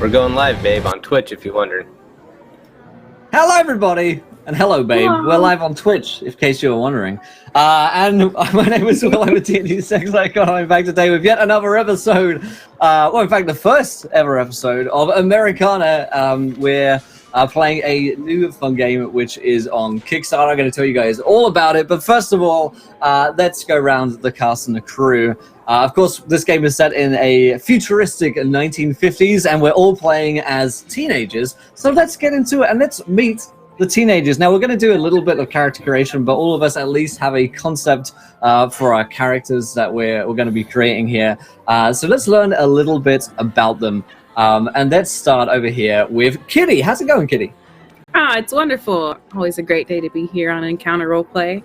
We're going live, babe, on Twitch if you're wondering. Hello, everybody, and hello, babe. Hello. We're live on Twitch, in case you were wondering. And my name is Will. I'm a D&D Sex Icon. I'm back today with yet another episode. Well, in fact, the first ever episode of Americana. We're playing a new fun game, which is on Kickstarter. I'm going to tell you guys all about it. But first of all, let's go around the cast and the crew. Of course, this game is set in a futuristic 1950s, and we're all playing as teenagers. So let's get into it, and let's meet the teenagers. Now, we're going to do a little bit of character creation, but all of us at least have a concept for our characters that we're going to be creating here. So let's learn a little bit about them. And let's start over here with Kitty. How's it going, Kitty? It's wonderful. Always a great day to be here on Encounter Roleplay.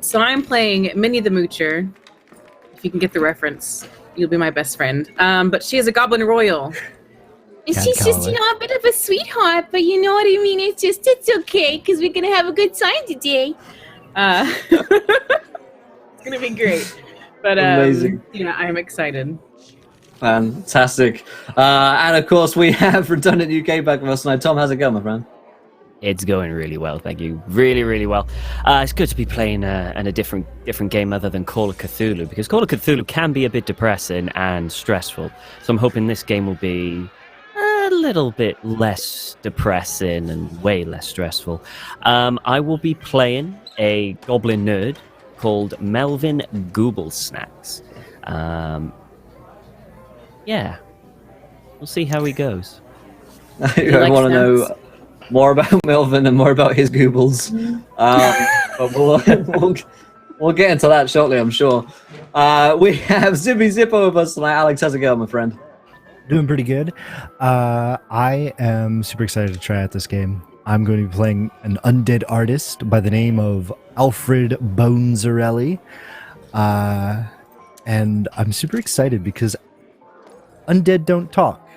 So I'm playing Minnie the Moocher. If you can get the reference, you'll be my best friend. But she is a Goblin Royal. And she's just, a bit of a sweetheart, but you know what I mean? It's okay, because we're going to have a good time today. It's going to be great. But Amazing. Yeah, I'm excited. Fantastic. And of course, we have Redundant UK back with us tonight. Tom, how's it going, my friend? It's going really well, thank you. Really, really well. It's good to be playing in a different game other than Call of Cthulhu, because Call of Cthulhu can be a bit depressing and stressful. So I'm hoping this game will be a little bit less depressing and way less stressful. I will be playing a goblin nerd called Melvin Gooblesnacks. Yeah, we'll see how he goes. I want to know more about Melvin and more about his goobles. But we'll get into that shortly, I'm sure. We have Zippy Zippo with us tonight. Alex, how's it going, my friend? Doing pretty good. I am super excited to try out this game. I'm going to be playing an undead artist by the name of Alfred Bonzarelli. And I'm super excited because undead don't talk.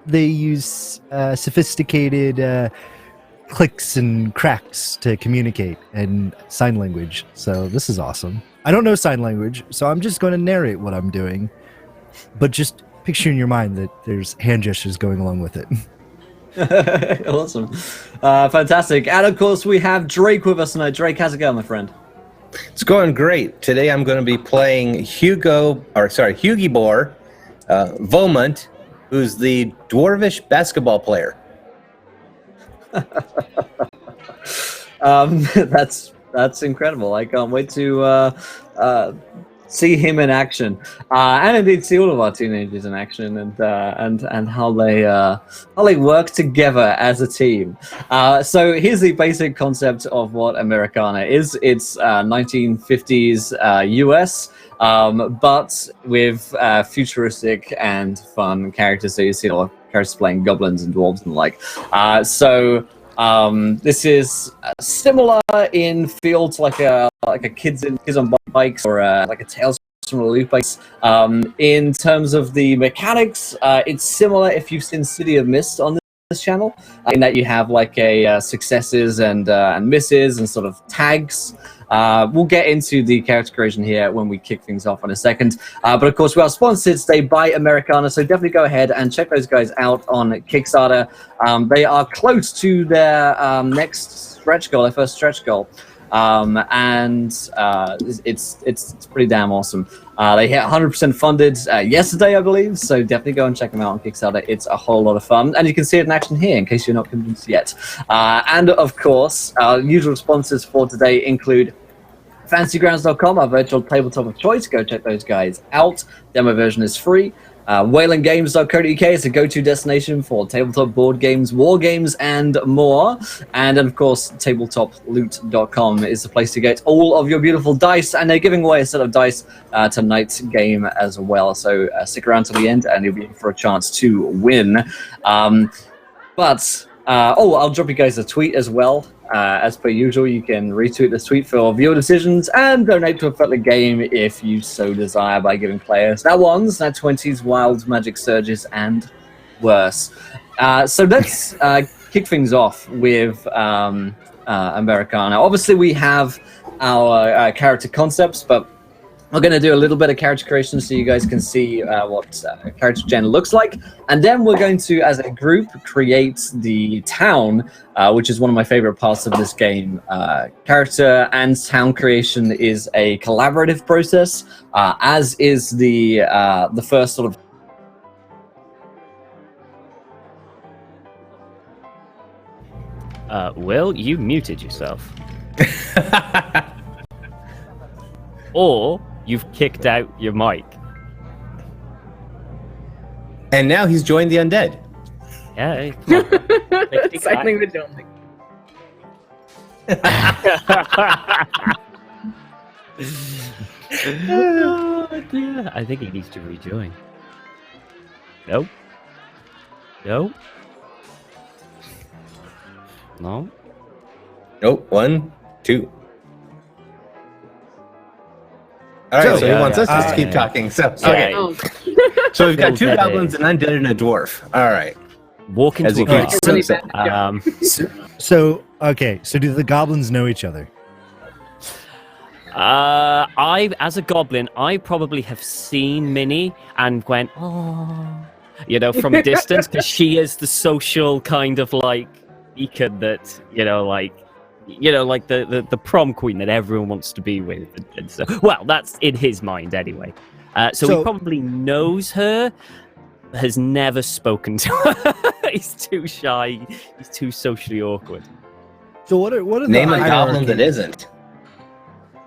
They use sophisticated clicks and cracks to communicate and sign language. So this is awesome. I don't know sign language, so I'm just going to narrate what I'm doing. But just picture in your mind that there's hand gestures going along with it. Awesome. Fantastic. And of course, we have Drake with us tonight. Drake, how's it going, my friend? It's going great. Today I'm going to be playing Hugie Boar Vomont, who's the dwarvish basketball player. That's incredible. I can't wait to see him in action, and indeed see all of our teenagers in action, and how they work together as a team. So here's the basic concept of what Americana is. It's 1950s US. But with futuristic and fun characters, so you see a lot of characters playing goblins and dwarves and the like. So this is similar in feel to like a kids on bikes or like a Tales from the Loop bikes. In terms of the mechanics, it's similar if you've seen City of Mist on this channel, in that you have like a successes and misses and sort of tags. We'll get into the character creation here when we kick things off in a second. But of course, we are sponsored today by Americana, so definitely go ahead and check those guys out on Kickstarter. They are close to their next stretch goal, their first stretch goal. And it's pretty damn awesome. They hit 100% funded yesterday, I believe, so definitely go and check them out on Kickstarter. It's a whole lot of fun, and you can see it in action here in case you're not convinced yet. And of course, our usual sponsors for today include FantasyGrounds.com, our virtual tabletop of choice. Go check those guys out. Demo version is free. WaylandGames.co.uk is a go-to destination for tabletop board games, war games, and more. And then, of course, TabletopLoot.com is the place to get all of your beautiful dice. And they're giving away a set of dice tonight's game as well. So stick around to the end, and you'll be in for a chance to win. I'll drop you guys a tweet as well. As per usual, you can retweet this tweet for viewer decisions and donate to affect the game if you so desire by giving players nat 1s, nat 20s, wild magic surges, and worse. So let's kick things off with Americana. Obviously, we have our character concepts, but We're going to do a little bit of character creation so you guys can see what character gen looks like. And then we're going to, as a group, create the town, which is one of my favorite parts of this game. Character and town creation is a collaborative process, as is the first sort of... Will, you muted yourself. Or you've kicked out your mic. And now he's joined the undead. Yeah, come on. Cycling the jump. Oh, dear. I think he needs to rejoin. Nope. Nope. No. Nope. 1, 2. All right, so he wants us to keep talking. So okay, Oh, so we've got 2 Dead goblins, an undead, and a dwarf. All right. Walk As into you a can bar. see. So do the goblins know each other? As a goblin, I probably have seen Minnie and went, oh, from a distance, because she is the social kind of like beacon that, like the prom queen that everyone wants to be with. And so, well, that's in his mind anyway. So he probably knows her, has never spoken to her. He's too shy. He's too socially awkward. So what are Name the a goblin that hierarchies? isn't.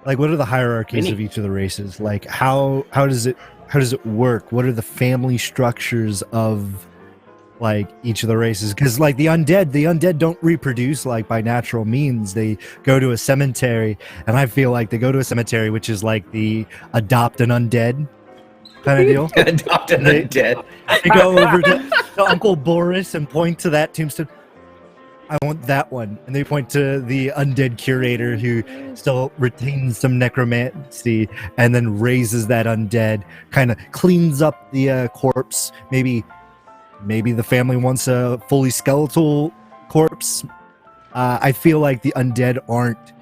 Like, what are the hierarchies Minnie. of each of the races? Like, how does it work? What are the family structures of like each of the races? Because like the undead don't reproduce like by natural means. They go to a cemetery, and I feel like they go to a cemetery, which is like the adopt an undead kind of deal. Adopt an undead. They go over to Uncle Boris and point to that tombstone. I want that one. And they point to the undead curator who still retains some necromancy and then raises that undead, kind of cleans up the corpse. Maybe the family wants a fully skeletal corpse. I feel like the undead aren't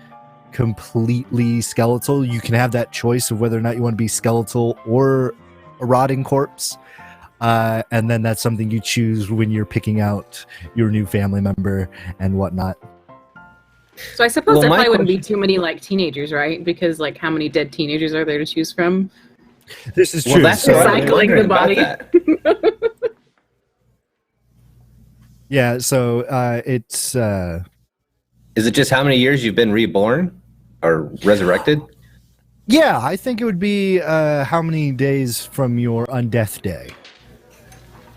completely skeletal. You can have that choice of whether or not you want to be skeletal or a rotting corpse. And then that's something you choose when you're picking out your new family member and whatnot. so I suppose Well, there my probably wouldn't be question- too many like teenagers, right? Because like how many dead teenagers are there to choose from? This is Well, true. that's So- what I was Recycling wondering the body. about that. yeah, so it's Is it just how many years you've been reborn or resurrected? yeah, I think it would be how many days from your undeath day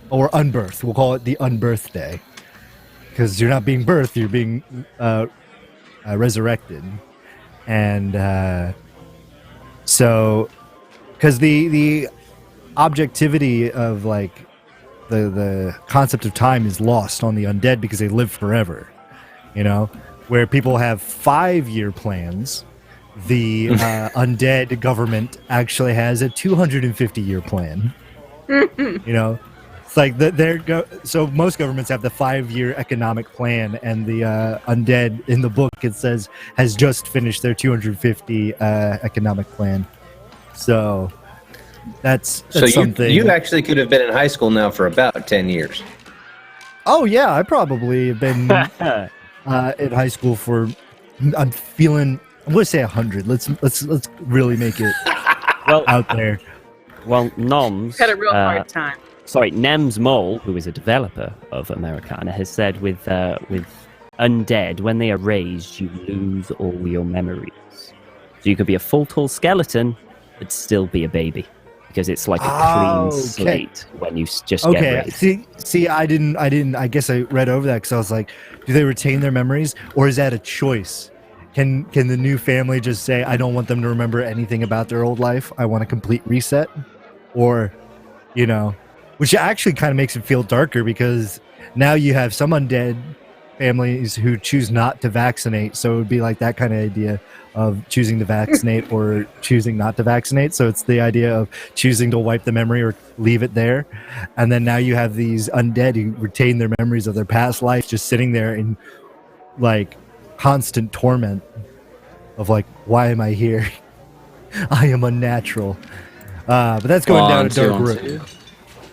or unbirth. We'll call it the unbirth day because you're not being birthed, you're being resurrected. And so because the objectivity of like the concept of time is lost on the undead because they live forever, where people have 5-year plans. The undead government actually has a 250-year plan. It's like so most governments have the 5-year economic plan, and the undead in the book, it says, has just finished their 250 economic plan. So that's So something. you actually could have been in high school now for about 10 years. Oh yeah, I probably have been in high school for. I'm going to say 100. Let's really make it Well, out there. well, Noms. Had a real hard time. Sorry, Nems Mole, who is a developer of Americana, has said with undead, when they are raised, you lose all your memories. So you could be a full tall skeleton, but still be a baby, because it's like a clean Okay. slate when you just get Okay. raised. See, I didn't. I guess I read over that because I was like, do they retain their memories, or is that a choice? Can the new family just say, I don't want them to remember anything about their old life. I want a complete reset, or, which actually kind of makes it feel darker because now you have some undead families who choose not to vaccinate. So it would be like that kind of idea of choosing to vaccinate or choosing not to vaccinate. So it's the idea of choosing to wipe the memory or leave it there. And then now you have these undead who retain their memories of their past life just sitting there in like constant torment of like, why am I here? I am unnatural. But that's going down a dark road.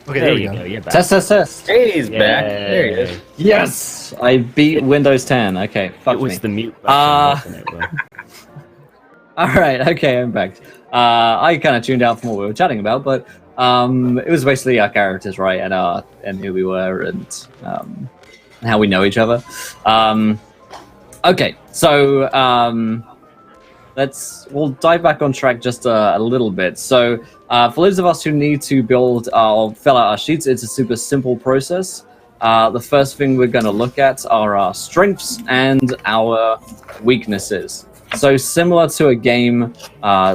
Okay, there we you go. go. You're back. Test. Hey, he's back. There he is. Yes, I beat Windows 10. Okay, fuck It was me. the mute button, wasn't it, Will? All right, okay, I'm back. I kind of tuned out from what we were chatting about, but it was basically our characters, right, and who we were, and how we know each other. Okay, so we'll dive back on track just a little bit. So for those of us who need to build or fill out our sheets, it's a super simple process. The first thing we're going to look at are our strengths and our weaknesses. So similar to a game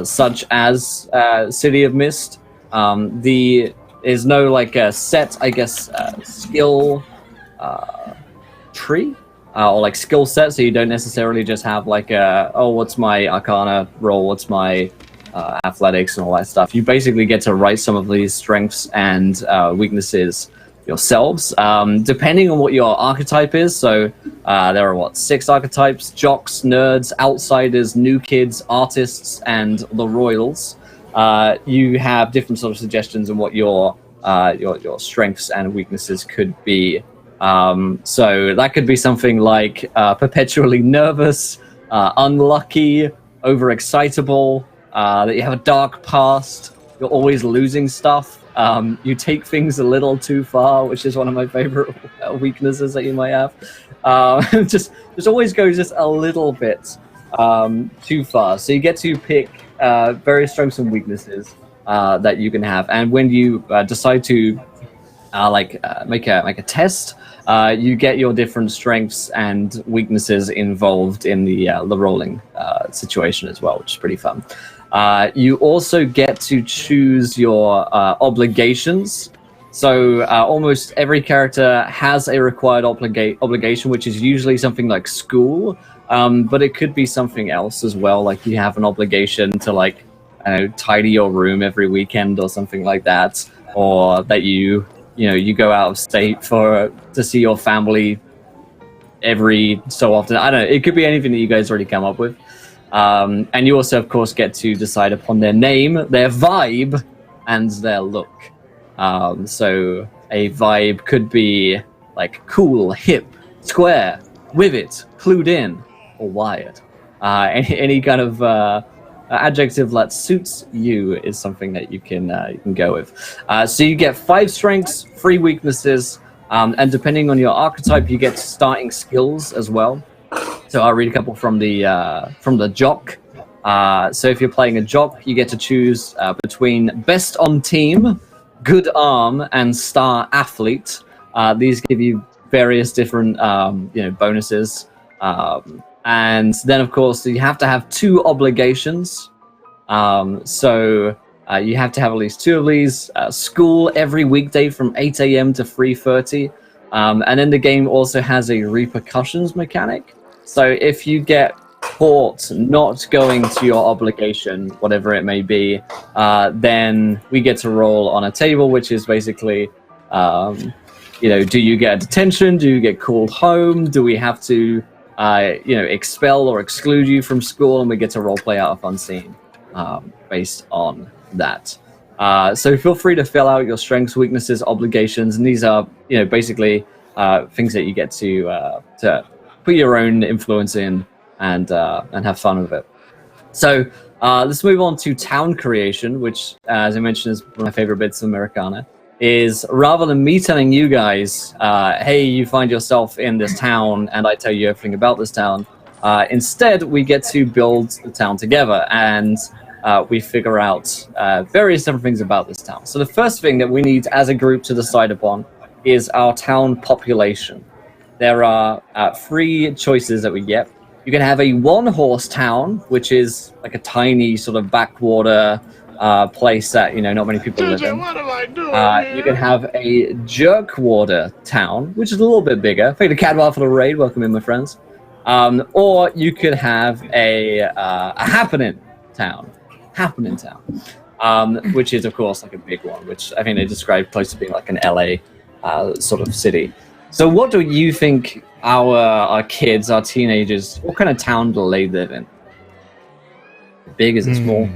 such as City of Mist, there's no like a set, I guess, skill tree or like skill set. So you don't necessarily just have like what's my Arcana roll, what's my athletics and all that stuff. You basically get to write some of these strengths and weaknesses yourselves, depending on what your archetype is. So there are 6 archetypes: jocks, nerds, outsiders, new kids, artists, and the royals. You have different sort of suggestions on what your strengths and weaknesses could be. So that could be something like perpetually nervous, unlucky, overexcitable, that you have a dark past, you're always losing stuff. You take things a little too far, which is one of my favorite weaknesses that you might have. Just always go just a little bit too far. So you get to pick various strengths and weaknesses that you can have. And when you decide to make a test, you get your different strengths and weaknesses involved in the rolling situation as well, which is pretty fun. You also get to choose your obligations. So almost every character has a required obligation, which is usually something like school, but it could be something else as well. Like you have an obligation to tidy your room every weekend or something like that, or that you go out of state to see your family every so often. I don't know. It could be anything that you guys already come up with. And you also, of course, get to decide upon their name, their vibe, and their look. So a vibe could be like cool, hip, square, with it, clued in, or wired. Any kind of adjective that suits you is something that you can go with. So you get 5 strengths, 3 weaknesses, and depending on your archetype, you get starting skills as well. So I'll read a couple from the jock. So if you're playing a jock, you get to choose between best on team, good arm, and star athlete. These give you various different bonuses. And then, of course, you have to have 2 obligations. So you have to have at least 2 of these. School every weekday from 8 a.m. to 3:30. And then the game also has a repercussions mechanic. So if you get caught not going to your obligation, whatever it may be, then we get to roll on a table, which is basically, do you get detention? Do you get called home? Do we have to, expel or exclude you from school? And we get to role play out a fun scene based on that. So feel free to fill out your strengths, weaknesses, obligations, and these are, basically things that you get to put your own influence in and have fun with it. So let's move on to town creation, which, as I mentioned, is one of my favorite bits of Americana. Is rather than me telling you guys, hey, you find yourself in this town, and I tell you everything about this town, instead we get to build the town together, and we figure out various different things about this town. So the first thing that we need as a group to decide upon is our town population. There are 3 choices that we get. You can have a 1-horse town, which is like a tiny sort of backwater place that not many people live in. What am I doing? You can have a jerkwater town, which is a little bit bigger. Thank you to Cadwell for the raid. Welcome in, my friends. Or you could have a happening town, which is of course like a big one, which I think they describe close to being like an LA sort of city. So what do you think our kids, our teenagers, what kind of town do they live in? Big, is it small?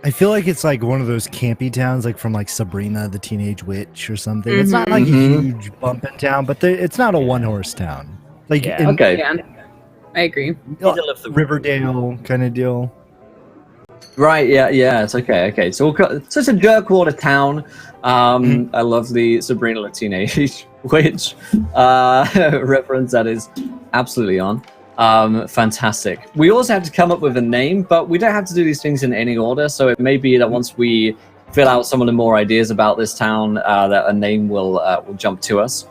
I feel like it's like one of those campy towns, like from like Sabrina the Teenage Witch or something. It's not like a huge bump in town, but it's not a one-horse town. Like Yeah. Okay. Yeah, I agree. Middle of the Riverdale kind of deal. Right, yeah, it's okay. So so it's a Jerkwater town. I love the Sabrina the Teenage Witch reference. That is absolutely on. Fantastic. We also have to come up with a name, but we don't have to do these things in any order. So it may be that once we fill out some of the more ideas about this town, that a name will jump to us.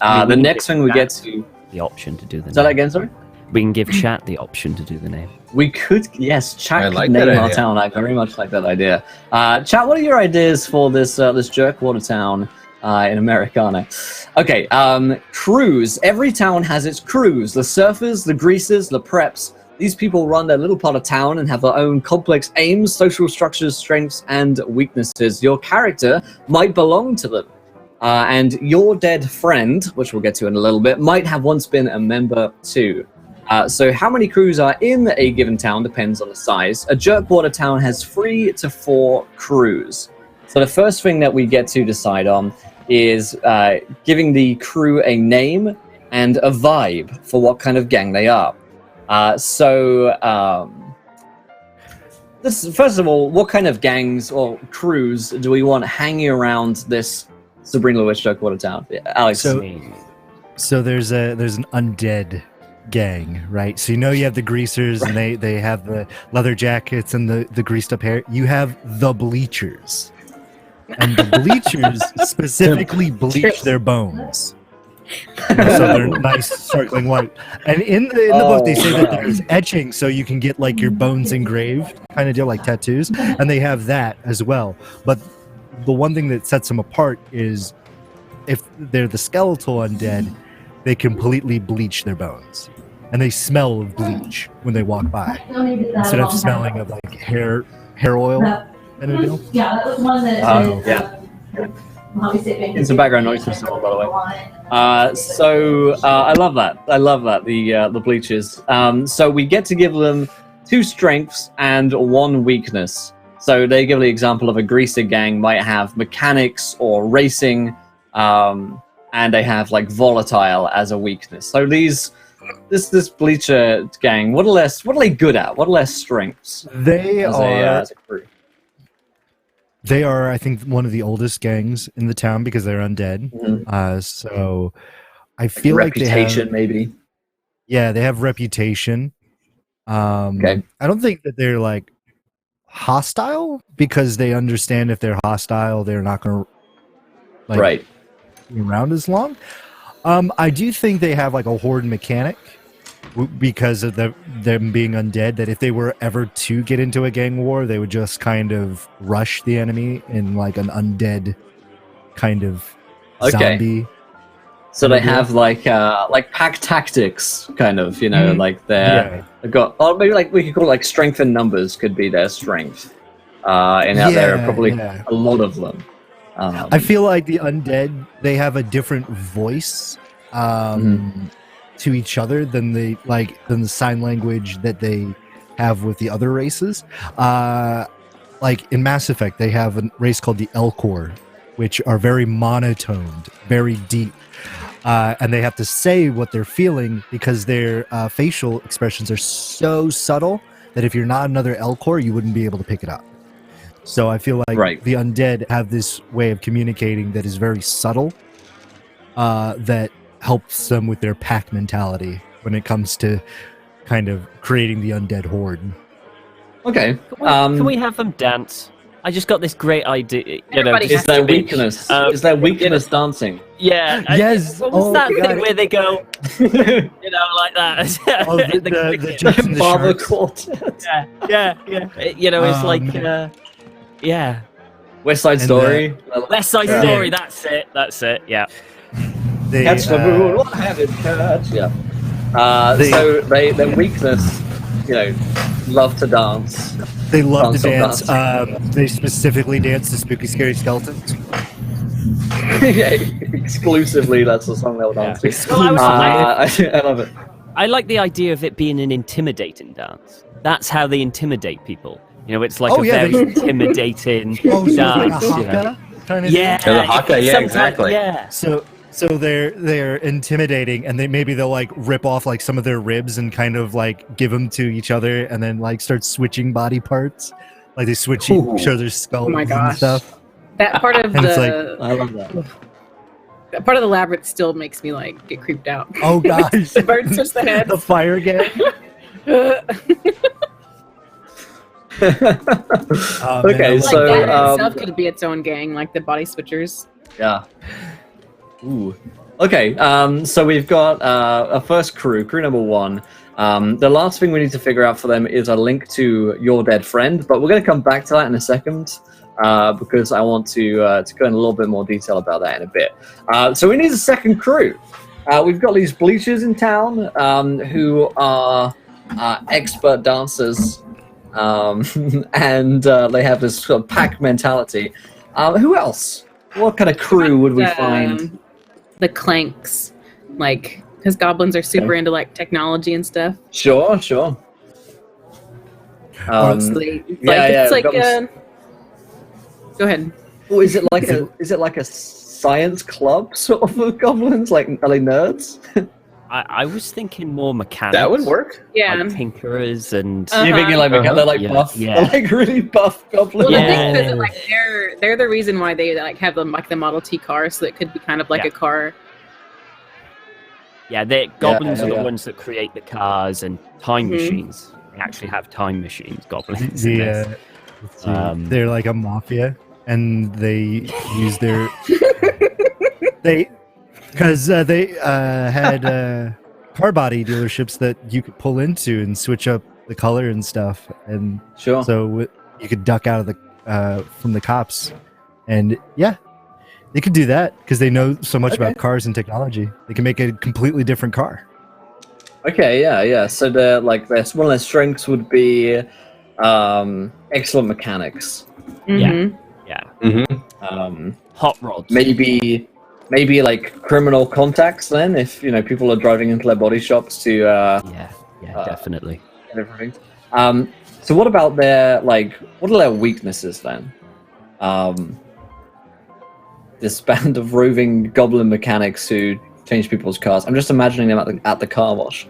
The next thing we get to the option to do the name. say that again, sorry. We can give chat the option to do the name. We could, yes, chat I could like name that our idea. town. I very much like that idea. Chat, what are your ideas for this Jerkwater town in Americana? Okay, crews. Every town has its crews. The surfers, the greasers, the preps. These people run their little part of town and have their own complex aims, social structures, strengths, and weaknesses. Your character might belong to them. And your dead friend, which we'll get to in a little bit, might have once been a member too. So how many crews are in a given town depends on the size. A Jerkwater town has 3 to 4 crews. So the first thing that we get to decide on is giving the crew a name and a vibe for what kind of gang they are. First of all, what kind of gangs or crews do we want hanging around this Sabrina the Witch Jerkwater town? Alex. So there's an undead gang, right? So you have the greasers and they have the leather jackets and the greased up hair. You have the bleachers. And the bleachers specifically bleach their bones. So they're nice sparkling white. And in the book they say that there's etching so you can get like your bones engraved, kind of deal, like tattoos, and they have that as well. But the one thing that sets them apart is if they're the skeletal undead, they completely bleach their bones. And they smell of bleach when they walk by. Instead of smelling of like hair oil kind of deal. Yeah, that was one that. It's some background noise from someone, by the way. I love that. The bleachers. So we get to give them 2 strengths and 1 weakness. So they give the example of a greaser gang might have mechanics or racing, and they have like volatile as a weakness. So this bleacher gang, what are they good at? What are their strengths? They as a crew? They are, I think, one of the oldest gangs in the town because they're undead. So I feel like reputation, they have, maybe. Yeah, they have reputation. Okay. I don't think that they're like hostile because they understand if they're hostile, they're not going to be around as long. I do think they have like a horde mechanic because of them being undead, that if they were ever to get into a gang war, they would just kind of rush the enemy in like an undead kind of zombie. So they have like pack tactics, kind of, like they've got, or maybe like we could call it like strength in numbers could be their strength. And there are probably a lot of them. I feel like the undead, they have a different voice to each other than the sign language that they have with the other races. Like in Mass Effect, they have a race called the Elcor, which are very monotoned, very deep. And they have to say what they're feeling because their facial expressions are so subtle that if you're not another Elcor, you wouldn't be able to pick it up. So I feel like the undead have this way of communicating that is very subtle, that helps them with their pack mentality when it comes to kind of creating the undead horde. Okay. Can we have them dance? I just got this great idea. Is their weakness? Is their weakness dancing? Yeah. Yes. What was that thing where they go, like that? Oh, the jumps and the Barber sharks. Quartet. Yeah. It's like, West Side Story. West Side Story. That's it. Yeah. Catch the rule, what have it, catch? Yeah. So their weakness, love to dance. They love to Can't stop dance. They specifically dance to Spooky Scary Skeletons. Exclusively, that's the song they'll dance to. Well, I love it. I like the idea of it being an intimidating dance. That's how they intimidate people. You know, it's like Oh, a yeah, very they- intimidating Oh, so like a dance. You know? haka kind of Yeah, thing? the haka, yeah, sometimes- exactly. Yeah, So they're intimidating, and maybe they'll like rip off like some of their ribs and kind of like give them to each other, and then like start switching body parts, like they switch Ooh. each other's skulls Oh my and gosh. stuff. That part of And it's the I love that. that part of the labyrinth still makes me like get creeped out. Oh gosh, The birds touch the head. the fire gang. Oh, man, Okay, I Like love so, that in that. itself could be its own gang, like the body switchers. Yeah. Ooh. Okay, so we've got a first crew number 1. The last thing we need to figure out for them is a link to your dead friend, but we're going to come back to that in a second because I want to go in a little bit more detail about that in a bit. So we need a second crew. We've got these bleachers in town who are expert dancers, and they have this sort of pack mentality. Who else? What kind of crew would we find? The clanks, like because goblins are super into like technology and stuff. Sure. So Um, they, yeah, yeah, it's like goblins- go ahead. oh, is it like a science club sort of goblins? Like, are they nerds? I was thinking more mechanics. That would work. Yeah. Like tinkerers and Uh-huh. You thinking like they're like Yeah, buff? yeah. They're like really buff goblins. Well, Yeah. the thing is, like they're the reason why they like have them like the Model T car, so it could be kind of like Yeah. a car. yeah, the goblins are yeah. the ones that create the cars and time Mhm. machines. They actually have time machines, goblins. in this. Let's see. They're They're like a mafia, and they use their because they had car body dealerships that you could pull into and switch up the color and stuff, and Sure. so you could duck out of the from the cops, and yeah, they could do that because they know so much about cars and technology. They can make a completely different car. Okay, yeah. So they're like one of their strengths would be excellent mechanics. Mhm. Yeah. Mm-hmm. Hot rods. Maybe like criminal contacts then, if people are driving into their body shops to Yeah, Uh, definitely. and everything. So what about what are their weaknesses then? This band of roving goblin mechanics who change people's cars. I'm just imagining them at the car wash.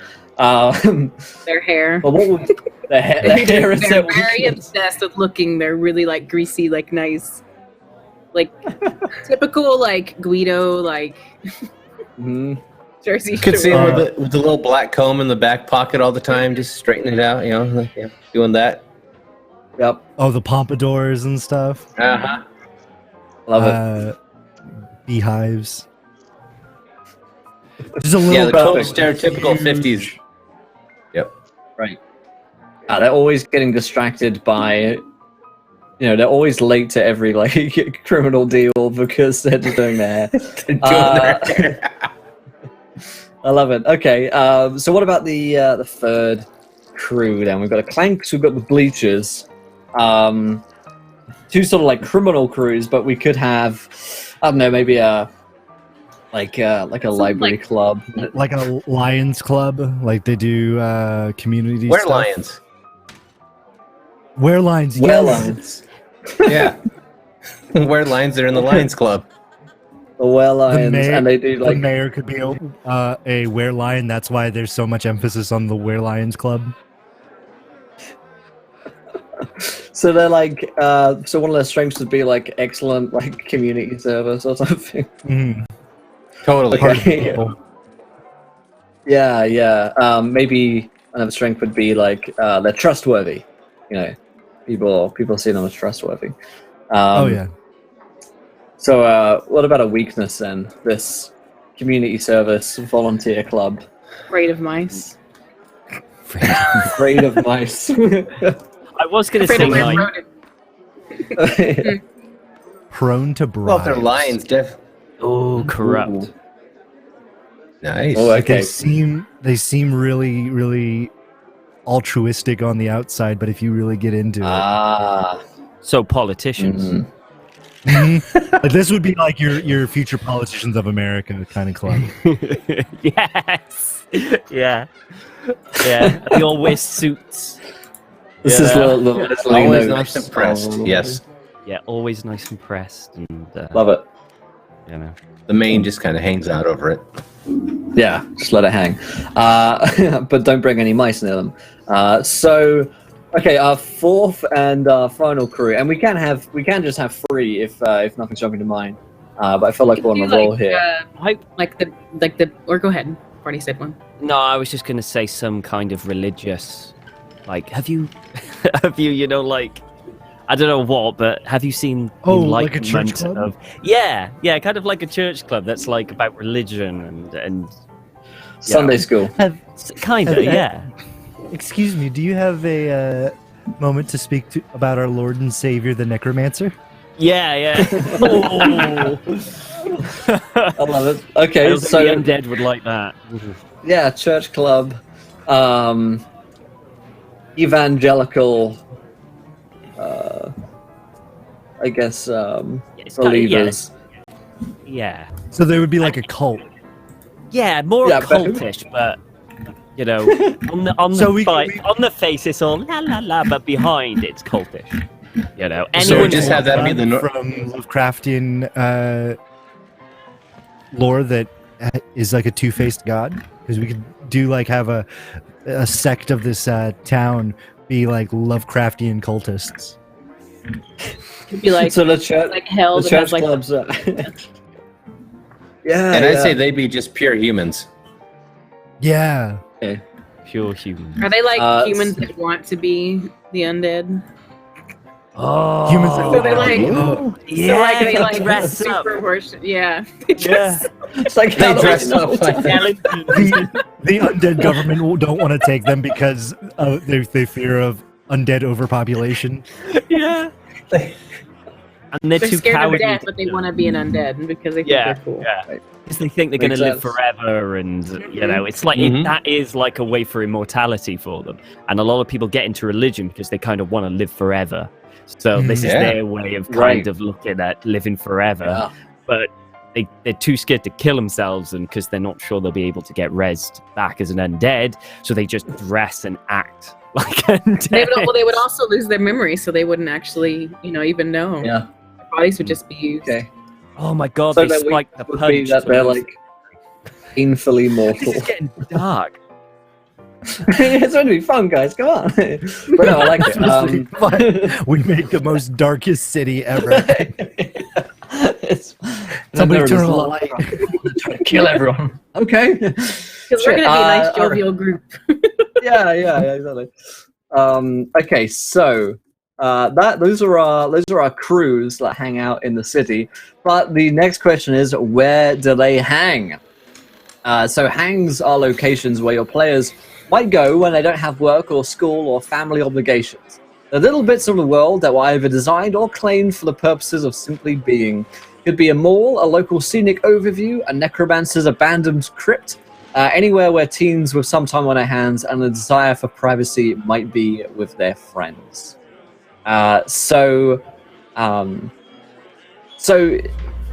Their hair. But what would their hair is They're their very weakness? obsessed with looking. They're really like greasy, like nice, like typical like Guido, like Mhm. Jersey You could see Shore. him with the little black comb in the back pocket all the time, just straightening it out, like, doing that. Yep, Oh, the pompadours and stuff. Uh-huh. love it. Beehives. Just a little Yeah, the total perfect. stereotypical 50s. Right. They're always getting distracted by, they're always late to every criminal deal because they're just doing their hair. They're doing their I love it. Okay, so what about the third crew then? We've got the Clanks, we've got the Bleachers. Two sort of like criminal crews, but we could have, I don't know, maybe a library club. like a Lions Club, like they do community We're stuff. lions. Wear lines. Well, Yes. Yeah. We're lions that are in the Lions Club. the Well The Lions, mayor, and they do the like mayor could be a Wear Lion. That's why there's so much emphasis on the Wear Lions Club. so they're like so one of their strengths would be like excellent like community service or something. Mhm. Totally. Okay. People. Yeah. Maybe another strength would be like they're trustworthy. People see them as trustworthy. Oh yeah. So what about a weakness then? This community service volunteer club, Afraid of mice. afraid of mice. I was going to Afraid say, of my like, rodent. Prone to bribes. Well, if they're lions, oh, corrupt. Nice. Oh, Like, okay. they seem really, really altruistic on the outside, but if you really get into it, Ah. So politicians. Mhm. like, this would be like your future politicians of America kind of club. Yes. Yeah. Yeah. They all wear suits. This is the little Always notes. nice and pressed. Yes. Yeah, always nice and pressed, and Love it. you know. The mane just kind of hangs out over it. Yeah, just let it hang. But don't bring any mice near them. So, okay, our fourth and final crew, and we can just have 3 if nothing's jumping to mind. But I feel like we're on a roll here. Or go ahead. Already said one. No, I was just gonna say some kind of religious, like, have you, like, I don't know what, but have you seen like a church Enlightenment club? of? Yeah, kind of like a church club that's like about religion and Sunday school. kind of, yeah. Excuse me, do you have a moment to speak about our Lord and Savior, the Necromancer? Yeah. Oh. I love it. Okay, I don't so think the undead would like that. yeah, church club, evangelical, I guess It's kind of, believers. yeah, So there would be like a cult. more Yeah, but- cultish, but you know, on So on the face it's all la la la, but behind it's cultish. You know, So anyone just have that be the from Lovecraftian lore that is like a two-faced god, because we could do like have a sect of this town be like Lovecraftian cultists. It'd be like So the church, like hell the that has church like clubs. Yeah, And I'd say they'd be just pure humans. Yeah. pure human. are they like Uh, humans that want to be the undead? Oh, Humans that So they're like, Oh. so like they like dress up. super worship. Yeah, they Yeah. dress It's like They how do we dress know? up like that. The undead government don't want to take them because they fear of undead overpopulation. Yeah. And they're They're too scared of cowardly. death, but they want to be an undead because they think Yeah, they're cool. yeah. Because they think they're going Makes to live sense. forever, and you know, it's like Mhm. that is like a way for immortality for them. And a lot of people get into religion because they kind of want to live forever. So this is Yeah. their way of kind Right. of looking at living forever. Yeah. But they're too scared to kill themselves, and because they're not sure they'll be able to get rezzed back as an undead, so they just dress and act like undead. They would also lose their memory, so they wouldn't actually, even know. Yeah. Their bodies would just be used. Okay. Oh my god, So they that spike the would be punch. that they're like painfully This mortal. is getting dark. It's going to be fun, guys. Come on. But no, I like it. We make the most darkest city ever. It's, Somebody they're turn in on the this light. trying to kill everyone. Okay. Because we're gonna be a nice all right. jovial group. yeah, exactly. Okay, so those are our crews that hang out in the city. But the next question is, where do they hang? So hangs are locations where your players might go when they don't have work or school or family obligations. They're little bits of the world that were either designed or claimed for the purposes of simply being. Could be a mall, a local scenic overview, a necromancer's abandoned crypt, anywhere where teens with some time on their hands and a desire for privacy might be with their friends. So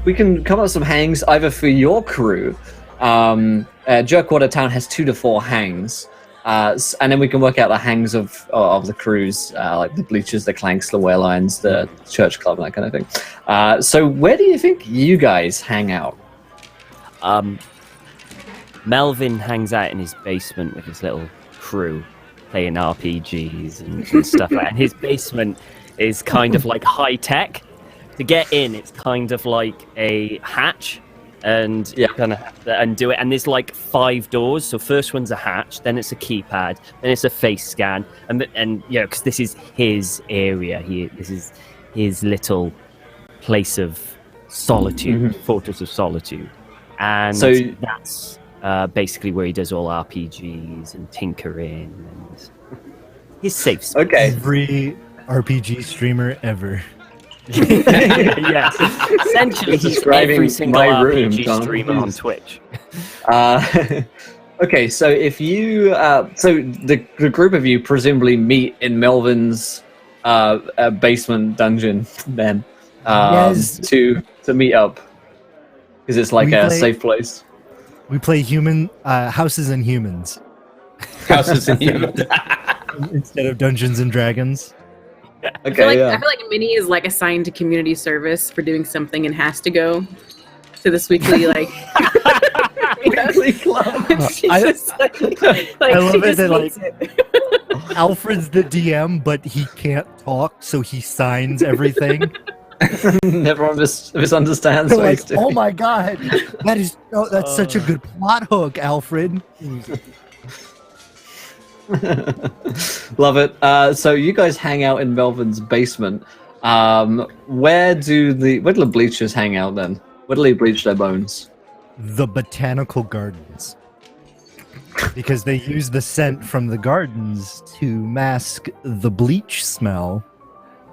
we can come up with some hangs either for your crew. Jerkwater Town has 2 to 4 hangs, and then we can work out the hangs of the crews, like the Bleachers, the Clanks, the Warelines, the Church Club, and that kind of thing. So where do you think you guys hang out? Melvin hangs out in his basement with his little crew, playing RPGs and stuff like that. And his basement is kind of like high tech. To get in, it's kind of like a hatch, and you're gonna have to undo it. And there's like 5 doors. So first one's a hatch, then it's a keypad, then it's a face scan, and because this is his area. This is his little place of solitude, Fortress of Solitude, and So- that's basically where he does all RPGs and tinkering and his safe space. Okay. Every RPG streamer ever. Yes. Essentially, You're he's describing every single my room, RPG John. streamer on Twitch. Okay, so if you, so the group of you presumably meet in Melvin's basement dungeon then Yes. to meet up because it's like We a play- safe place. We play houses and humans. Houses and humans. instead of Dungeons and Dragons. I feel like Minnie is like assigned to community service for doing something and has to go to this weekly like Weekly club. She's I- just like I love she it just that, hates it. Alfred's the DM, but he can't talk, so he signs everything. Everyone misunderstands They're what he's like, doing. "Oh my god, that's such a good plot hook, Alfred." Love it. So you guys hang out in Melvin's basement. Where do the bleachers hang out then? Where do they bleach their bones? The botanical gardens, because they use the scent from the gardens to mask the bleach smell,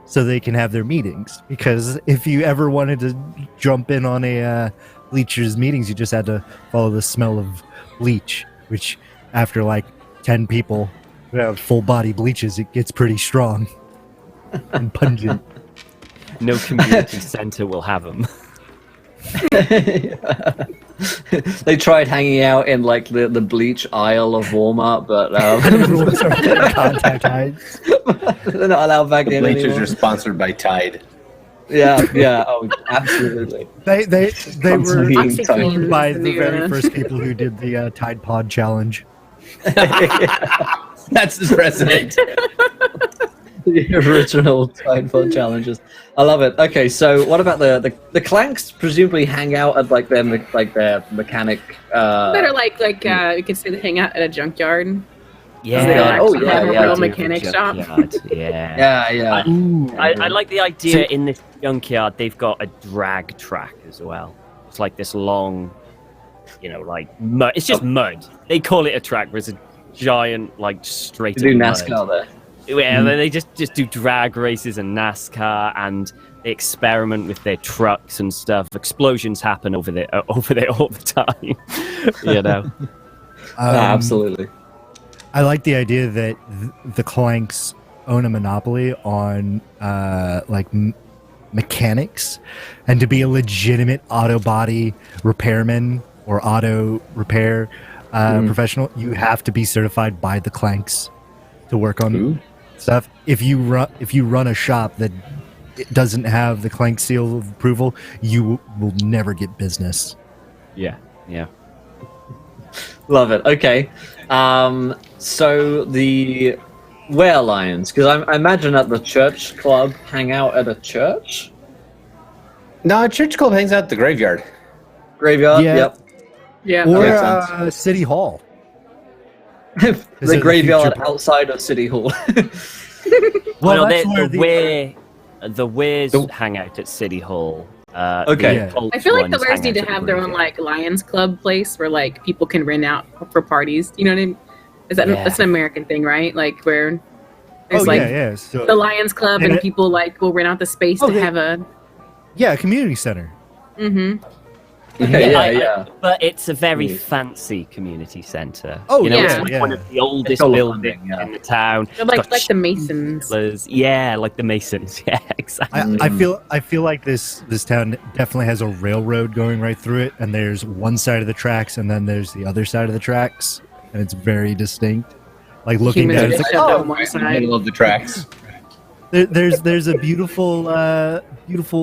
so they can have their meetings. Because if you ever wanted to jump in on a bleachers meetings, you just had to follow the smell of bleach, which after like 10 people who have full body bleaches, it gets pretty strong and pungent. No community center will have them. They tried hanging out in like the bleach aisle of Walmart, but Everyone's wearing contact hides. they're not allowed back in Bleachers anymore. are sponsored by Tide. Yeah. Oh, absolutely. They were Oxyclean owned by is the very new. first people who did the Tide Pod challenge. That's the president. The original Tide Pod challenges. I love it. Okay, so what about the Clanks? Presumably hang out at like their mechanic. Better like you could say they hang out at a junkyard. Yeah. They actually have a real do mechanic the shop. junkyard, Yeah. Yeah. Ooh. I like the idea in this junkyard. They've got a drag track as well. It's like this long, like mud. It's just mud. They call it a track, but it's a giant, like straight. They do mud. NASCAR there. Yeah, they just do drag races and NASCAR, and they experiment with their trucks and stuff. Explosions happen over there all the time. Absolutely. I like the idea that the Clanks own a monopoly on mechanics, and to be a legitimate auto body repairman or auto repair professional, you have to be certified by the Clanks to work on stuff. If you run a shop that doesn't have the Clank seal of approval, you will never get business. Yeah. Love it. Okay. So the Were Lions, because I imagine at the church club hang out at a church No, Church Club hangs out at the graveyard. graveyard. Yeah. Yep. Yeah. Or makes sense. City Hall. The the graveyard future- outside of City Hall. Well, Well, that's where the Wares hang out at City Hall. Okay. Yeah. I feel like the Wares need to have their own like Lions Club place where like people can rent out for parties. You know what I mean? That's an American thing, right? Like where there's So, the Lions Club And and it- people like will rent out the space to they- have a. a community center. Mm-hmm. Okay, yeah. But it's a very fancy community center. Oh, it's yeah. like one of the oldest It's all buildings London, yeah. in the town. It's Like got the Masons. chandeliers. Yeah, like the Masons. Yeah, exactly. I feel like this town definitely has a railroad going right through it, and there's one side of the tracks, and then there's the other side of the tracks, and it's very distinct. Like looking Humans down, are it's just like, shoved oh, on one Right in the side. middle of the tracks. there's a beautiful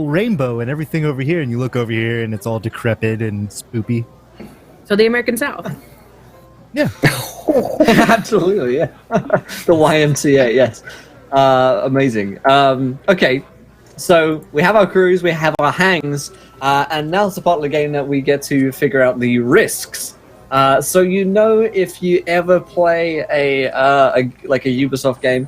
rainbow and everything over here, and you look over here, and it's all decrepit and spoopy. So the American South. Yeah, Absolutely, yeah. The YMCA, yes. Amazing. Okay, so we have our crews, we have our hangs, and now's the part of the game that we get to figure out the risks. So if you ever play a Ubisoft game,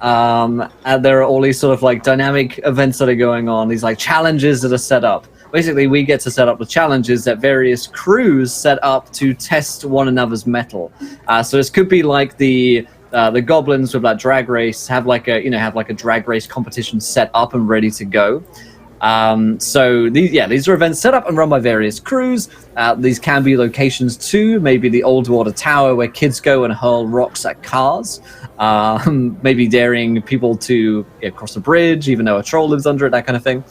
and there are all these sort of like dynamic events that are going on, these like challenges that are set up. Basically, we get to set up the challenges that various crews set up to test one another's mettle. So this could be like the goblins with that drag race have like a drag race competition set up and ready to go. So these are events set up and run by various crews. These can be locations too, maybe the old water tower where kids go and hurl rocks at cars. Maybe daring people to cross a bridge, even though a troll lives under it, that kind of thing.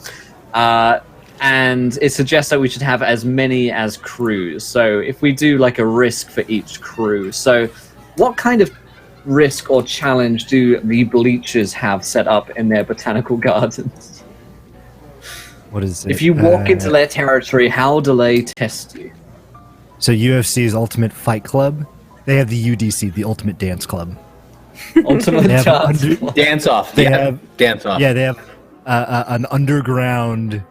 And it suggests that we should have as many as crews. So if we do like a risk for each crew, so what kind of risk or challenge do the bleachers have set up in their botanical gardens? What is it? If you walk into their territory, how do they test you? So UFC's Ultimate Fight Club, they have the UDC, the Ultimate Dance Club. Ultimate They have chance. Dance off. They yeah, have- dance off. Yeah, they have an underground.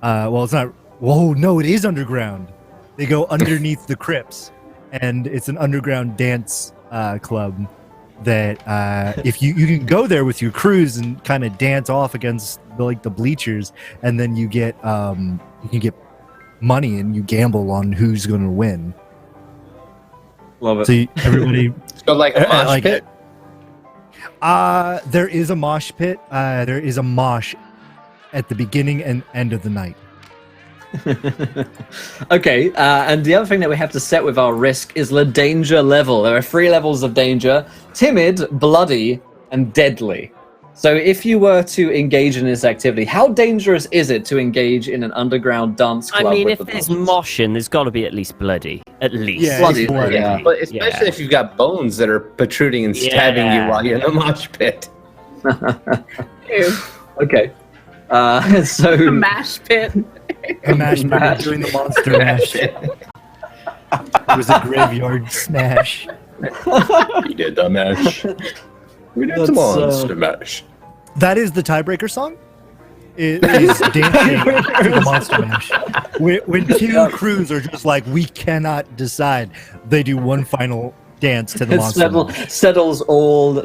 Well, it's not. Whoa, no, it is underground. They go underneath the crypts, and it's an underground dance club that if you can go there with your crews and kind of dance off against the bleachers, and then you get you can get money and you gamble on who's going to win. Love it. So everybody. So like a mosh like- pit. There is a mosh pit. There is a mosh at the beginning and end of the night. Okay, and the other thing that we have to set with our risk is the danger level. There are 3 levels of danger: timid, bloody, and deadly. So if you were to engage in this activity, how dangerous is it to engage in an underground dance club? I mean, with if the there's buzzers? moshing, there's got to be at least bloody. At least. Yeah, Bloody, it's bloody. yeah. But especially if you've got bones that are protruding and stabbing you Yeah. while you're in the mosh pit. Ew. Okay. A So mash pit. A mash Mash. pit doing the monster mash. It was a graveyard smash. We did the mash. We did That's, the monster mash. That is the tiebreaker song. It is dancing to the monster mash. When 2 crews are just like, we cannot decide, they do one final dance to the it monster mash. settles all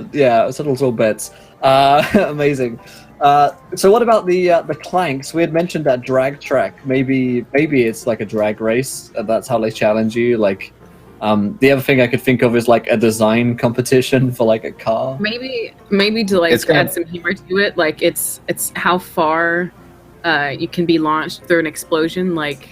bets. Amazing. So what about the clanks? We had mentioned that drag track. Maybe it's like a drag race. That's how they challenge you. Like, the other thing I could think of is like a design competition for like a car. Maybe to like It's gonna- add some humor to it. Like it's how far you can be launched through an explosion. Like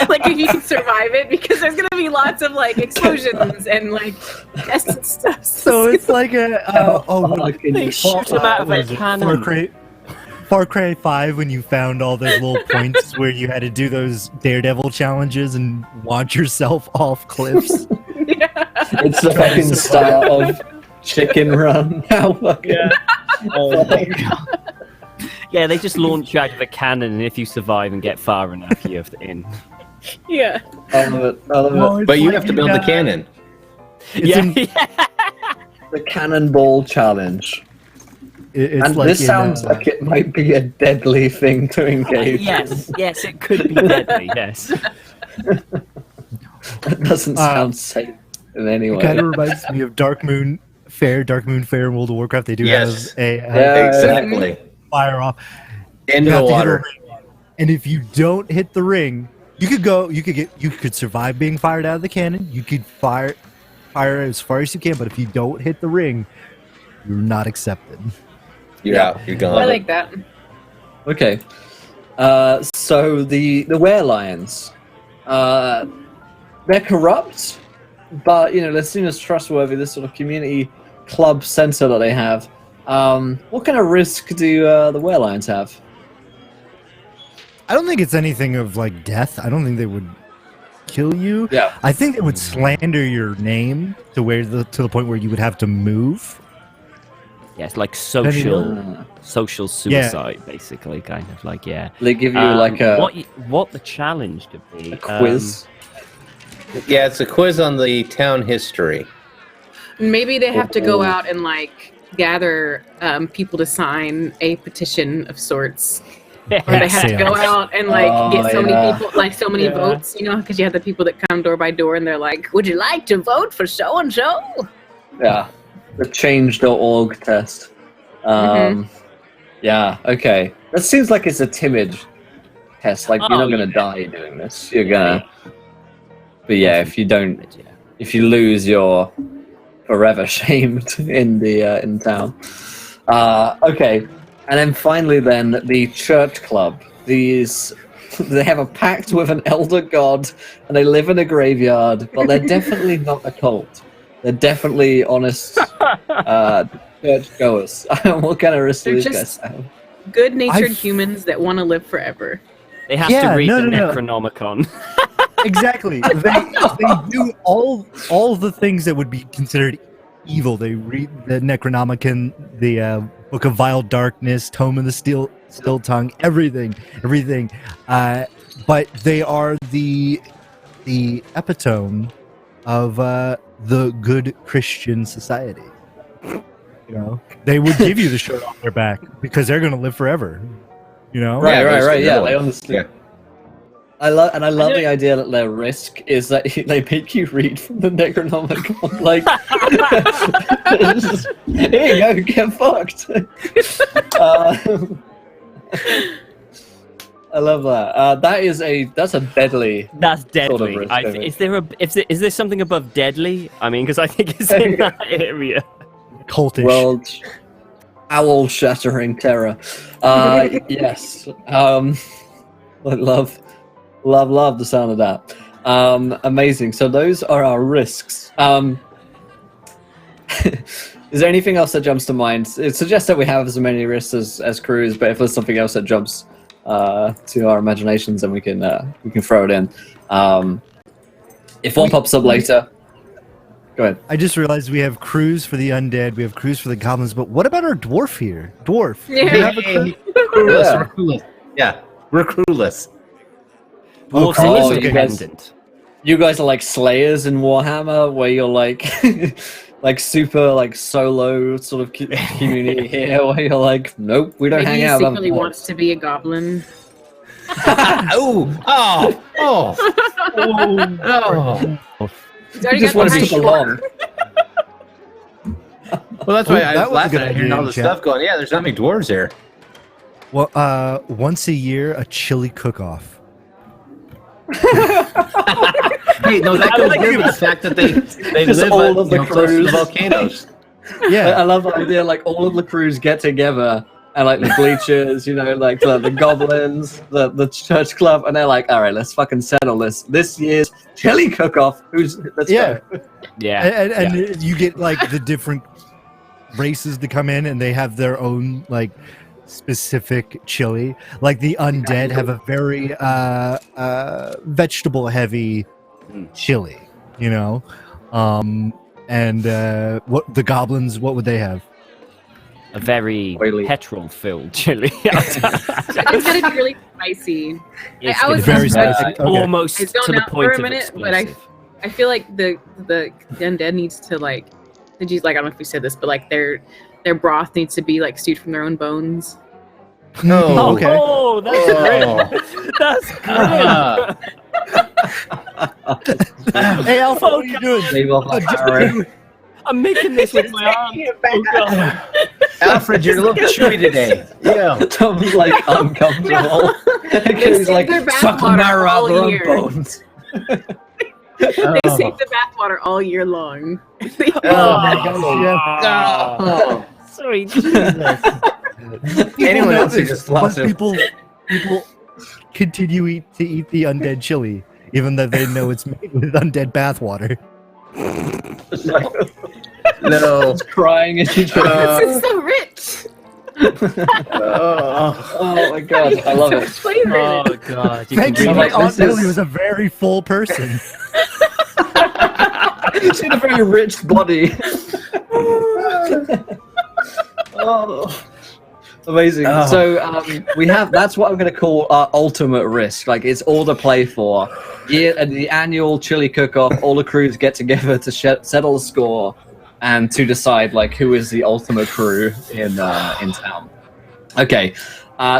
like if you can survive it, because there's gonna be lots of like explosions and like tests and stuff. So it's like They shoot them out of a cannon. Far Cry 5, when you found all those little points where you had to do those Daredevil challenges and launch yourself off cliffs. Yeah. It's the fucking start of Chicken Run. How fucking Yeah, they just launch you out of a cannon, and if you survive and get far enough, you're in. Yeah. I love it. I love it. Well, it's But you like have to build the cannon. It's in- The Cannonball Challenge. It's And like this in, sounds like it might be a deadly thing to engage. yes, it could be deadly. Yes. That doesn't sound safe in any It way. kind of reminds me of Dark Moon Fair in World of Warcraft. They do Yes. have a Yeah. Exactly. fire off. Into You the have to hit a water. ring. And if you don't hit the ring, you could survive being fired out of the cannon. You could fire as far as you can, but if you don't hit the ring, you're not accepted. You're out. You're I gone. like that. Okay. So the were-lions, they're corrupt, but they're seen as trustworthy. This sort of community club center that they have. What kind of risk do the were-lions have? I don't think it's anything of like death. I don't think they would kill you. Yeah. I think it would slander your name to the point where you would have to move. Yes, like social suicide, basically, kind of like They give you like a what the challenge could be. quiz. Yeah, it's a quiz on the town history. Maybe they have to go out and like gather people to sign a petition of sorts. Or they have to go out and like get so many people, like so many votes, because you have the people that come door by door and they're like, "Would you like to vote for so and so?" Yeah, the change.org test. Yeah, okay. That seems like it's a timid test. Like, you're not going to die doing this. You're going to... But yeah, if you lose, you're forever shamed in town. Okay. And then finally the church club. They have a pact with an elder god, and they live in a graveyard, but they're definitely not a cult. They're definitely honest church goers. What kind of risk do They're these just- guys have? Good-natured I've- humans that want to live forever. They have Yeah, to read no, the no, no. Necronomicon. Exactly. They do all the things that would be considered evil. They read the Necronomicon, the Book of Vile Darkness, Tome of the Still Tongue, everything. But they are the epitome of the good Christian society. You know, they would give you the shirt off their back because they're going to live forever. You know, Right. Yeah, Really. they honestly. Yeah. I love the idea that their risk is that they make you read from the Necronomicon. Like, here you go, get fucked. I love that. That's a deadly. That's deadly. Sort of risk, I think. Is there something above deadly? I mean, because I think it's in that area. cultish. World owl shattering terror. Yes. I love the sound of that. Amazing. So those are our risks. Is there anything else that jumps to mind? It suggests that we have as many risks as crews, but if there's something else that jumps to our imaginations, then we can throw it in. If one pops up later, go ahead. I just realized we have crews for the undead, we have crews for the goblins, but what about our dwarf here? Dwarf. Yeah. Do you have a crew? Crewless, Yeah. we're crewless. Yeah, we're crewless. Dwarves Oh, are you guys- independent. You guys are like Slayers in Warhammer, where you're like, like super like solo sort of community here, where you're like, nope, we don't Maybe hang he out. with secretly other wants to be a goblin. Oh. He's already He just got wants the to high belong. Well, that's why Ooh, I that was was a good laughing at hearing idea, all this chat. stuff going. Yeah, there's not many dwarves here. Well, once a year, a chili cook-off. Hey, no, that goes good with the fact that they Just live all of the close to the crews. volcanoes. Yeah. I love the idea, like all of the crews get together, and like the bleachers, you know, like the goblins, the church club, and they're like, all right, let's fucking settle this year's chili cook-off. Let's Yeah. go. Yeah. And you get like the different races to come in, and they have their own like specific chili. Like the undead have a very vegetable heavy chili, you know. And what the goblins, what would they have? A very Oily. petrol-filled chili. It's gonna be really spicy. It's I gonna was be very gonna- spicy. Okay. almost I to zoned the out point for a of minute, but explosive. I feel like the undead needs to like I don't know if we said this, but like their broth needs to be like stewed from their own bones. No. Oh, okay. Oh, that's Oh. great. That's Hey, Alpha, what are you doing? Leave off like Harry. I'm making this with my arm. Oh, God. Alfred, you're a little chewy today. Yeah. Tom's like uncomfortable. He's like, save their suck the bathwater marrow out of all their own year." bones. They save the bathwater all year long. Oh, my gosh, Oh. Sorry. Anyone else who Notice, just but lost it. people continue to eat the undead chili, even though they know it's made with undead bathwater. No. Crying as you try. This is so rich. Oh. Oh my god, I love So it. much flavor in Oh, it. God. You Thank can you, really- my like, Aunt this is- Billy was a very full person. She's in a very rich body. Oh. Amazing. Oh. So we have, that's what I'm going to call our ultimate risk. Like it's all to play for. The annual chili cook-off, all the crews get together to settle a score and to decide like who is the ultimate crew in town. Okay.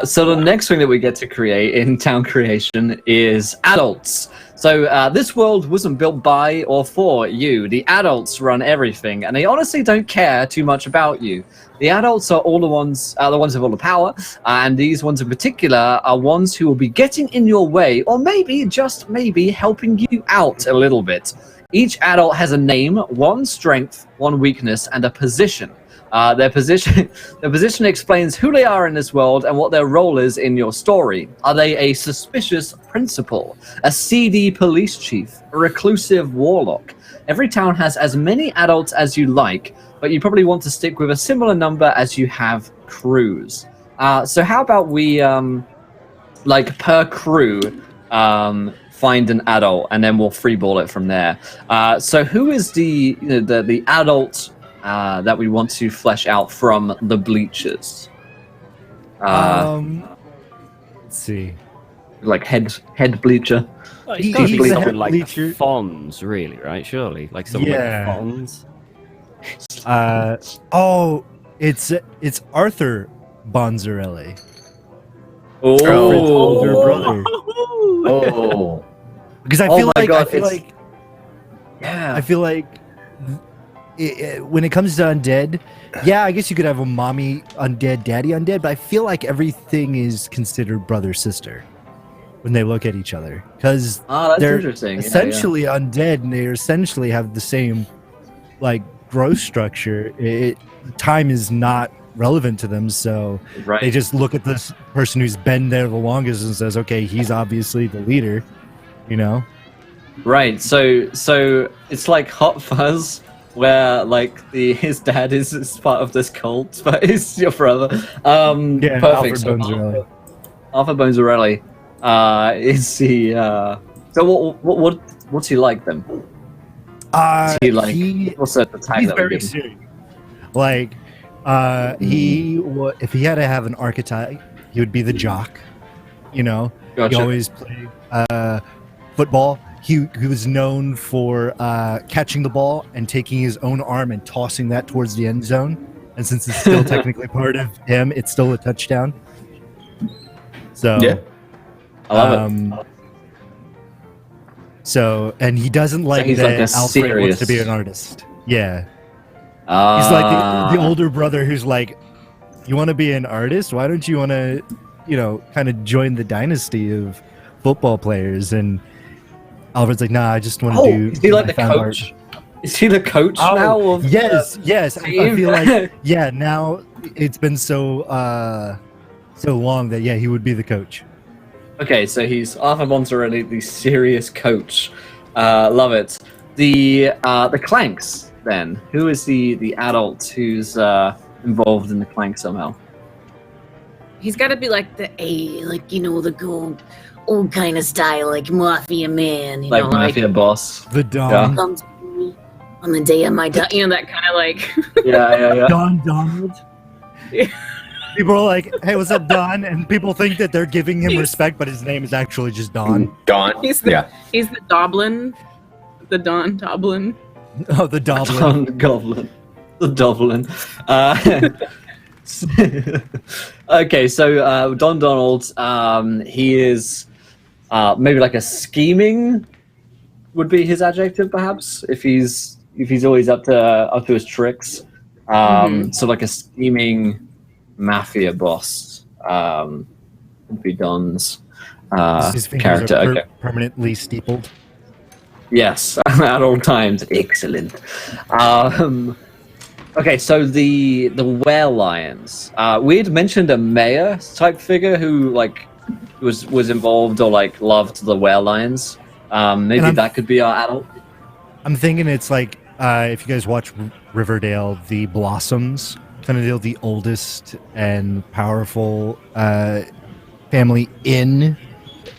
So the next thing that we get to create in town creation is adults. So this world wasn't built by or for you. The adults run everything, and they honestly don't care too much about you. The adults are the ones with all the power, and these ones in particular are ones who will be getting in your way, or maybe, just maybe, helping you out a little bit. Each adult has a name, one strength, one weakness, and a position. Their position explains who they are in this world and what their role is in your story. Are they a suspicious principal, a seedy police chief, a reclusive warlock? Every town has as many adults as you like, but you probably want to stick with a similar number as you have crews. So how about we, like per crew, find an adult, and then we'll freeball it from there. So who is the adult that we want to flesh out from the bleachers? Let's see. Like head bleacher. Oh, He's it's gotta be the someone head like bleacher. Fonz, really, right? Surely, like someone Yeah. like Fonz. It's Arthur Bonzarelli. Oh, Alfred's older brother. Oh, Because I Oh feel my like God, I feel it's- like yeah. I feel like when it comes to undead, yeah, I guess you could have a mommy undead, daddy undead, but I feel like everything is considered brother sister when they look at each other because That's they're interesting. Yeah, essentially undead and they essentially have the same like growth structure. Time is not relevant to them, so yeah. Right. they just look at this person who's been there the longest and says, "Okay, he's obviously the leader," you know. Right. So it's like Hot Fuzz, where like his dad is part of this cult, but he's your brother. Yeah, Perfect. Alfred So Bonzarelli. Arthur Bonzarelli. Is he? So what's he like then? Is he like? What's the tag He's that we very give him? serious. Like, if he had to have an archetype, he would be the jock. You know, Gotcha. he always played football. He was known for catching the ball and taking his own arm and tossing that towards the end zone. And since it's still technically part of him, it's still a touchdown. So Yeah. I love it. So, and he doesn't like he's that like a Alfred wants to be serious- an artist. Yeah. He's like the older brother who's like, you want to be an artist? Why don't you want to, kind of join the dynasty of football players? And Alfred's like, nah, I just want to do. Is he like the I found coach? Is he the coach art." now? Oh, Of yes. I team? feel like, yeah, now it's been so long that, yeah, he would be the coach. Okay, so he's Arthur Bonzarelli, the serious coach. Love it. The Clanks, then. Who is the adult who's involved in the Clank somehow? He's got to be like the The good old kind of style, like mafia man, Like Mafia boss. The Don. come to me on the day of my death. that kind of like. Yeah. Don Donald. Yeah. People are like, hey, what's up, Don? And people think that they're giving him respect, but his name is actually just Don. Dawn. He's the Yeah. he's the Doblin, the Don Doblin. Oh, the Doblin. Don Goblin. The Doblin. Okay, so Don Donald, he is maybe like a scheming would be his adjective, perhaps, if he's always up to his tricks. So like a scheming mafia boss would be Don's His fingers character. are Okay. permanently steepled. Yes, at all times. Excellent. Okay, so the were-lions. We had mentioned a mayor type figure who like was involved or like loved the were-lions. Maybe that could be our adult. I'm thinking it's like if you guys watch Riverdale, the Blossoms, kind of deal, the oldest and powerful family in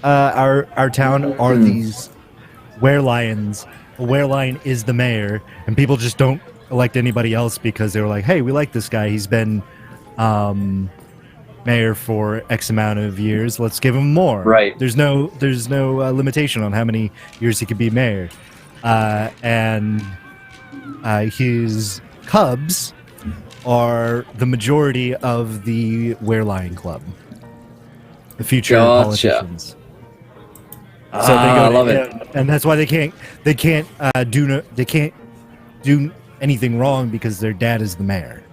our town are these were-lions. A were-lion is the mayor, and people just don't elect anybody else because they were like, hey, we like this guy. He's been mayor for X amount of years. Let's give him more. Right. There's no limitation on how many years he could be mayor. And his cubs are the majority of the Were-Lion Club, the future Gotcha. politicians. So they I go love to it. him, and that's why they can't do anything wrong because their dad is the mayor.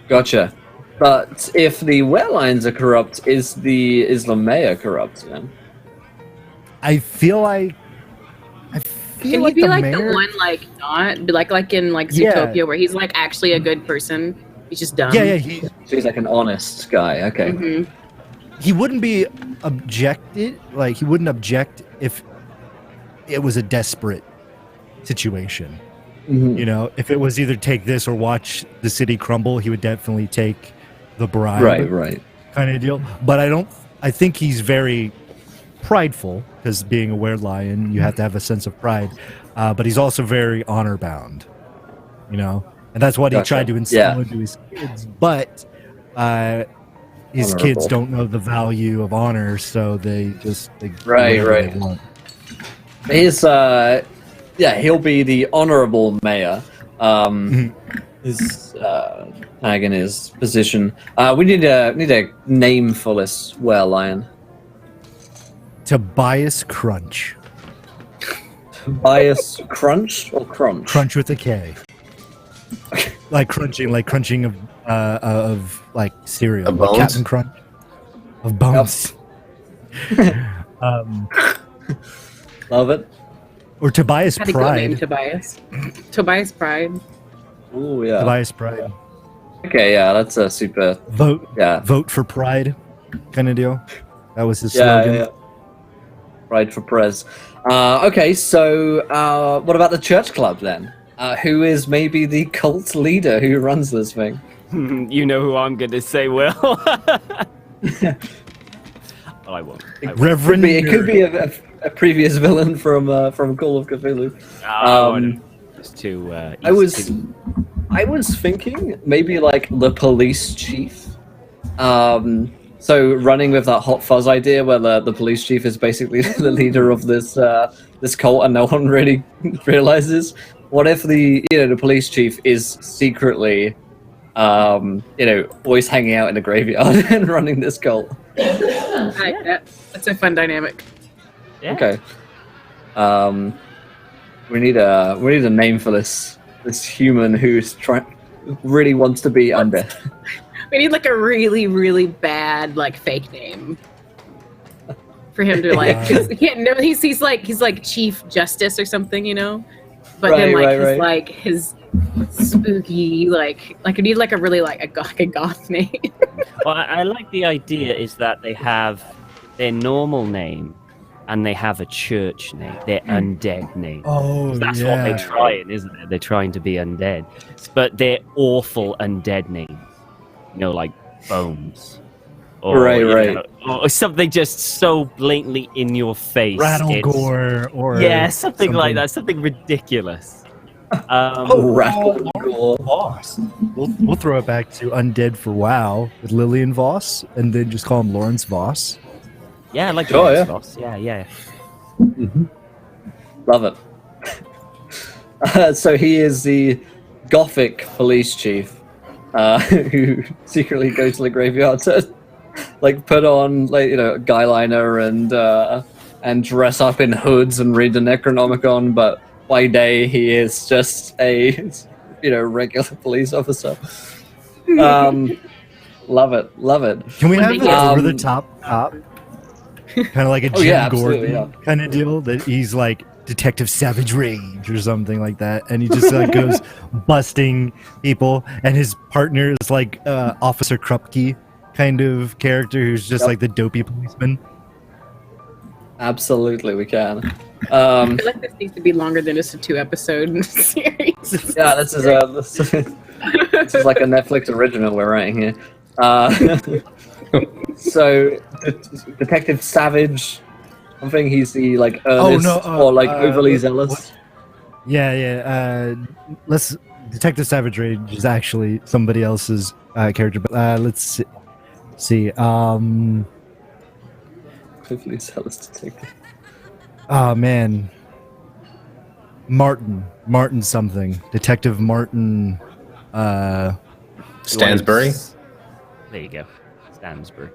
Gotcha. But if the were-lions are corrupt, is the mayor corrupt then? I feel like Can he be like the one like not like in like Yeah. Zootopia where he's like actually a good person? He's just dumb. Yeah, So he's like an honest guy. Okay. Mhm. he wouldn't be objected. Like he wouldn't object if it was a desperate situation. Mhm. You know, if it was either take this or watch the city crumble, he would definitely take the bribe. Right. Kind of deal. But I think he's very prideful, because being a were-lion, you have to have a sense of pride. But he's also very honor-bound, you know? And that's what he tried to instill into his kids. But his kids don't know the value of honor, so they just... They Right. They want. He's, he'll be the honorable mayor. His tag in his position. We need a name for this were-lion. Tobias Crunch. Tobias Crunch or Crunch? Crunch with a K. like crunching of like cereal. Of like bones? Captain Crunch. Of bones. Love it. Or Tobias Had to go name Pride. Tobias. Tobias Pride. Oh yeah. Tobias Pride. Okay, yeah, that's a super. Vote. Yeah. Vote for Pride, kind of deal. That was his slogan. Yeah. Pride for Prez. Okay, so what about the church club then? Who is maybe the cult leader who runs this thing? You know who I'm going to say, Will. I won't. Reverend. It could be a previous villain from Call of Cthulhu. It's too. I was thinking maybe like the police chief. So running with that hot fuzz idea, where the police chief is basically the leader of this cult, and no one really realizes. What if the police chief is secretly, always hanging out in the graveyard and running this cult? I like that. That's a fun dynamic. Yeah. Okay. We need a name for this human who's really wants to be undead. We need like a really, really bad like fake name for him to like. 'Cause he's like Chief Justice or something, But then Right. like his spooky like we need like a really like a goth name. Well, I like the idea is that they have their normal name and they have a church name, their undead name. Oh, That's yeah. what they're trying, isn't it? They're trying to be undead. But they're awful undead names. Like Bones. Or, Right. Or something just so blatantly in your face. Rattlegore or Something like that. Something ridiculous. Rattlegore. Voss. We'll throw it back to Undead for WoW with Lillian Voss, and then just call him Lawrence Voss. Yeah, I like Sure, Lawrence yeah. Voss. Yeah. Love it. So he is the gothic police chief who secretly goes to the graveyard to put on guy liner and dress up in hoods and read the Necronomicon, but by day he is just a regular police officer. Love it. Can we have Yeah. over the top cop? Kind of like a Jim absolutely, Gordon kind of deal, that he's like Detective Savage Rage or something like that, and he just goes busting people, and his partner is like Officer Krupke kind of character who's just like the dopey policeman. Absolutely, we can. I feel like this needs to be longer than just a 2-episode series. Yeah, this is like a Netflix original we're writing here. So, Detective Savage, I think he's the earnest or overly zealous. Let's Detective Savage Rage is actually somebody else's character, but let's see. Overly zealous detective. Oh man, Martin something. Detective Martin. Stansbury. There you go. Stansbury.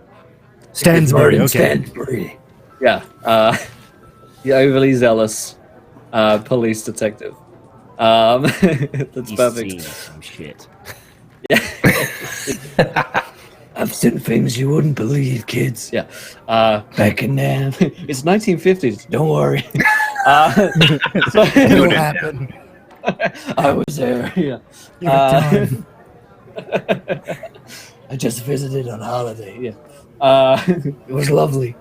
Stansbury. Okay. Stansbury. Yeah. The overly zealous police detective. That's He's perfect. seen some shit. I've seen things you wouldn't believe, kids. Yeah. Back in there. It's 1950s. Don't worry. It'll happen. I was there. Yeah. Give it time. I just visited on holiday. Yeah. It was lovely.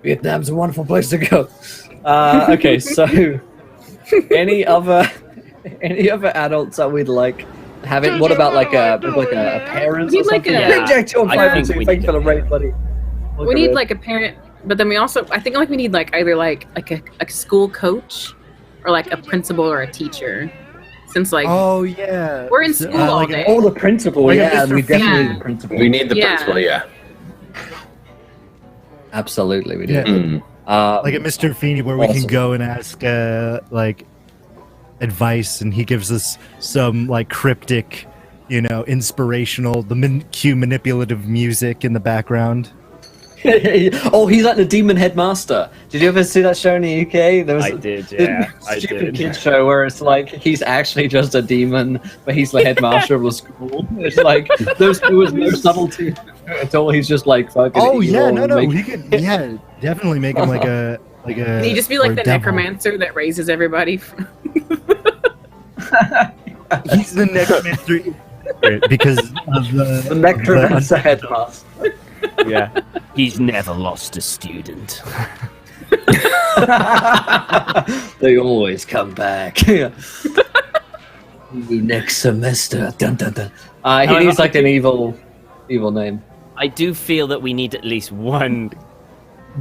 Vietnam's a wonderful place to go. Okay, so any other adults that we'd like have it? What about like a parent We or need like something? a- Project on I fire think too. we Thank need you for the raid, buddy. We need like a parent But then we also, I think, like we need like either like a school coach or like a principal or a teacher, since like Oh yeah, we're in school all day. Oh, the principal. Like a Yeah, Mr. we definitely Yeah. need the principal. We need the Yeah. principal, yeah. Absolutely, we do. Yeah. Mm. like at Mr. Feeney, where we Awesome. can go and ask like advice, and he gives us some like cryptic, inspirational, cue manipulative music in the background. Oh, he's like the demon headmaster. Did you ever see that show in the UK? There was I did, yeah, I stupid did. kid show where it's like he's actually just a demon, but he's the headmaster of the school. It's like there was no subtlety at all. He's just like fucking. Oh yeah, evil no, and we could definitely make him like a Can you just be or like the devil. necromancer that raises everybody? He's the necromancer because of the necromancer headmaster. Yeah. He's never lost a student. They always come back. Next semester. Dun, dun, dun. He needs like an evil name. I do feel that we need at least one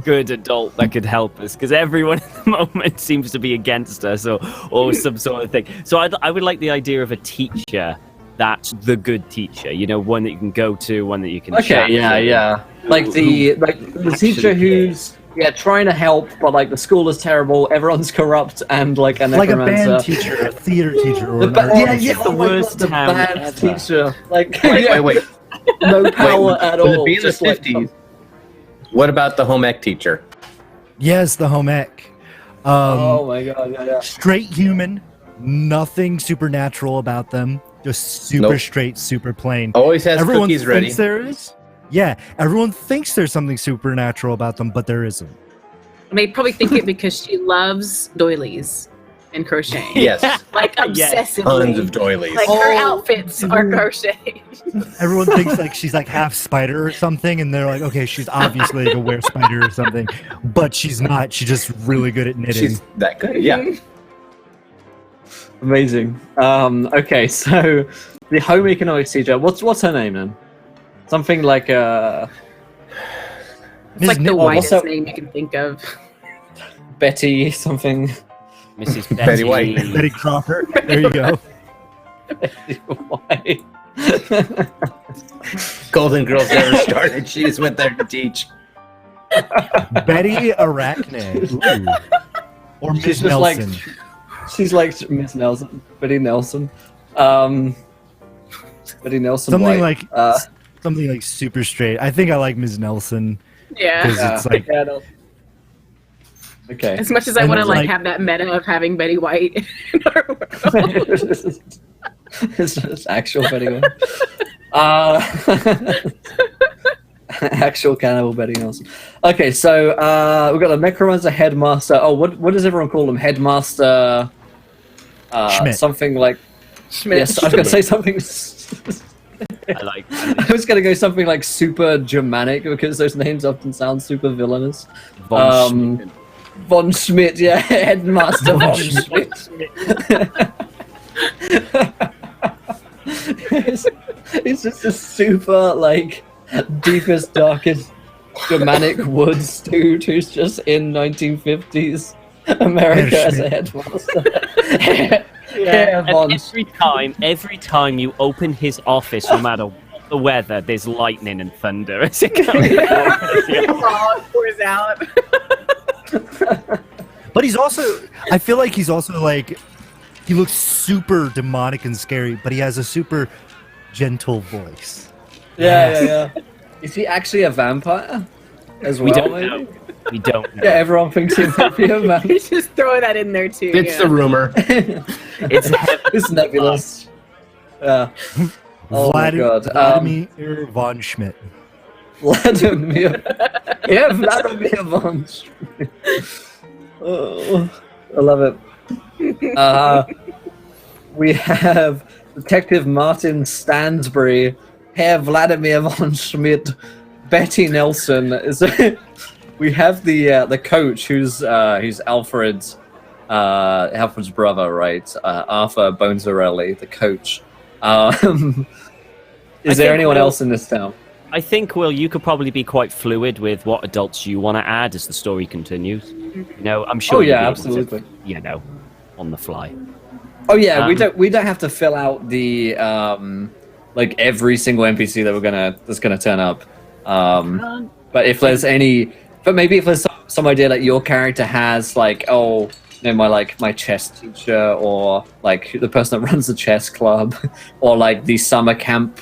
good adult that could help us, because everyone at the moment seems to be against us or some sort of thing. So I would like the idea of a teacher that's the good teacher, one that you can go to, one that you can chat Okay, to. yeah. Like the teacher who's trying to help, but like the school is terrible, everyone's corrupt, and like a like a necromancer. band teacher, a theater teacher, or an The art teacher. the worst the town band ever. teacher. Like Wait. no power at Would all. it be in the just like 50s? What about the home ec teacher? Yes, the home ec. oh my god, yeah. Straight human, nothing supernatural about them. Just super Nope. straight, super plain. Always has Everyone cookies thinks ready. there is. Yeah, everyone thinks there's something supernatural about them, but there isn't. And they probably think it because she loves doilies and crocheting. Yes, Like Yes. obsessively. tons of doilies. Like her outfits are crocheted. Everyone thinks like she's like half spider or something, and they're like, okay, she's obviously like a were spider or something, but she's not. She's just really good at knitting. She's that good. Yeah. Amazing. Okay, so the home economics teacher. What's her name then? Something like It's Ms. like the Nitwell. whitest also- name you can think of. Betty something. Mrs. Betty White. Betty Crocker. There you go. Why? Golden Girls never started. She just went there to teach. Betty Arachne. Ooh. Or Miss She's just like Nelson. she's like Miss Nelson, Betty Nelson. Betty Nelson. Something White. like something like super straight. I think I like Ms. Nelson Yeah. because it's like yeah, no. Okay. As much as I And want to it's like like- have that meta of having Betty White in our world. It's just actual Betty White. Actual cannibal Betty Nelson. Okay, so we've got the necromancer headmaster. Oh, what does everyone call them? Headmaster. Schmidt. Something like. Schmidt. Yes, I was gonna say something. I like. I was gonna go something like super Germanic because those names often sound super villainous. Von Schmidt. Von Schmidt, yeah, headmaster Von Schmidt. it's just a super like deepest, darkest Germanic woods dude who's just in 1950s America Yeah, as a Schmidt. headmaster. Yeah, And Von every time you open his office, no matter what the weather, there's lightning and thunder as it comes. Oh, it pours out. But he's also, I feel like he's also like, he looks super demonic and scary, but he has a super gentle voice. Yeah. Is he actually a vampire as well? We don't maybe? know. We don't know. Yeah, everyone thinks he might be a vampire. Just throw that in there too. It's the rumor. It's It's nebulous. Yeah. Oh my god. Vladimir von Schmidt. Vladimir. Yeah, Vladimir von Schmidt. Oh, I love it. We have Detective Martin Stansbury, Herr Vladimir von Schmidt, Betty Nelson. We have the coach who's Alfred's brother, right? Arthur Bonzarelli, the coach. Is there anyone else in this town? I think, Will, you could probably be quite fluid with what adults you want to add as the story continues. You know, I'm sure. Oh you'll yeah, be able absolutely. To, you know, on the fly. Oh yeah, we don't have to fill out the like every single NPC that's gonna turn up. But if there's maybe if there's some idea that your character has, like, oh, you know, my chess teacher, or like the person that runs the chess club, or like the summer camp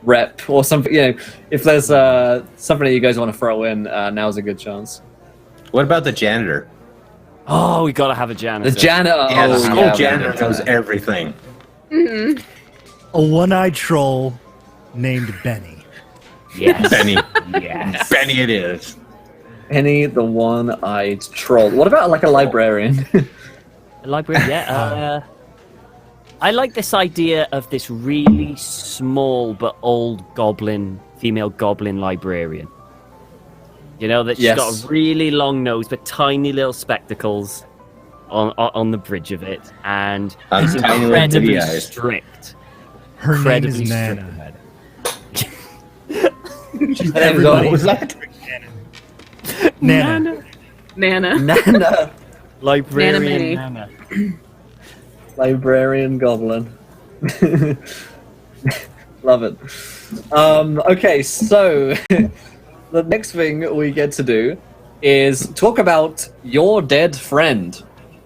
rep or something, you know, if there's something that you guys want to throw in, now's a good chance. What about the janitor? Oh, we gotta have a janitor. The janitor. Yeah, the school yeah, janitor knows everything. Mm-hmm. A one-eyed troll named Benny. Yes. Benny. Yes. Benny it is. Penny, the one-eyed troll. What about like a librarian? A library, yeah. I like this idea of this really small but old female goblin librarian. You know, that she's got a really long nose but tiny little spectacles on the bridge of it, and she's incredibly strict. Her Incredibly name is strict. Nana. She's What was that? Nana. Nana. Nana. Librarian Nana. Librarian goblin. Love it. Okay, so the next thing we get to do is talk about your dead friend.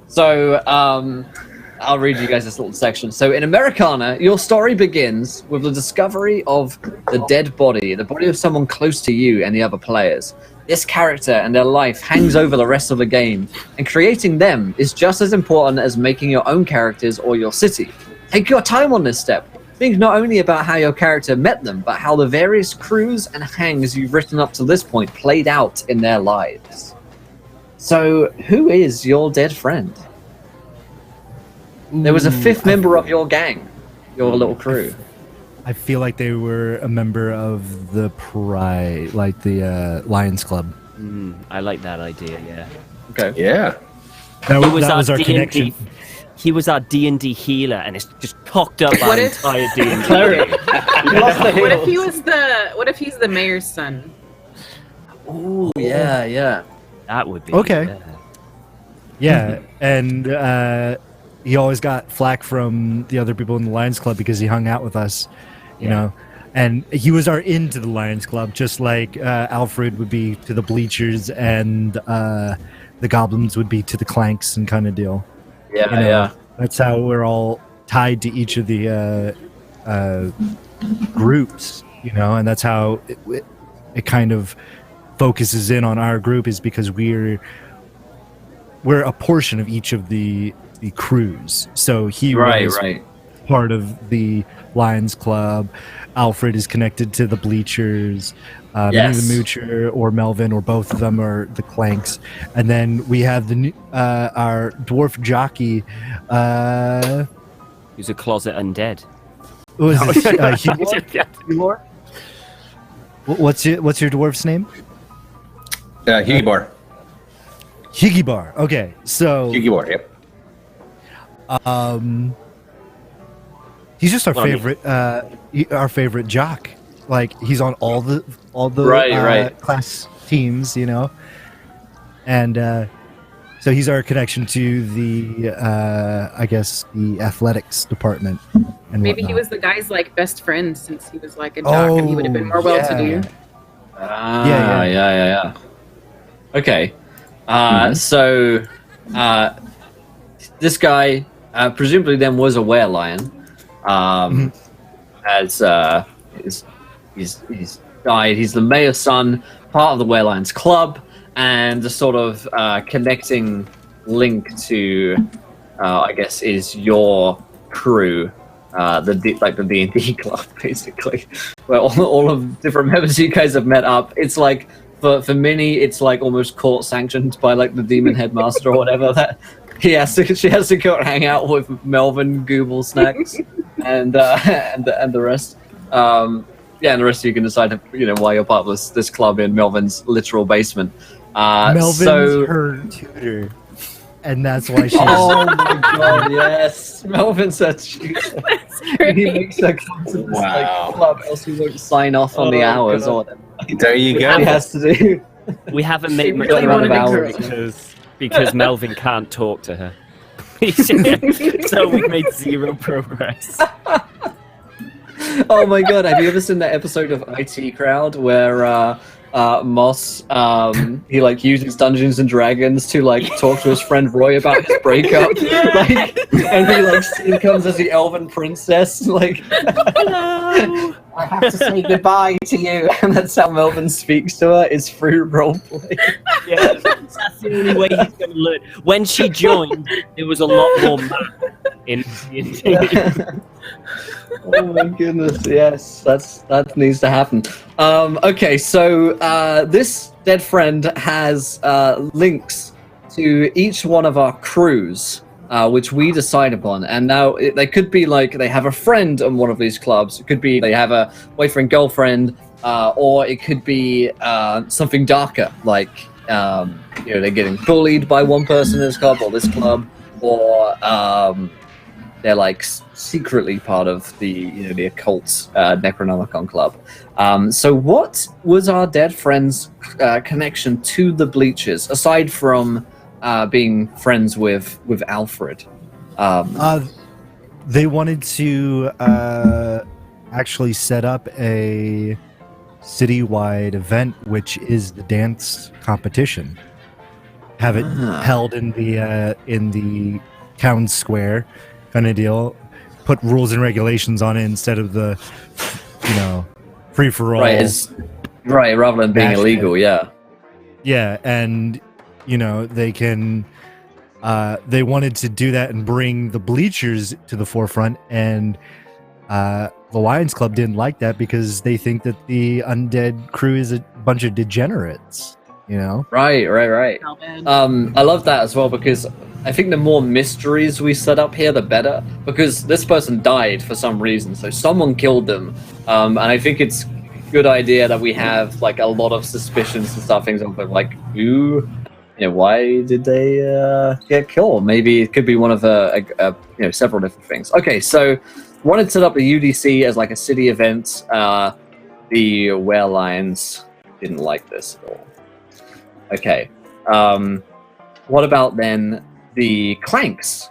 So, I'll read you guys this little section. So, in Americana, your story begins with the discovery of the dead body, the body of someone close to you and the other players. This character and their life hangs over the rest of the game, and creating them is just as important as making your own characters or your city. Take your time on this step. Think not only about how your character met them, but how the various crews and hangs you've written up to this point played out in their lives. So, who is your dead friend? There was a fifth member of your gang, your little crew. I feel like they were a member of the Pride, like the Lions Club. I like that idea, yeah. Okay. Yeah. That He was was our D&D connection. He was our D&D healer, and it's just cocked up our What if- entire D&D. What if he's the mayor's son? Ooh, yeah. That would be Okay. Yeah, and he always got flack from the other people in the Lions Club because he hung out with us, you know. And he was our in to the Lions Club, just like Alfred would be to the bleachers, and the goblins would be to the clanks and kind of deal. Yeah, You know, yeah. That's how we're all tied to each of the groups, you know, and that's how it kind of focuses in on our group, is because we're a portion of each of the crews. So he was part of the Lions Club. Alfred is connected to the bleachers. Maybe the Moocher or Melvin or both of them are the Clanks. And then we have our dwarf jockey. He's a closet undead. What was it? Hugor? What's your dwarf's name? Huggy Higgybar. Okay, so Bar, yep. he's just our favorite jock. Like, he's on all the class teams, you know, and so he's our connection to the I guess the athletics department. And Maybe he whatnot. was the guy's like best friend, since he was like a jock, and he would have been more well-to-do. Yeah. Okay. So, this guy presumably then was a werelion. As he's died. He's the mayor's son, part of the Werelions Club, and the sort of connecting link to, I guess, is your crew, the D&D club, basically, where all of the different members you guys have met up. It's like, for Minnie, it's like almost court sanctioned by like the demon headmaster or whatever, that she has to go and hang out with Melvin Google Snacks and the rest. And the rest of you can decide, why you're part of this club in Melvin's literal basement. Melvin's her tutor. and that's why she's. Oh my god, yes. Melvin said she he makes her come to this like, club, else he won't sign off on the hours or whatever. There you He go. has to do. We haven't made much really round of wanted hours to because Melvin can't talk to her. So we made zero progress. Oh my god, have you ever seen that episode of IT Crowd where Moss he like uses Dungeons and Dragons to like talk to his friend Roy about his breakup? Like, and he comes as the elven princess, like Hello. I have to say goodbye to you, and that's how Melvin speaks to her, is through roleplay. Yeah, that's the only way he's going to learn. When she joined, there was a lot more math in D&D. Oh my goodness, yes, that needs to happen. Okay, so this dead friend has links to each one of our crews, which we decide upon. And now they could be like they have a friend on one of these clubs. It could be they have a boyfriend, girlfriend, or it could be something darker, like they're getting bullied by one person in this club or this club, or they're like secretly part of the occult Necronomicon club. So what was our dead friend's connection to the Bleachers, aside from being friends with Alfred? They wanted to actually set up a citywide event, which is the dance competition. Have it held in the town square, kind of deal. Put rules and regulations on it instead of the, free for all. Right, rather than being illegal. Yeah. Yeah, and they can. They wanted to do that and bring the Bleachers to the forefront, and the Lions Club didn't like that because they think that the undead crew is a bunch of degenerates. Right. Oh, man. I love that as well, because I think the more mysteries we set up here, the better. Because this person died for some reason, so someone killed them, and I think it's a good idea that we have like a lot of suspicions and stuff. Things like who. Why did they get killed? Maybe it could be one of several different things. Okay, so wanted to set up a UDC as like a city event. The Were Lions didn't like this at all. Okay, what about then the Clanks?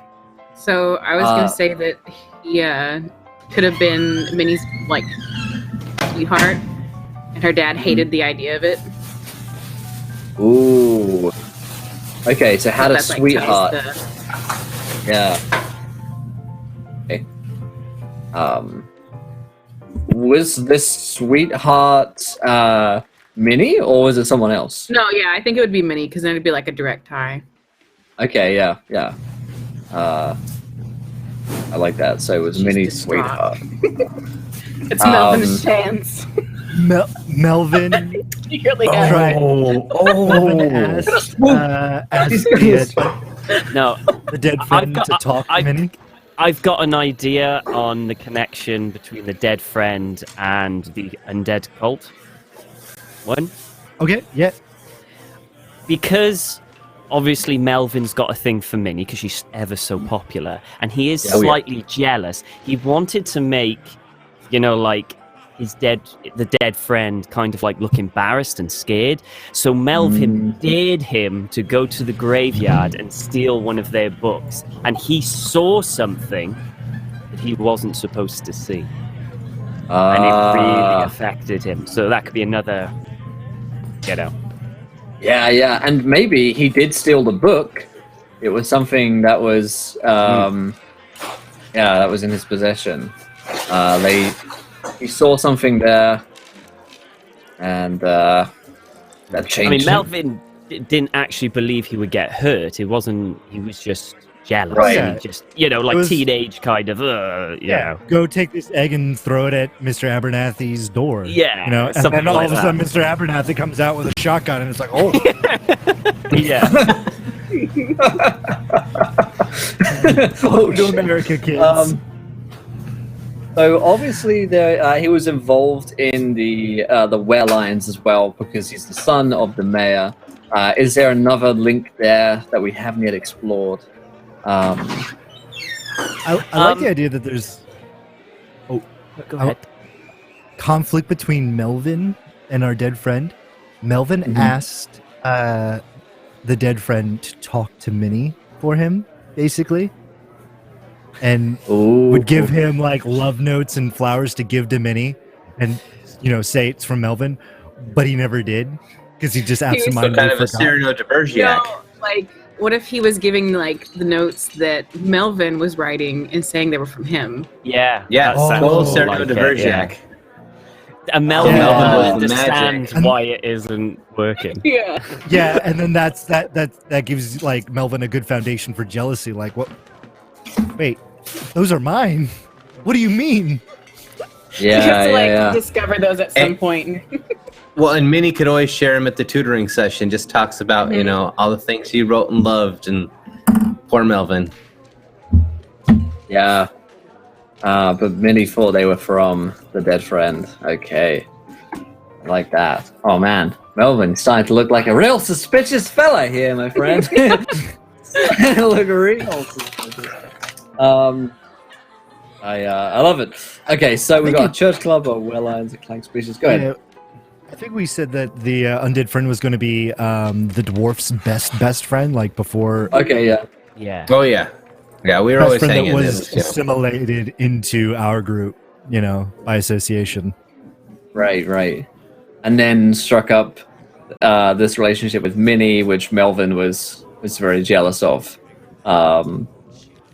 So I was gonna say that could have been Minnie's like sweetheart, and her dad hated the idea of it. Ooh. Okay, so had a That's, like, sweetheart. ties Yeah. Okay. Was this sweetheart Minnie, or was it someone else? No, yeah, I think it would be Minnie, because then it'd be like a direct tie. Okay, yeah. I like that. So it was She's Minnie's distraught. sweetheart. It's Melvin's chance. Melvin. He really has. Melvin asked the dead friend to talk to Minnie. I've got an idea on the connection between the dead friend and the undead cult. One? Okay, yeah. Because obviously Melvin's got a thing for Minnie because she's ever so popular, and he is slightly jealous. He wanted to make, like the dead friend kind of like look embarrassed and scared. So Melvin dared him to go to the graveyard and steal one of their books, and he saw something that he wasn't supposed to see, and it really affected him. So that could be another, Yeah, and maybe he did steal the book. It was something that was, that was in his possession. He saw something there, and that changed. Melvin didn't actually believe he would get hurt. He was just jealous. Right. He just, like teenage kind of, Go take this egg and throw it at Mr. Abernathy's door. Yeah, and something then all like of a that. sudden Mr. Abernathy comes out with a shotgun, and it's like, oh. Yeah. Oh, to America, kids. So obviously, he was involved in the Were Lions as well, because he's the son of the mayor. Is there another link there that we haven't yet explored? I like the idea that there's Go ahead. conflict between Melvin and our dead friend. Melvin asked the dead friend to talk to Minnie for him, basically, and would give him like love notes and flowers to give to Minnie, and say it's from Melvin, but he never did because he just absentmindedly kind of a forgot. Cyrano de Bergerac. No, like, what if he was giving like the notes that Melvin was writing and saying they were from him? Yeah. Yeah, that sounds full more Cyrano like de it, Bergerac. yeah. And Melvin Yeah. Melvin was the understands magic. why it isn't working. Yeah. Yeah, and then that gives like Melvin a good foundation for jealousy. Like, what? Wait, those are mine. What do you mean? You have to Yeah. discover those at some point. Well, and Minnie could always share him at the tutoring session. Just talks about all the things he wrote and loved, and poor Melvin. Yeah. But Minnie thought they were from the dead friend. Okay. I like that. Oh man, Melvin's starting to look like a real suspicious fella here, my friend. Look real suspicious. I love it. Okay, so we've got a church club, a well irons, a clank species. Go ahead. I think we said that the undead friend was going to be the dwarf's best friend, like before. Okay, yeah. Yeah. Oh yeah, yeah. We were Best always friend saying that it. was assimilated into our group, by association. Right. And then struck up this relationship with Minnie, which Melvin was very jealous of.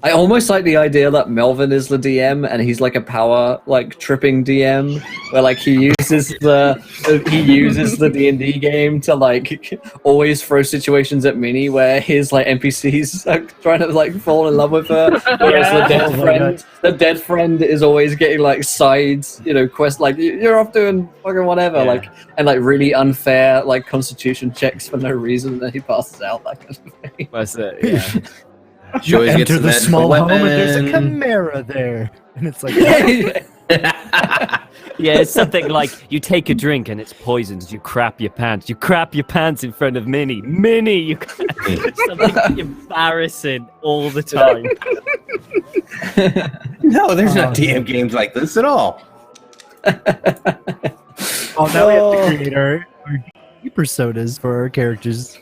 I almost like the idea that Melvin is the DM and he's like a power tripping DM, where like he uses the D&D game to always throw situations at Minnie where his NPCs are trying to fall in love with her, whereas the dead friend is always getting sides quests you're off doing fucking whatever and really unfair constitution checks for no reason, that he passes out, that kind of thing. That's it. Yeah. She always gets Enter the magical small home and there's a weapon. chimera there, and it's like, Yeah, it's something like you take a drink and it's poisoned. You crap your pants. You crap your pants in front of Minnie. Minnie, you something embarrassing all the time. No, there's not DM games like this at all. oh, now we have to create our personas for our characters.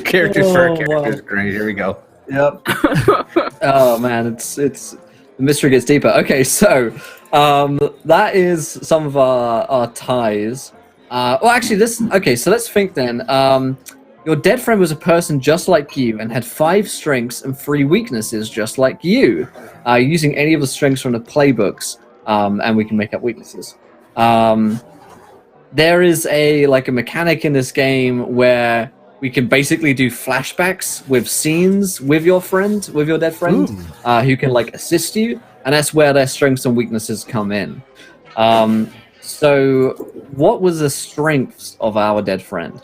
Characters for Oh, characters. wow. Great. Here we go. Yep. Oh man, it's the mystery gets deeper. Okay, so that is some of our ties. Well, actually, so let's think then. Your dead friend was a person just like you and had 5 strengths and 3 weaknesses just like you. Using any of the strengths from the playbooks, and we can make up weaknesses. There is a mechanic in this game where we can basically do flashbacks with scenes with your dead friend, who can assist you, and that's where their strengths and weaknesses come in. So what was the strengths of our dead friend?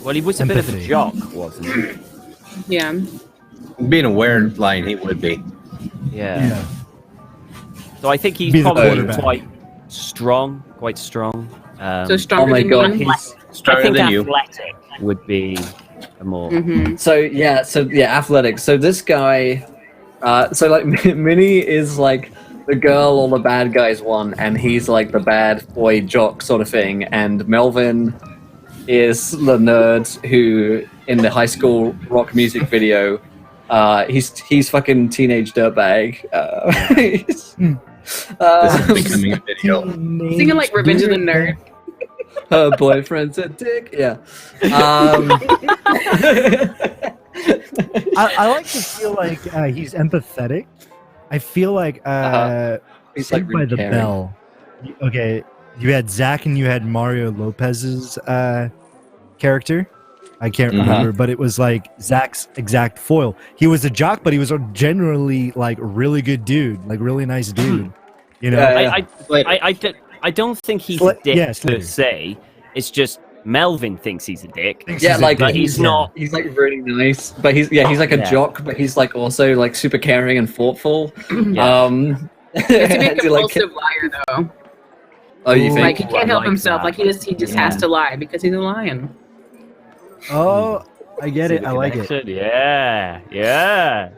Well, he was a bit of a jock, wasn't he? Yeah. Being a weird line, he would be. Yeah. So I think he's Be the probably quarterback. quite strong. So stronger my than God, you. he's- I Stronger think than you. athletic would be a more. So athletics. So this guy, Minnie is the girl all the bad guys want, and he's the bad boy jock sort of thing, and Melvin is the nerd who in the high school rock music video, he's fucking teenage dirtbag. This is becoming a video. Singing Revenge of the Nerd. Her boyfriend's a dick. Yeah. I like to feel like he's empathetic. I feel like He's Saved by really the caring. Bell. Okay, you had Zach and you had Mario Lopez's character. I can't remember, but it was Zach's exact foil. He was a jock, but he was a generally really good dude, really nice dude. You know, Yeah. I don't think he's Sli- a dick yeah, per Slither. se. It's just Melvin thinks he's a dick. Yeah, But he's not. He's really nice, but he's a Yeah. jock, but he's also super caring and thoughtful. Yeah. You have to be a to, compulsive liar, though. Oh, you think? Like he can't help like himself. that. Like he just has to lie because he's a lion. Oh, I get See it. the I like it. connection? Yeah.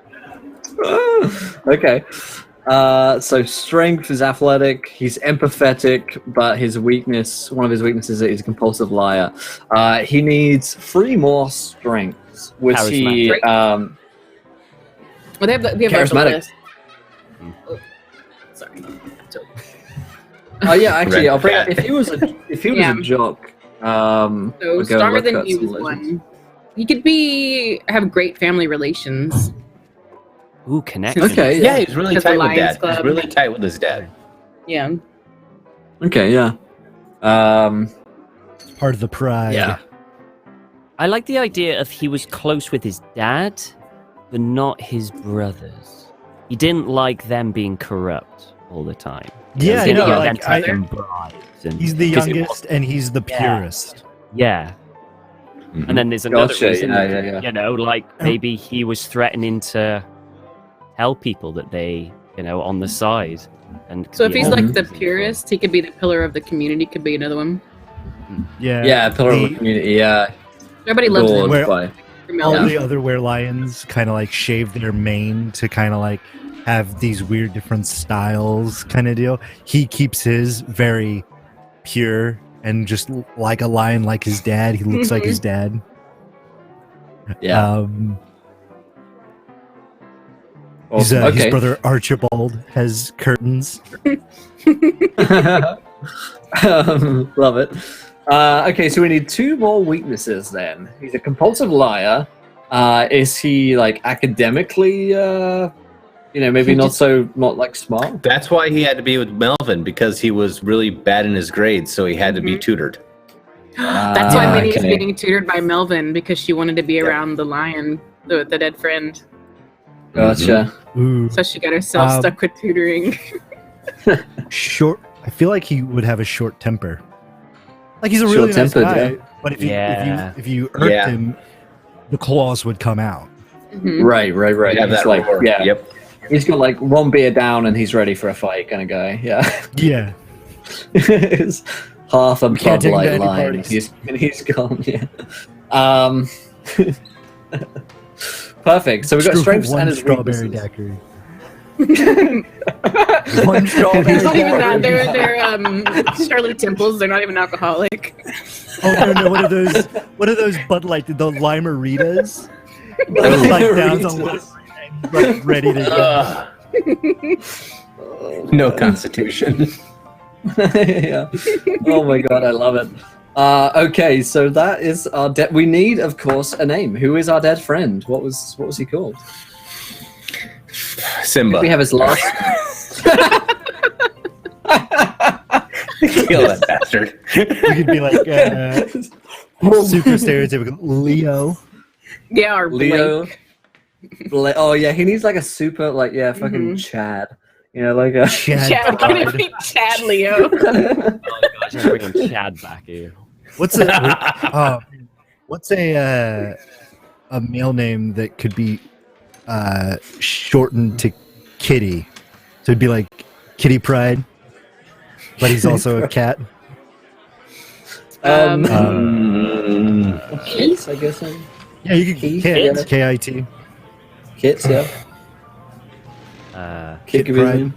Okay. So strength is athletic. He's empathetic, but one of his weaknesses is a compulsive liar. He needs 3 more strengths, which he Charismatic. Well, we have like the Charismatic. list. Oh, sorry. Oh yeah, actually, I'll bring Red if he was a Yeah. jock. So we'll go stronger look than at you some is legends. one. He could have great family relations. Ooh, connection. Okay, Yeah, he's really Because the tight with Lions dad. He's Club. really tight with his dad. Yeah. Okay, yeah. Part of the pride. Yeah. I like the idea of he was close with his dad, but not his brothers. He didn't like them being corrupt all the time. Yeah, he I know, didn't like, get them taking bribes. And, He's the 'cause it youngest and he's the Yeah. purest. Yeah. Mhm. And then there's another Gotcha, reason, yeah. you know, like maybe he was threatening to tell people that they, on the side. And So if he's like the as well. purest, he could be the pillar of the community. Could be another one. Yeah. Yeah, pillar of the The- community. Yeah, Everybody loves Adored him. Where- by- All Yeah. the other were-lions kind of like shave their mane to kind of like have these weird different styles kind of deal. He keeps his very pure and just like a lion, like his dad. He looks like his dad. Yeah. His Okay. brother Archibald has curtains. Love it. Okay, so we need 2 more weaknesses then. He's a compulsive liar. Is he like academically, maybe not like smart? That's why he had to be with Melvin, because he was really bad in his grades, so he had to be tutored. That's why Minnie is okay. getting tutored by Melvin because she wanted to be around the lion, the dead friend. Gotcha. Ooh, So she got herself Um, stuck with tutoring. short. I feel like he would have a short temper. Like he's a really nice Short-tempered, guy, yeah. but if Yeah. you irked Yeah. him, the claws would come out. Mhm. Right. You have He's that like, roar. yeah. Yep. He's got like 1 beer down and he's ready for a fight kind of guy. Yeah. Yeah. It's half a Can't Bud take him to Light any line. parties. He's gone. Yeah. Perfect. So we've got Screw strengths one and his strawberry weaknesses. dacquiri. One strawberry It's not even that. daiquiri. They're Shirley Temples. They're not even alcoholic. Oh no! What are those Bud Light? The Limeritas? Like down the list, like ready to go. No constitution. Yeah. Oh my god, I love it. Okay, so that is our dead. We need, of course, a name. Who is our dead friend? What was he called? Simba. We have his last. Kill that bastard. You could be like super stereotypical Leo. Yeah, or Leo. Blake. Oh yeah, he needs like a super fucking Chad. Like a Chad. Can it be Chad Leo? Oh my gosh, I'm bringing Chad back here. What's a male name that could be shortened to Kitty? So it'd be like Kitty Pride, but he's also a cat. Kits, I guess. Yeah, you could Kit? Kit, K-I-T. Kits, yeah. Kit could be his Pride. name.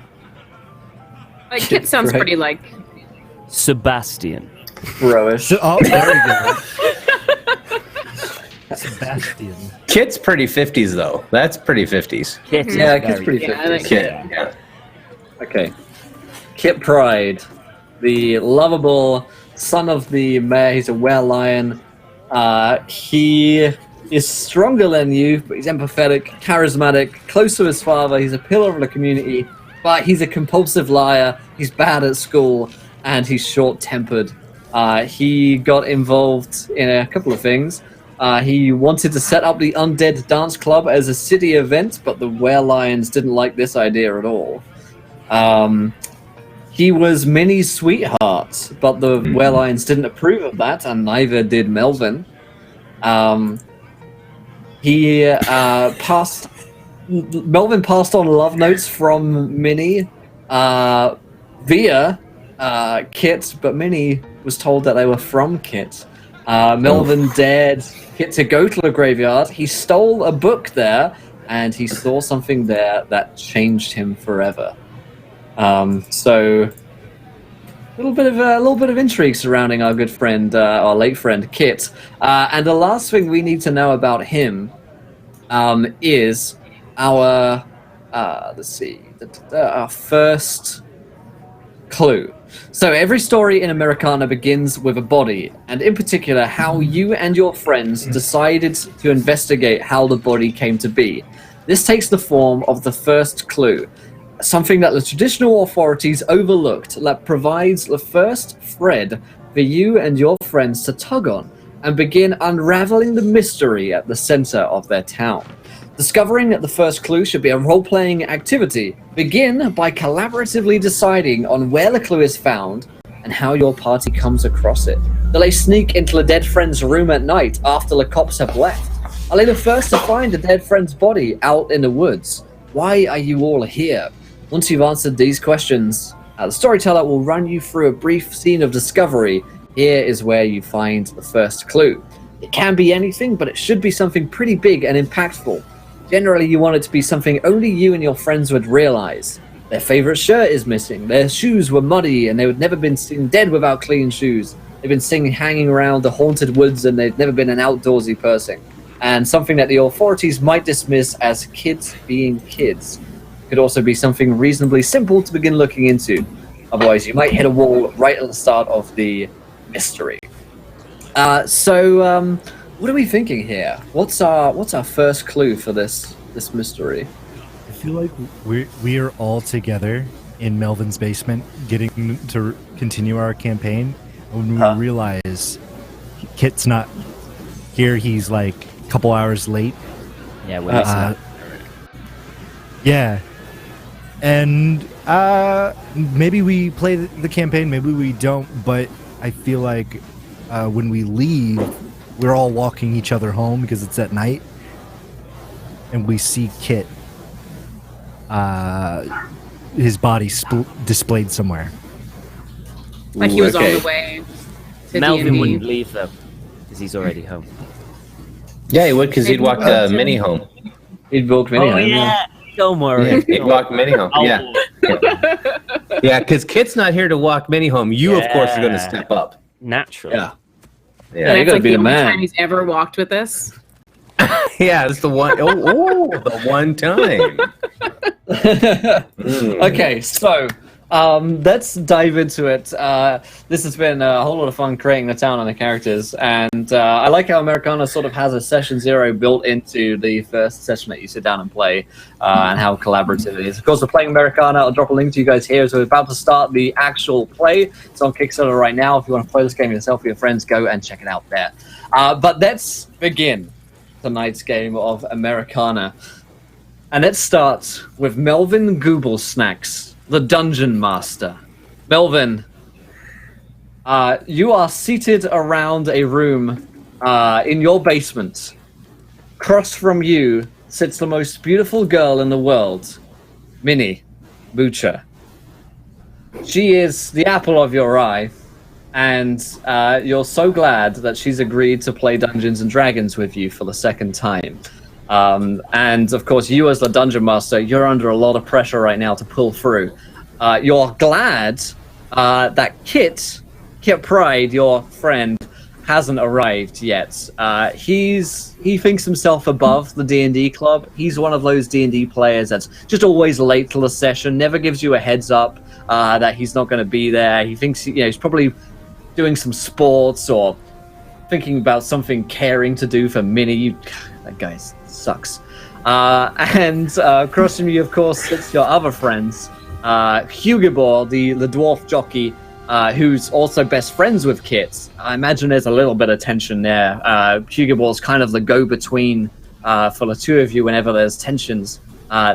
Like Kit sounds Right. pretty like. Sebastian. Bro-ish. So, oh, there we go. Sebastian. Kit's pretty 50s, though. That's pretty 50s. Kit's Yeah, very Kit's pretty Yeah, I 50s. like Kit, yeah. Okay. Kit Pride, the lovable son of the mayor. He's a were-lion. He is stronger than you, but he's empathetic, charismatic, close to his father. He's a pillar of the community, but he's a compulsive liar. He's bad at school, and he's short-tempered. He got involved in a couple of things. He wanted to set up the Undead Dance Club as a city event, but the were-lions didn't like this idea at all. He was Minnie's sweetheart, but the were-lions didn't approve of that, and neither did Melvin. Melvin passed on love notes from Minnie via Kit, but Minnie was told that they were from Kit. Melvin dared Kit to go to the graveyard. He stole a book there, and he saw something there that changed him forever. So a little bit of intrigue surrounding our good friend, our late friend Kit. And the last thing we need to know about him is our our first clue. So every story in Americana begins with a body, and in particular, how you and your friends decided to investigate how the body came to be. This takes the form of the first clue, something that the traditional authorities overlooked, that provides the first thread for you and your friends to tug on and begin unraveling the mystery at the center of their town. Discovering that the first clue should be a role-playing activity. Begin by collaboratively deciding on where the clue is found and how your party comes across it. Do they sneak into the dead friend's room at night after the cops have left? Are they the first to find a dead friend's body out in the woods? Why are you all here? Once you've answered these questions, the storyteller will run you through a brief scene of discovery. Here is where you find the first clue. It can be anything, but it should be something pretty big and impactful. Generally, you want it to be something only you and your friends would realize. Their favorite shirt is missing, their shoes were muddy, and they had never been seen dead without clean shoes. They've been seen hanging around the haunted woods, and they've never been an outdoorsy person. And something that the authorities might dismiss as kids being kids. Could also be something reasonably simple to begin looking into. Otherwise, you might hit a wall right at the start of the mystery. What are we thinking here? What's our first clue for this mystery? I feel like we are all together in Melvin's basement, getting to continue our campaign. When we realize Kit's not here, he's like a couple hours late. Yeah, yeah, and maybe we play the campaign, maybe we don't. But I feel like when we leave, we're all walking each other home because it's at night, and we see Kit, his body displayed somewhere. Like he was okay. on the way to Melvin D&D. wouldn't leave though, because he's already home. Yeah, he would, because he'd walk Minnie home. He'd walk Minnie home, yeah. Don't worry. Yeah, he'd walk Minnie home. Oh. Yeah, yeah, because Kit's not here to walk Minnie home. You, of course, are going to step up. Naturally. Yeah. Yeah, you That's gotta like be the the only man. time he's ever walked with us. yeah, it's the one. The one time. Okay, so let's dive into it. This has been a whole lot of fun creating the town and the characters, and I like how Americana sort of has a session zero built into the first session that you sit down and play, and how collaborative it is. Of course, we're playing Americana. I'll drop a link to you guys here. So we're about to start the actual play. It's on Kickstarter right now. If you want to play this game yourself with your friends, go and check it out there. But let's begin tonight's game of Americana. And let's start with Melvin Gooblesnacks, the Dungeon Master. Melvin, you are seated around a room in your basement. Across from you sits the most beautiful girl in the world, Minnie Butcher. She is the apple of your eye, and you're so glad that she's agreed to play Dungeons and Dragons with you for the second time. And of course, you as the Dungeon Master, you're under a lot of pressure right now to pull through. You're glad that Kit Pride, your friend, hasn't arrived yet. He thinks himself above the D&D club. He's one of those D&D players that's just always late to the session, never gives you a heads up that he's not going to be there. He thinks he's probably doing some sports or thinking about something caring to do for Minnie. That guy sucks. And across from you, of course, sits your other friends. Hugibor, the dwarf jockey, who's also best friends with Kit. I imagine there's a little bit of tension there. Hugibor's kind of the go-between for the two of you whenever there's tensions.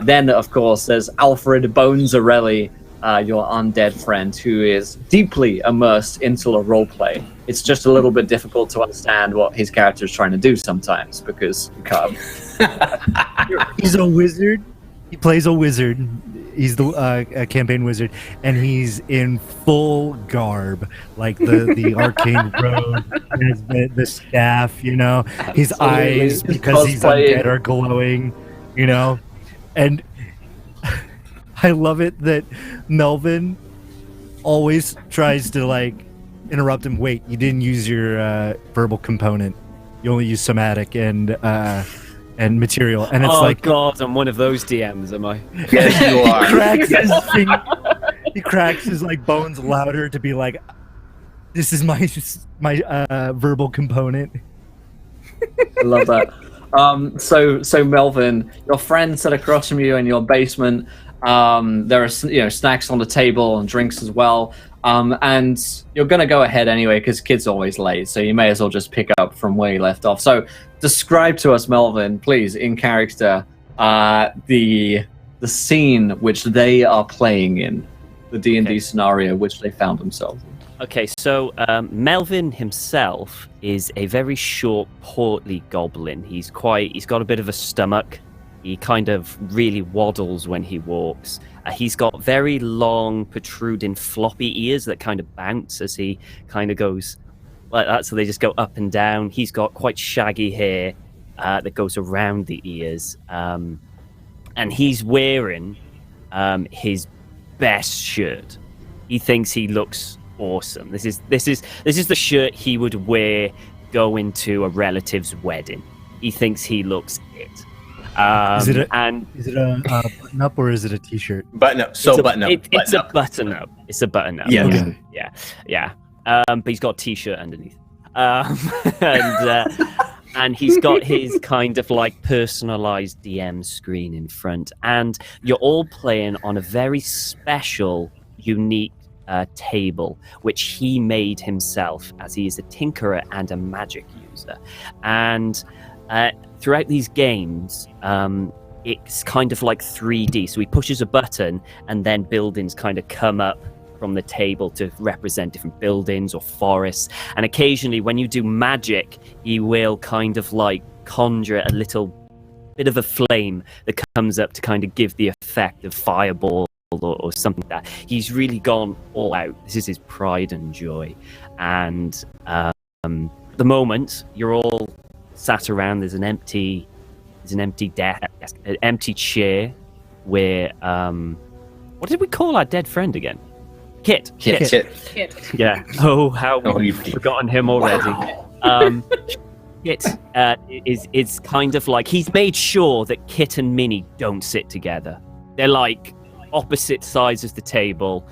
Then, of course, there's Alfred Bonezarelli, your undead friend, who is deeply immersed into the roleplay. It's just a little bit difficult to understand what his character is trying to do sometimes, because you can't. He's a wizard. He plays a wizard. he's the campaign wizard, and he's in full garb, like the arcane robe, has the staff. You know, his Absolutely. eyes, He's because he's cosplaying. undead, are glowing. You know, and I love it that Melvin always tries to like interrupt him. Wait, you didn't use your verbal component. You only use somatic and material, and it's like, God, I'm one of those DMs, am I? Yes, you are. he cracks his like bones louder to be like, this is my verbal component. I love that. So Melvin, your friend sat across from you in your basement. There are snacks on the table and drinks as well. And you're gonna go ahead anyway because kid's always late, so you may as well just pick up from where you left off. So describe to us, Melvin, please, in character, the scene which they are playing in, the D&D scenario which they found themselves in. Okay, so Melvin himself is a very short, portly goblin. He's got a bit of a stomach. He kind of really waddles when he walks. He's got very long, protruding, floppy ears that kind of bounce as he kind of goes like that. So they just go up and down. He's got quite shaggy hair that goes around the ears. And he's wearing his best shirt. He thinks he looks awesome. This is the shirt he would wear going to a relative's wedding. He thinks he looks it. Is it a button up or is it a t-shirt? Button up. It's a button up. It's a button up. Yeah. Okay. Yeah. But he's got a t-shirt underneath. And he's got his kind of like personalized DM screen in front. And you're all playing on a very special, unique table, which he made himself, as he is a tinkerer and a magic user. And throughout these games, it's kind of like 3D. So he pushes a button and then buildings kind of come up from the table to represent different buildings or forests. And occasionally when you do magic, he will kind of like conjure a little bit of a flame that comes up to kind of give the effect of fireball or something like that. He's really gone all out. This is his pride and joy. And at the moment, you're all sat around. There's an empty desk, an empty chair where what did we call our dead friend again? Kit. Yeah. Oh, how we've forgotten him already. Wow. Kit is kind of like, he's made sure that Kit and Minnie don't sit together. They're like opposite sides of the table,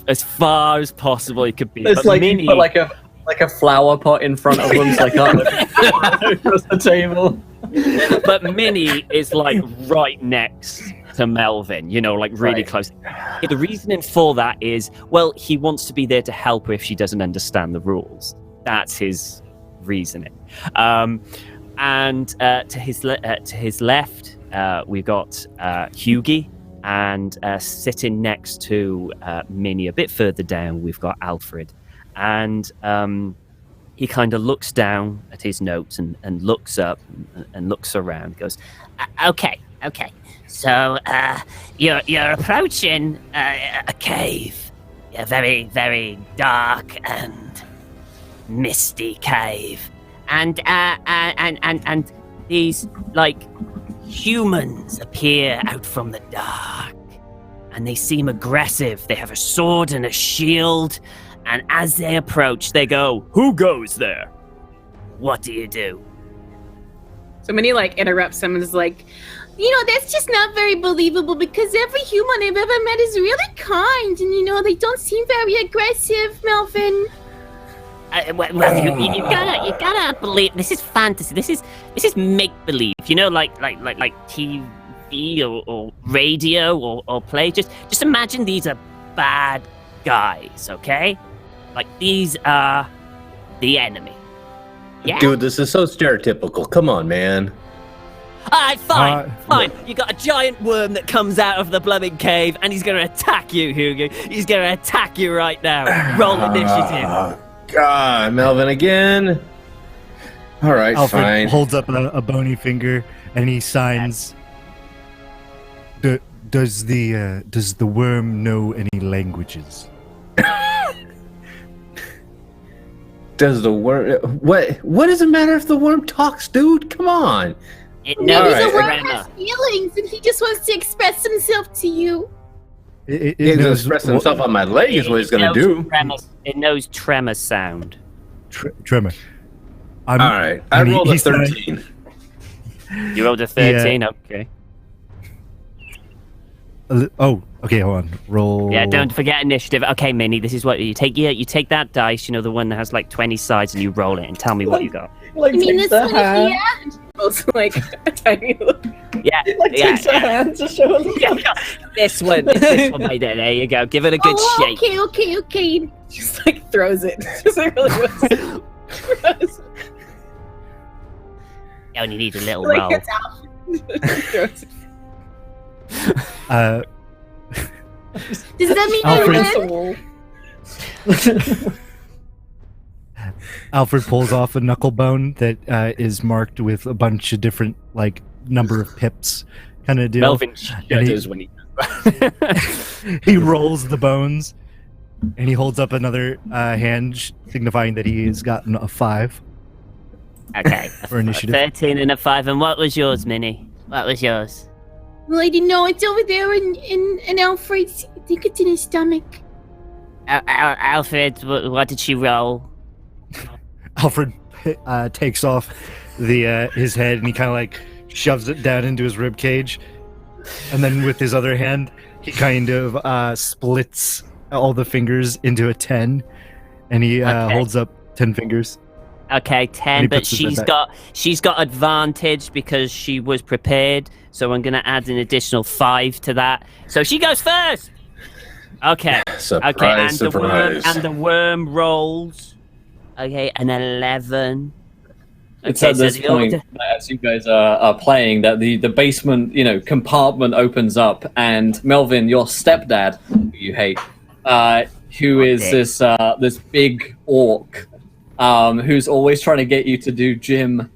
as far as possible it could be. It's but like Minnie, you put like a flower pot in front of them, so they can't look across the table. But Minnie is like right next to Melvin, like really close. The reasoning for that is, well, he wants to be there to help her if she doesn't understand the rules. That's his reasoning. And to his left, we've got Hughie, and sitting next to Minnie a bit further down, we've got Alfred. And he kind of looks down at his notes and looks up and looks around, goes, Okay. So, you're approaching a cave. A very, very dark and misty cave. And these, like, humans appear out from the dark. And they seem aggressive. They have a sword and a shield. And as they approach, they go, "Who goes there? What do you do?" So Minnie interrupts him and is like, That's just not very believable because every human I've ever met is really kind and, they don't seem very aggressive, Melvin. Well, you gotta believe this is fantasy. This is make believe. Like TV or radio or play. Just imagine these are bad guys, okay? Like these are the enemy. Yeah. Dude, this is so stereotypical. Come on, man. Alright, fine. You got a giant worm that comes out of the blooming cave, and he's gonna attack you, Hugo. He's gonna attack you right now. Roll initiative. God, Melvin again. All right, Alfred fine. holds up a bony finger and he signs. Does the worm know any languages? Does the worm? What does it matter if the worm talks, dude? Come on. It Maybe knows Alright. the worm grammar. has feelings and he just wants to express himself to you. It He's gonna knows express himself on my leg is what he's gonna do. It knows tremor sound. tremor. All right, I and rolled a he's trying- 13. You rolled a 13. Okay. Oh, okay. Hold on. Roll. Yeah, don't forget initiative. Okay, Minnie, this is what you take. Yeah, you take that dice, the one that has like 20 sides, and you roll it, and tell me what you got. Like You mean takes this the one hand. here? Also, like a tiny little. Yeah, Like yeah. takes the hand to show us. This one, this one, made it. There you go. Give it a good Oh, shake. okay. Just like throws it. Just like really was. You only need a little Like roll. it's out. Throws it. Does that mean Alfred. I win? Alfred pulls off a knuckle bone that is marked with a bunch of different number of pips, kind of deal. Melvin shudders when he. He rolls the bones, and he holds up another hand, signifying that he has gotten a 5 Okay. for initiative. 13 and a 5. And what was yours, Minnie? What was yours? Well, I didn't know. It's over there in Alfred's. I think it's in his stomach. Alfred, what did she roll? Alfred takes off his head, and he kind of shoves it down into his rib cage, and then with his other hand, he kind of splits all the fingers into a 10, and he Okay. holds up 10 fingers. Okay, And 10, he but puts his head she's got advantage because she was prepared. So I'm gonna add an additional 5 to that. So she goes first. Okay. Surprise, Okay, and surprise. the worm rolls. Okay, an 11. It's Okay, at so this the point, other- as you guys are playing, that the basement, compartment opens up, and Melvin, your stepdad, who you hate, who is Okay. this big orc, who's always trying to get you to do gym,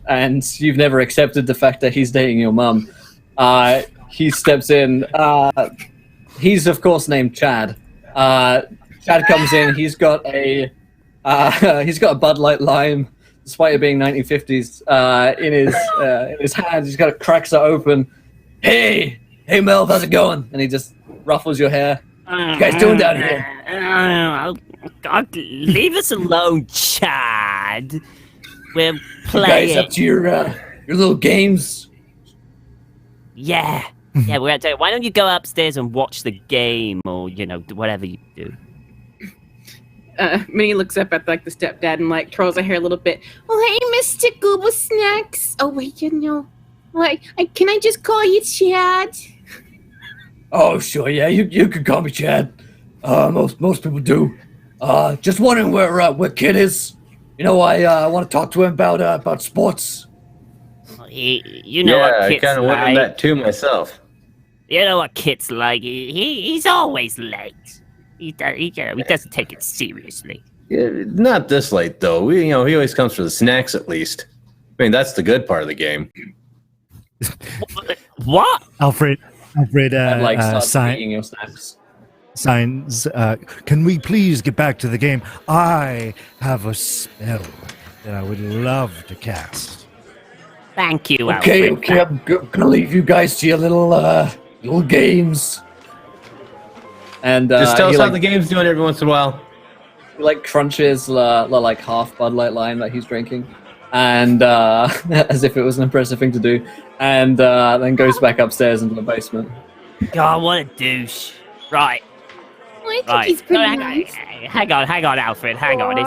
and you've never accepted the fact that he's dating your mum. He steps in. He's of course named Chad. Chad comes in. He's got a Bud Light Lime, despite it being 1950s, in his hand. He's got it, cracks it open. Hey, Mel, how's it going? And he just ruffles your hair. What you guys doing down here? Oh, God, leave us alone, Chad. We're You playing. guys up to your little games? Yeah. Yeah, we're at why don't you go upstairs and watch the game or, whatever you do. Minnie looks up at the stepdad and twirls her hair a little bit. Oh, hey, Mr. Google Snacks. Oh wait, can I just call you Chad? Oh, sure, yeah, you can call me Chad. Most people do. Just wondering where Kid is. I want to talk to him about sports. You know Yeah, what I Kit's kind of wondered like. that too myself. You know what Kit's like. He's always late. He doesn't take it seriously. Yeah, not this late though. He always comes for the snacks at least. I mean, that's the good part of the game. What? Alfred Starts sign, eating your snacks. signs, can we please get back to the game? I have a spell that I would love to cast. Thank you, Okay, Alfred. I'm gonna leave you guys to your little games. And Just tell he, us how the game's doing every once in a while. he crunches half Bud Light Lime that he's drinking, and as if it was an impressive thing to do, and then goes back upstairs into the basement. God, what a douche. Right. Oh, I think Right. he's pretty No, nice. hang on, Alfred. Hang on.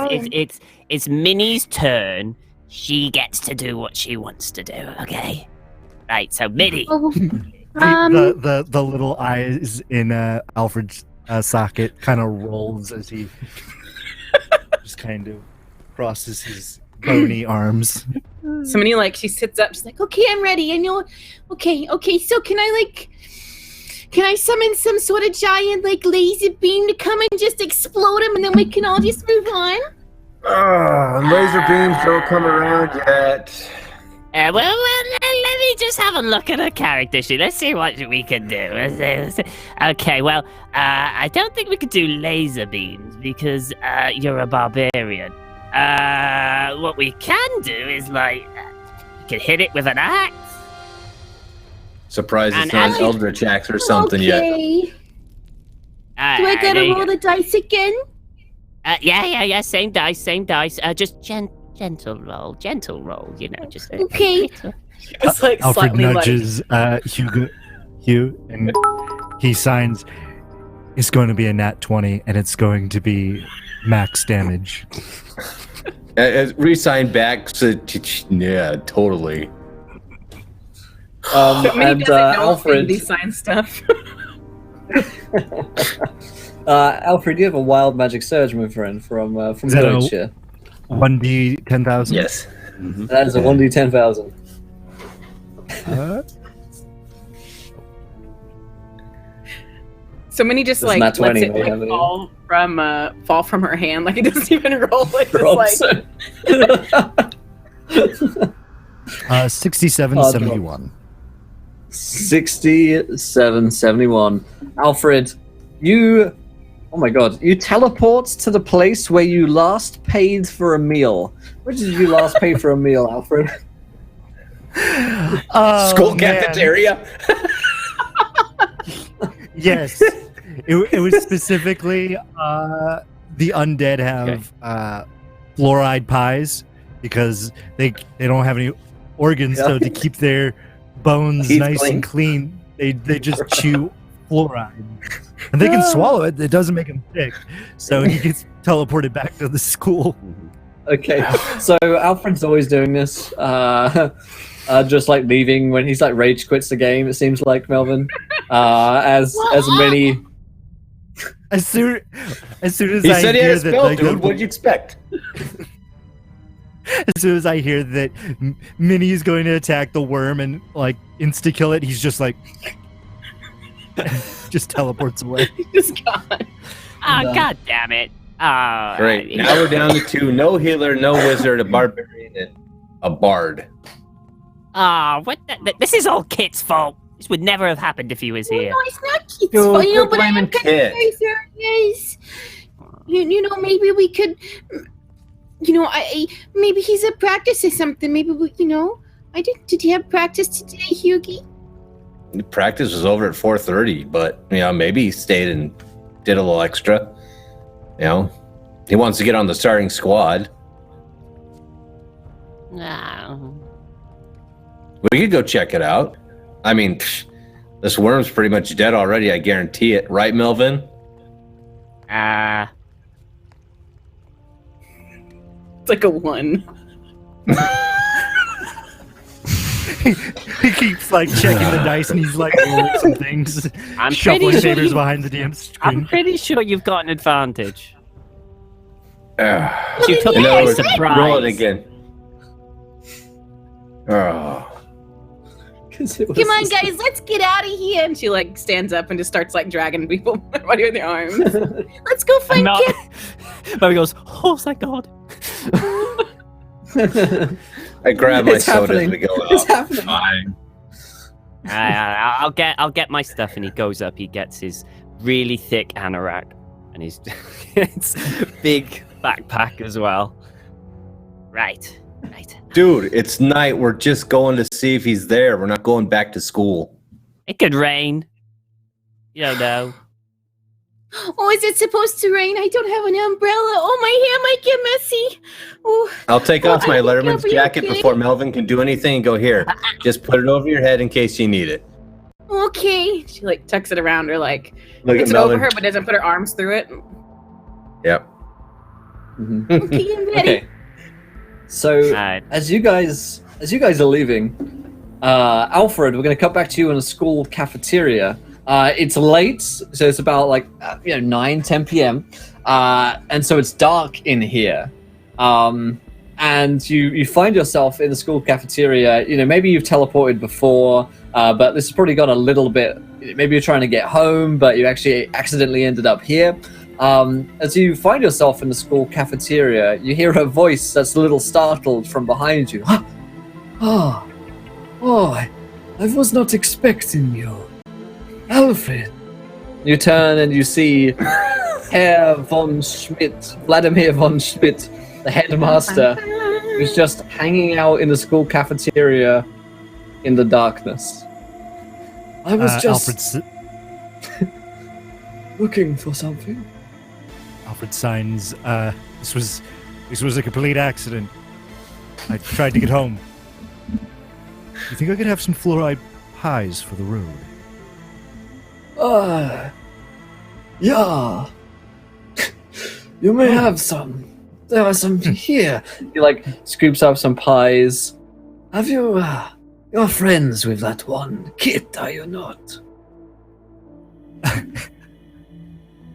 It's Minnie's turn. She gets to do what she wants to do. Okay. Right. So Minnie. Oh, The little eyes in Alfred's socket kind of rolls as he just kind of crosses his bony arms. so Minnie she sits up. She's like, okay, I'm ready. I know. Okay. So can I summon some sort of giant laser beam to come and just explode him, and then we can all just move on? Laser beams don't come around yet. Well, let me me just have a look at her character sheet. Let's see what we can do. Let's see. Okay, well, I don't think we could do laser beams because you're a barbarian. What we can do is, like, we can hit it with an axe. Surprised it's And not an actually- Eldritch Axe or something yet. Okay. Do I there gotta you roll go. the dice again? Yeah. Same dice. Just gentle roll, you know, just a Okay. little. It's like Alfred slightly nudges Hugh, and he signs. It's going to be a nat 20, and it's going to be max damage. Resign back. So, yeah, totally. But Minnie And doesn't know Alfred, these sign stuff. Alfred, you have a wild magic surge, my friend, from Is that Deutsch here. 1d 10,000. Yes. That is a 1d10,000. So Minnie just It's like not lets 20, it we like, have it. fall from her hand, like it doesn't even roll. It's Drops. like 6771. 6771. Alfred, you... Oh my god. You teleport to the place where you last paid for a meal. Where did you last pay for a meal, Alfred? Oh, School man. cafeteria. Yes. It was specifically the undead have fluoride pies because they don't have any organs, so to keep their bones Teeth nice clean. and clean, they just chew fluoride. And they can swallow it. It doesn't make them sick. So he gets teleported back to the school. Okay, so Alfred's always doing this. Just like leaving when he's like rage quits the game. It seems like Melvin, as many. As soon as He I said he hear had a that, spell, like, dude. What'd you expect? as soon as I hear that Minnie is going to attack the worm and like insta kill it, he's just like, just teleports away. just gone. Oh, No. god damn it. Great. Now we're down to 2. No healer, no wizard, a barbarian, and a bard. This is all Kit's fault. This would never have happened if he was here. No, it's not Kit's Dude, fault, you know, quit but I am blaming kind Kit. of very serious. You know, maybe we could, you know, maybe he's at practice or something. Maybe we, you know, did he have practice today, Hughie? The practice was over at 4:30, but you know, maybe he stayed and did a little extra. You know, he wants to get on the starting squad. No. We could go check it out. I mean, this worm's pretty much dead already. I guarantee it, right, Melvin? It's like a 1. He keeps like checking the dice and he's like rolling some things, I'm shuffling pretty sure papers you- behind the damn I'm screen. pretty sure you've got an advantage. Ugh. You took In it other by words, surprise. roll it again. Oh. Come on, guys, let's get out of here. And she like stands up and just starts like dragging people by their arms. Let's go find No. Kit. But he goes, oh, thank God. I grab my It's soda as happening. we go It's out. happening. Fine. I'll get my stuff, and he goes up. He gets his really thick anorak, and his it's big backpack as well. Right. Dude, it's night. We're just going to see if he's there. We're not going back to school. It could rain. You don't know. Oh, is it supposed to rain? I don't have an umbrella. Oh, my hair might get messy. Oh, I'll take Well, off my I think Letterman's you'll be jacket okay. before Melvin can do anything and go, here, just put it over your head in case you need it. okay. She like tucks it around her, like Look puts at it over Melvin. her, but doesn't put her arms through it. Yep. Mhm. Okay, I'm ready. Okay. So Alright. as you guys are leaving, Alfred, we're going to cut back to you in a school cafeteria. It's late, so it's about like 9-10 p.m. And so it's dark in here. And you find yourself in the school cafeteria. You know, maybe you've teleported before, but this has probably got a little bit. Maybe you're trying to get home, but you actually accidentally ended up here. As you find yourself in the school cafeteria, you hear a voice that's a little startled from behind you. Oh, I was not expecting you. Alfred. You turn and you see Herr von Schmidt, Vladimir von Schmidt, the headmaster, who's just hanging out in the school cafeteria in the darkness. I was just looking for something. Alfred signs, this was a complete accident. I tried to get home. You think I could have some fluoride pies for the road? Yeah. You may have some. There are some here. He like scoops up some pies. Have you, you're friends with that one kid, are you not?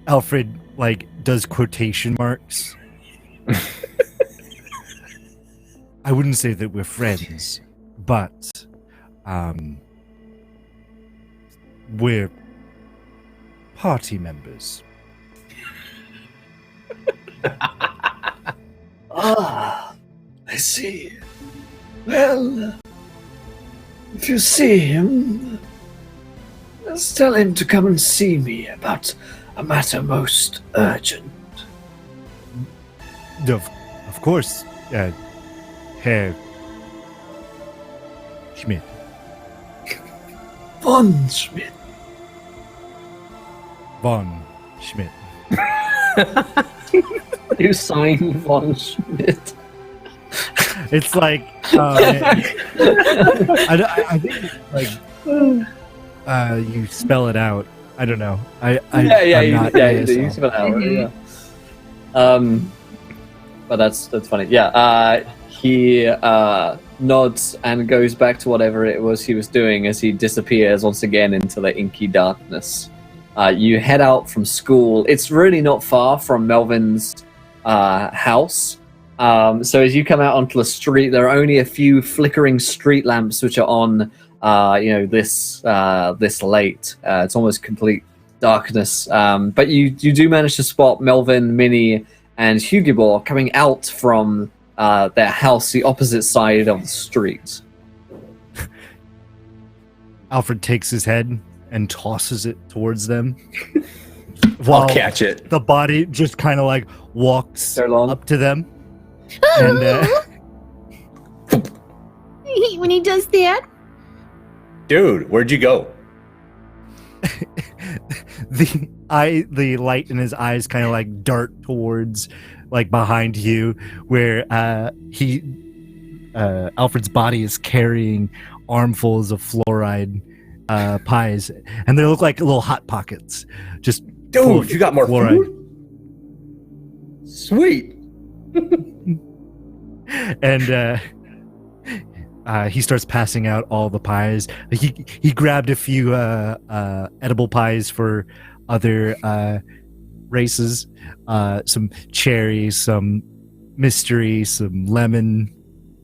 Alfred, like, does quotation marks. I wouldn't say that we're friends, but, we're party members. Ah, I see. Well, if you see him, just tell him to come and see me about a matter most urgent. Of course, Herr Schmidt. Von Schmidt. Von Schmidt. You sign Von Schmidt. It's like, I think it's like, you spell it out. I don't know. You spell it out. Yeah. But that's funny. Yeah. He nods and goes back to whatever it was he was doing as he disappears once again into the inky darkness. You head out from school. It's really not far from Melvin's house. So as you come out onto the street, there are only a few flickering street lamps which are on, this late. It's almost complete darkness. But you do manage to spot Melvin, Minnie, and Hugibor coming out from their house, the opposite side of the street. Alfred takes his head and tosses it towards them. I'll catch it. The body just kind of like walks up to them. And when he does that, dude, where'd you go? the light in his eyes kind of like dart towards like behind you, where Alfred's body is carrying armfuls of fluoride pies, and they look like little hot pockets. Just dude, you got more fluoride. Food? Sweet. And he starts passing out all the pies. He grabbed a few edible pies for other races, some cherries, some mystery, some lemon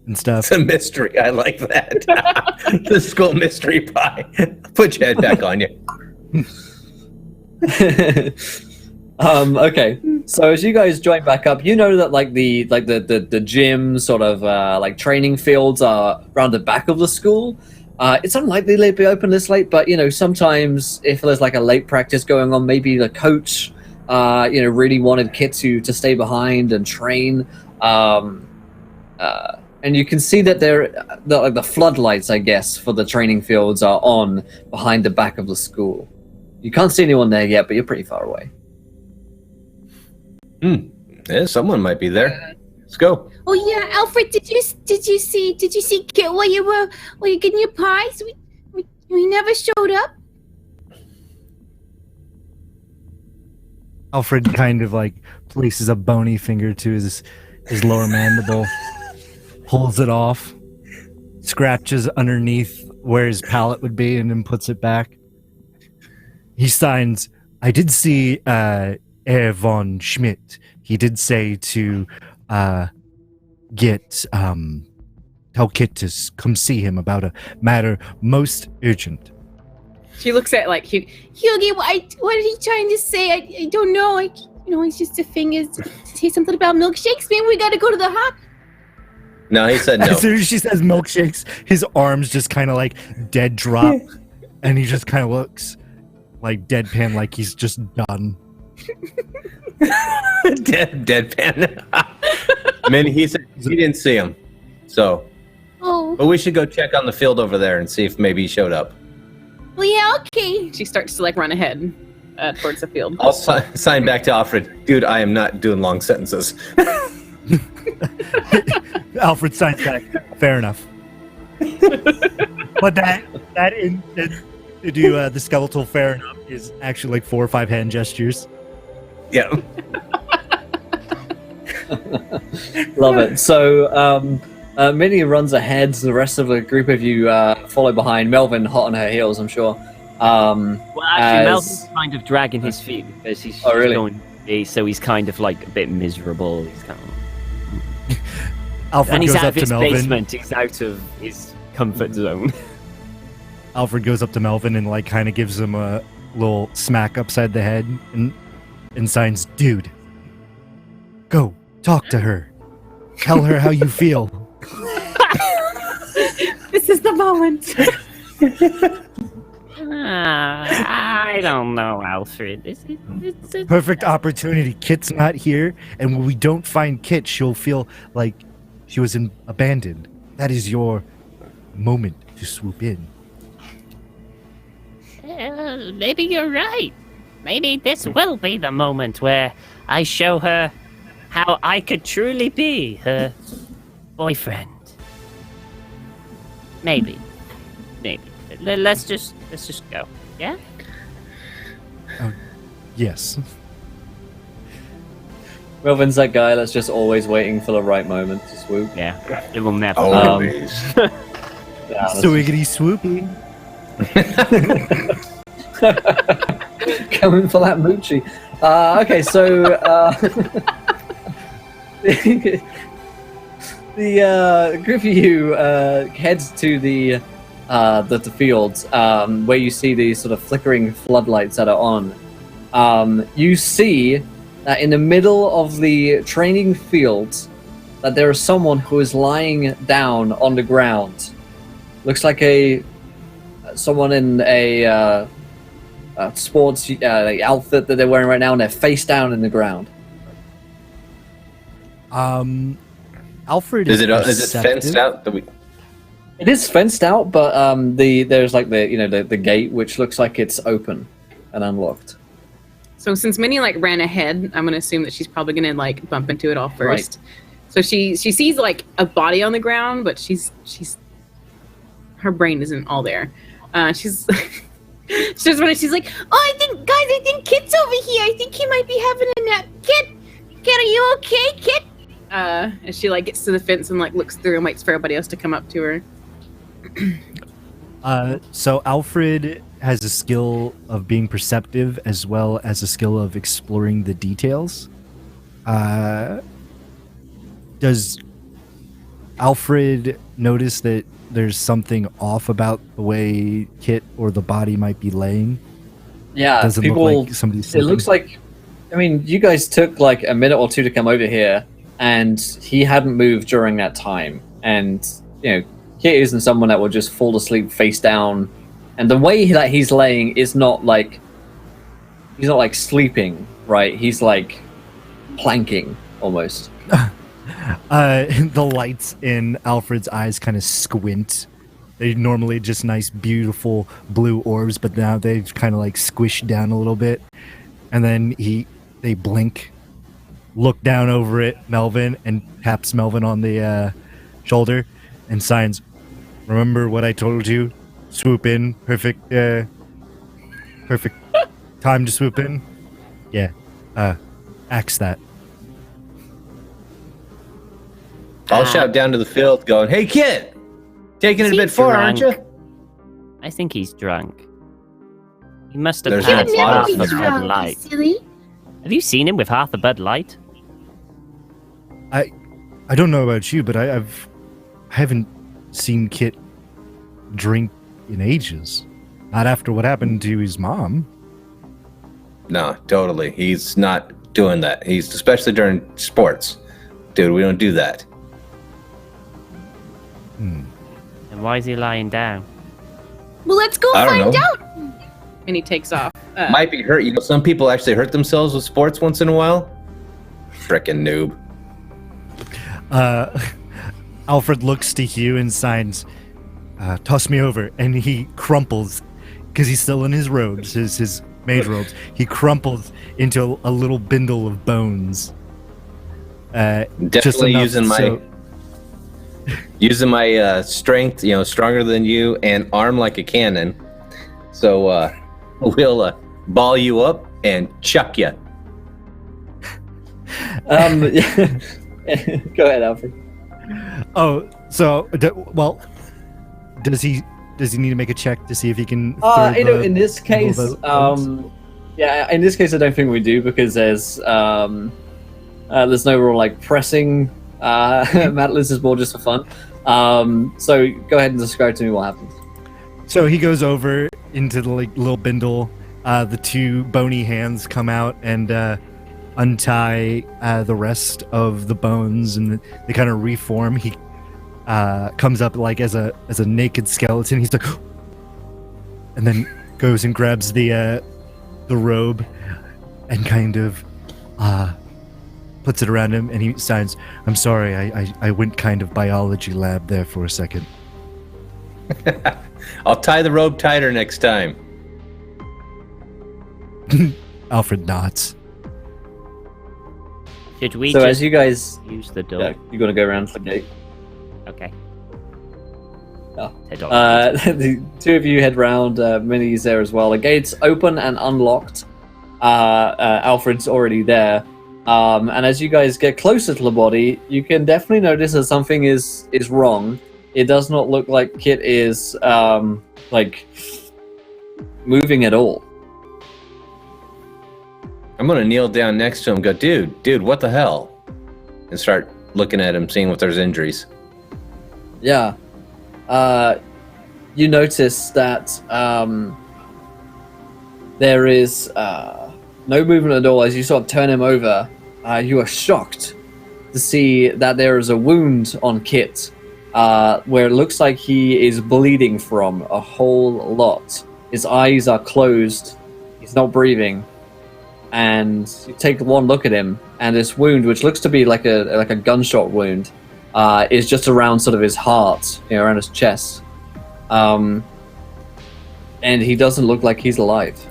and stuff. It's a mystery. I like that. The school mystery pie. Put your head back on you. Okay, so as you guys join back up, you know that like the gym sort of like training fields are around the back of the school. It's unlikely they'd be open this late, but sometimes if there's like a late practice going on, maybe the coach really wanted Kit to stay behind and train. And you can see that the floodlights, I guess, for the training fields are on behind the back of the school. You can't see anyone there yet, but you're pretty far away. Yeah, someone might be there. Let's go. Oh yeah, Alfred, did you see Kit while you were getting your pies? We never showed up. Alfred kind of like places a bony finger to his lower mandible, pulls it off, scratches underneath where his palate would be, and then puts it back. He signs, I did see Herr von Schmidt. He did say to tell Kit to come see him about a matter most urgent. She looks at like Hughie, what is he trying to say? I don't know. It's just a thing. Is to say something about milkshakes. Maybe we got to go to the hop. No, he said no. As soon as she says milkshakes, his arms just kind of like dead drop, and he just kind of looks like deadpan, like he's just done. Deadpan. I mean, he said he didn't see him. So, Oh, but we should go check on the field over there and see if maybe he showed up. well, yeah, okay. She starts to like run ahead towards the field. I'll sign back to Alfred. Dude, I am not doing long sentences. Alfred signs back. Fair enough. But that to do the skeletal fair enough is actually like 4 or 5 hand gestures. Yeah. Love it. So, Minnie runs ahead. The rest of the group of you follow behind. Melvin, hot on her heels, I'm sure. Well, actually, As- Melvin's kind of dragging his feet because he's Oh, really? going. So he's kind of like a bit miserable. He's kind of, Alfred and he's goes out up of to his Melvin. basement. He's out of his comfort zone. Alfred goes up to Melvin and like kind of gives him a little smack upside the head and signs, "Dude, go talk to her. Tell her how you feel." This is the moment. I don't know, Alfred. It's Perfect opportunity. Kit's not here, and when we don't find Kit, she'll feel like she was abandoned. That is your moment to swoop in. maybe you're right. Maybe this will be the moment where I show her how I could truly be her boyfriend. Maybe. Let's just go. Yeah. Yes. Melvin's that guy that's just always waiting for the right moment to swoop. Yeah, it will never. Always. Yeah, that's Swiggity swoopy. coming for that moochie. Okay, so the group of you heads to the fields where you see these sort of flickering floodlights that are on. You see that in the middle of the training fields that there is someone who is lying down on the ground. Looks like someone in a sports outfit that they're wearing right now, and they're face down in the ground. Alfred Is it perceptive. fenced out? It is fenced out, but there's like the gate, which looks like it's open and unlocked. So since Minnie like ran ahead, I'm gonna assume that she's probably gonna like bump into it all first. Right. So she sees like a body on the ground, but she's her brain isn't all there. She's she's like, Oh, I think Kit's over here. I think he might be having a nap. Kit, are you okay, Kit? and she like gets to the fence and like looks through and waits for everybody else to come up to her. So Alfred has a skill of being perceptive as well as a skill of exploring the details. Does Alfred notice that there's something off about the way Kit or the body might be laying? Yeah, Doesn't people. look like somebody's It sleeping? looks like, I mean, you guys took like a minute or two to come over here, and he hadn't moved during that time. And Kit isn't someone that will just fall asleep face down. And the way that he's laying is not like he's not like sleeping, right? He's like planking almost. The lights in Alfred's eyes kind of squint. They're normally just nice, beautiful blue orbs, but now they've kind of like squished down a little bit. And then they blink, look down over at Melvin, and taps Melvin on the shoulder, and signs, "Remember what I told you? Swoop in, perfect time to swoop in. Yeah, axe that." I'll shout down to the field going, "Hey, Kit! Taking it a Is he bit far, aren't you?" drunk? I think he's drunk. He must have There's He a had would lot never of be half a them. Bud drunk, you Light. silly. Have you seen him with half a Bud Light? I don't know about you, but I haven't seen Kit drink in ages. Not after what happened to his mom. No, totally. He's not doing that. He's especially during sports. Dude, we don't do that. And why is he lying down? Well, let's go I don't find know. out. And he takes off. Might be hurt. You know, some people actually hurt themselves with sports once in a while. Frickin' noob. Alfred looks to Hugh and signs, toss me over. And he crumples, because he's still in his robes, his mage robes. He crumples into a little bindle of bones. Just Definitely enough using my strength, you know, stronger than you, and arm like a cannon. So we'll ball you up and chuck you. Go ahead, Alfred. Oh, so does he need to make a check to see if he can? In this case, yeah, in this case, I don't think we do because there's no real like pressing. This is more just for fun. So go ahead and describe to me what happens. So he goes over into the little bindle. The two bony hands come out and untie the rest of the bones, and they kind of reform. He comes up like as a naked skeleton. He's like, and then goes and grabs the robe and kind of puts it around him, and he signs, "I'm sorry, I went kind of biology lab there for a second." I'll tie the robe tighter next time. Alfred nods. Should we So just as you guys, use the door? yeah, you're gonna go around to the gate. Okay. Oh. The door. The two of you head round. Minnie's there as well. The gate's open and unlocked. Alfred's already there. And as you guys get closer to the body, you can definitely notice that something is wrong. It does not look like Kit is like moving at all. I'm gonna kneel down next to him, and go, dude, what the hell? And start looking at him, seeing if there's injuries. Yeah. You notice that there is no movement at all. As you sort of turn him over, you are shocked to see that there is a wound on Kit, where it looks like he is bleeding from a whole lot. His eyes are closed. He's not breathing. And you take one look at him, and this wound, which looks to be like a gunshot wound, is just around sort of his heart, around his chest. And he doesn't look like he's alive.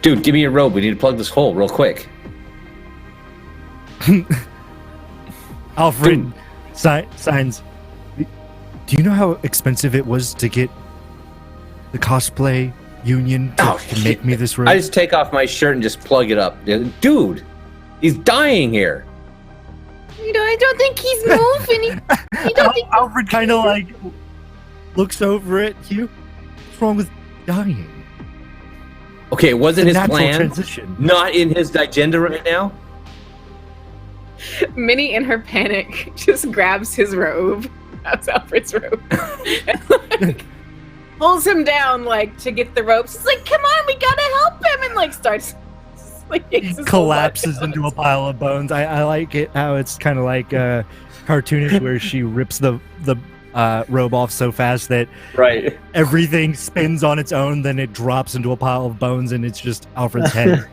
Dude, give me your robe. We need to plug this hole real quick. Alfred signs. Do you know how expensive it was to get the cosplay union to make me this robe? I just take off my shirt and just plug it up. Dude, he's dying here. I don't think he's moving. You don't think Alfred kind of like looks over at you. What's wrong with dying? Okay, it wasn't It's a his natural plan. transition. Not in his agenda right now. Minnie, in her panic, just grabs his robe. That's Alfred's robe. And, like, pulls him down, like, to get the rope. She's like, come on, we gotta help him. And, like, starts, like, yanks his Collapses whole body into a pile of bones. I like it how it's kind of like cartoonish, where she rips the robe off so fast that Right. everything spins on its own, then it drops into a pile of bones, and it's just Alfred's head.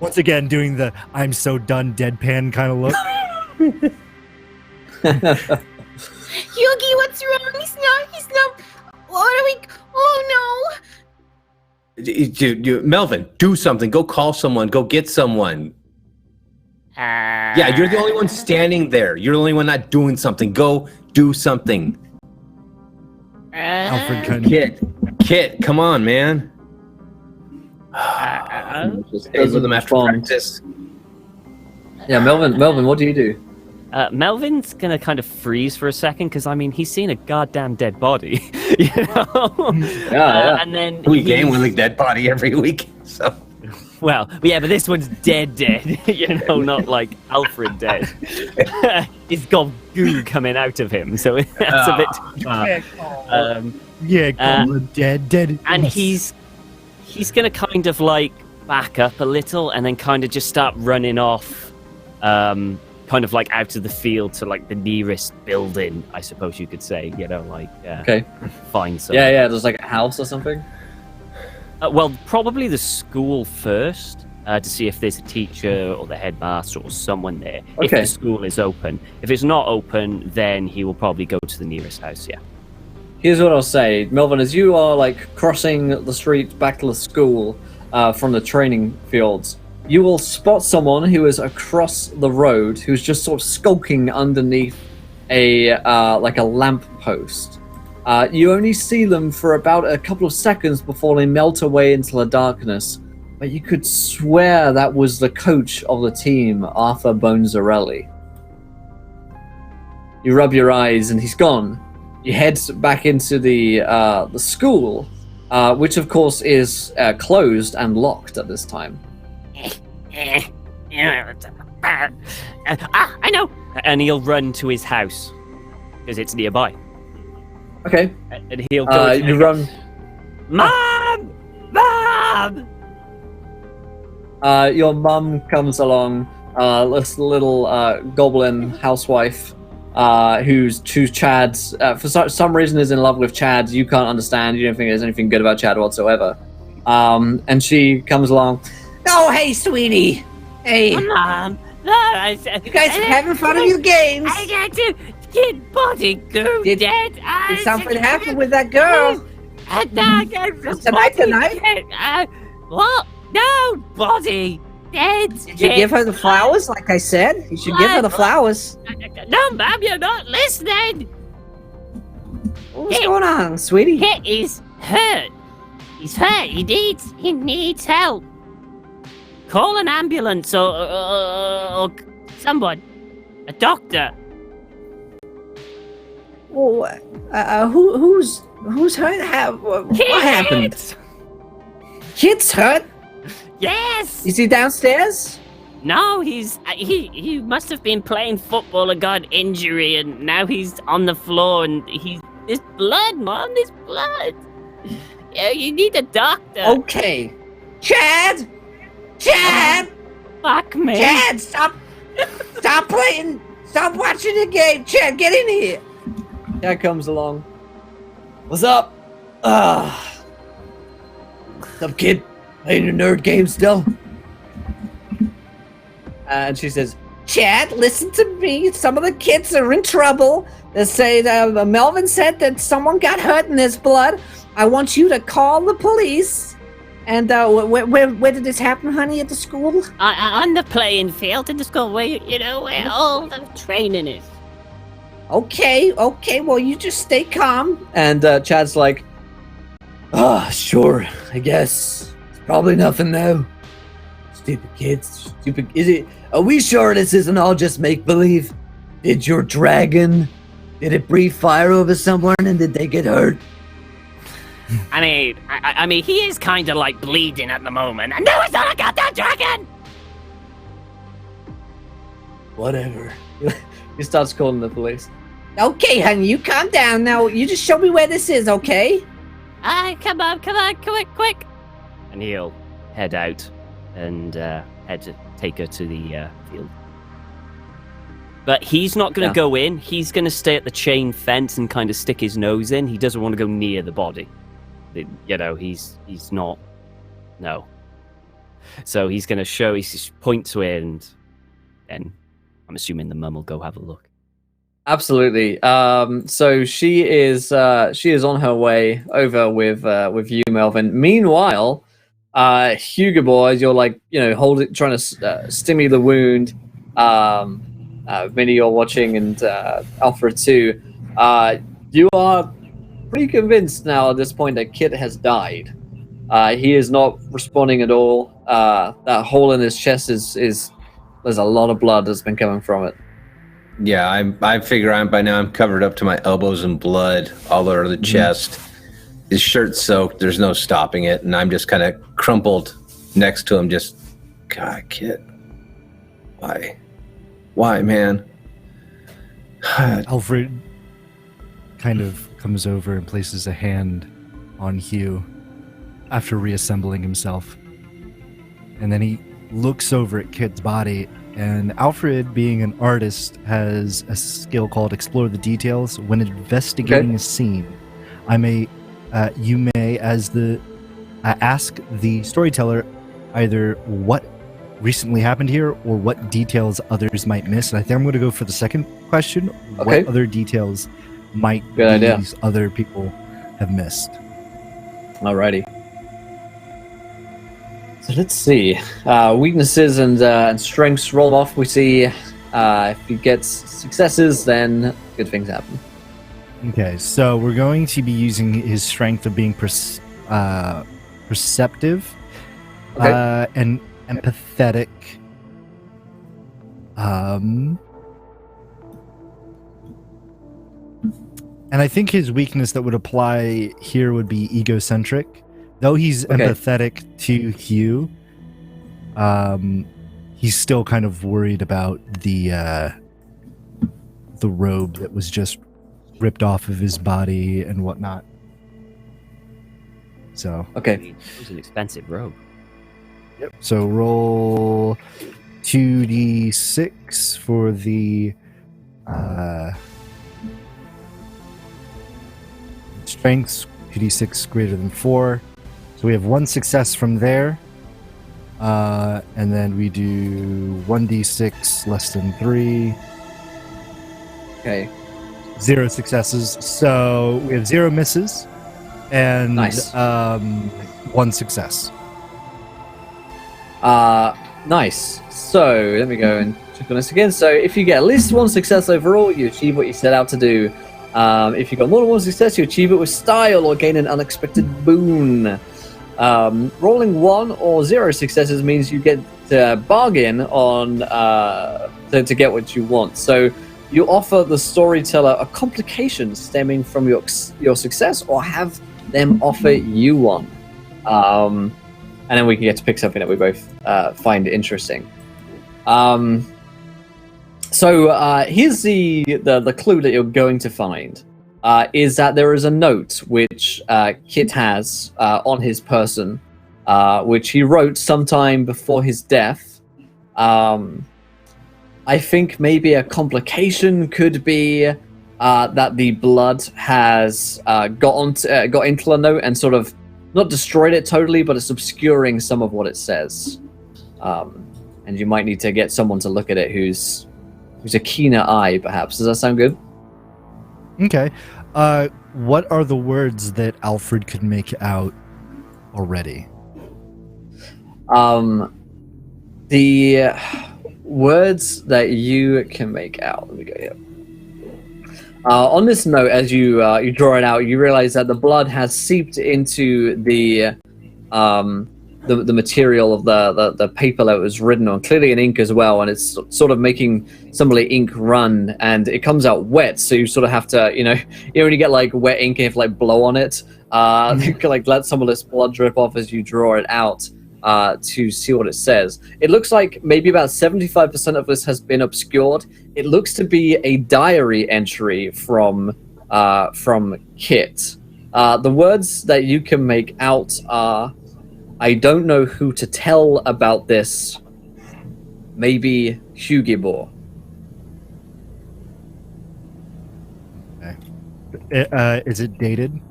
Once again, doing the "I'm so done" deadpan kind of look. Yugi, what's wrong? He's not. What are we? Oh Dude, Melvin, do something. Go call someone. Go get someone. Yeah, you're the only one standing there. You're the only one not doing something. Go do something. Alfred kind of Kit, come on, man. Just Stay with doesn't him after respond. practice. Yeah, Melvin, what do you do? Melvin's gonna kind of freeze for a second because I mean he's seen a goddamn dead body, you know. Yeah. And then We game with a dead body every week. So well, yeah, but this one's dead, you know, not like Alfred dead. He's got goo coming out of him, so that's a bit too far. dead. And he's gonna kind of like back up a little and then kind of just start running off kind of like out of the field to like the nearest building, I suppose you could say. Okay. Find some. Yeah. There's like a house or something. Well, probably the school first to see if there's a teacher or the headmaster or someone there. If Okay. the school is open. If it's not open, then he will probably go to the nearest house. Yeah. Here's what I'll say, Melvin, as you are like crossing the street back to the school from the training fields, you will spot someone who is across the road who's just sort of skulking underneath a like a lamp post. You only see them for about a couple of seconds before they melt away into the darkness, but you could swear that was the coach of the team, Arthur Bonzarelli. You rub your eyes and he's gone. You head back into the school, which of course is closed and locked at this time. I know. And he'll run to his house because it's nearby. Okay. And he'll go. You run. Mom! Mom! Your mum comes along. This little goblin housewife. Who's Chad, for some reason is in love with Chad. You can't understand. You don't think there's anything good about Chad whatsoever. And she comes along. Oh, hey, sweetie. Hey, Mom! No, you guys are having fun with your games. I got to get body go Did- dead. Did something happen with that girl? Tonight? What? No, body dead. Did you give her the flowers like I said? You should give her the flowers. No, Mom, you're not listening. What's going on, sweetie? Kit is hurt. He's hurt. He needs help. Call an ambulance or someone. A doctor. Well, who's hurt? What happened? Kid's hurt? Yes. Is he downstairs? No, he must have been playing football and got an injury, and now he's on the floor, and there's blood, Mom. There's blood. Yeah, you need a doctor. Okay. Chad! Fuck me. Chad, stop playing! Stop watching the game! Chad, get in here! Chad comes along. What's up? What's up, kid? Playing your nerd game still? And she says, Chad, listen to me. Some of the kids are in trouble. They say that Melvin said that someone got hurt and there's blood. I want you to call the police. And where did this happen, honey? At the school? On the playing field in the school where where all the training is. Okay. Well, you just stay calm. and Chad's like, Sure. I guess it's probably nothing though. Stupid kids. Stupid. Are we sure this isn't all just make believe? Did your dragon? Did it breathe fire over someone and did they get hurt? I mean, he is kind of like bleeding at the moment. And no, it's not a goddamn dragon. Whatever. he starts calling the police. Okay, honey, you calm down now. You just show me where this is, okay? Come on, quick. And he'll head out and take her to the field. But he's not going to go in. He's going to stay at the chain fence and kind of stick his nose in. He doesn't want to go near the body. He's not. No. So he's going to point to it, and then I'm assuming the mum will go have a look. Absolutely. So she is on her way over with you, Melvin. Meanwhile, Hugo boy, you're like trying to stimmy the wound. Minnie, you're watching, and Alfred too. You are pretty convinced now at this point that Kit has died. He is not responding at all. That hole in his chest is there's a lot of blood that's been coming from it. Yeah, I figure by now I'm covered up to my elbows in blood all over the chest. His shirt's soaked. There's no stopping it, and I'm just kind of crumpled next to him. Just, God, Kit, why, man? Alfred kind of comes over and places a hand on Hugh after reassembling himself. And then he looks over at Kit's body, and Alfred, being an artist, has a skill called Explore the Details. When investigating a scene, you may, as the ask the storyteller either what recently happened here or what details others might miss. And I think I'm going to go for the second question. Okay. What other details might Good idea. these other people have missed? Alrighty. So let's see. Weaknesses and strengths roll off. We see if he gets successes, then good things happen. Okay, so we're going to be using his strength of being perceptive and empathetic. And I think his weakness that would apply here would be egocentric. Though he's empathetic to Hugh, he's still kind of worried about the robe that was just ripped off of his body and whatnot. So Okay. It was an expensive robe. yep. So roll 2d6 for the strengths. 2d6 greater than 4. So we have 1 success from there. And then we do 1d6 less than 3. Okay. 0 successes. So we have 0 misses and Nice. 1 success. Nice. So let me go and check on this again. So if you get at least 1 success overall, you achieve what you set out to do. If you got more than 1 success, you achieve it with style or gain an unexpected boon. Rolling 1 or 0 successes means you get to bargain on to get what you want. So you offer the storyteller a complication stemming from your success, or have them offer you one. And then we can get to pick something that we both find interesting. So here's the clue that you're going to find. Is that there is a note which Kit has on his person, which he wrote sometime before his death. I think maybe a complication could be that the blood has got into the note and sort of not destroyed it totally, but it's obscuring some of what it says. And you might need to get someone to look at it who's a keener eye, perhaps. Does that sound good? Okay. What are the words that Alfred could make out already? The words that you can make out. Let me go here. On this note, as you draw it out, you realize that the blood has seeped into the material of the paper that was written on, clearly in ink as well, and it's sort of making some of the ink run, and it comes out wet, so you sort of have to, when you get like wet ink, you have to like blow on it, you can like let some of this blood drip off as you draw it out to see what it says. It looks like maybe about 75% of this has been obscured. It looks to be a diary entry from Kit. The words that you can make out are, I don't know who to tell about this. Maybe Hugibor. Okay. Is it dated?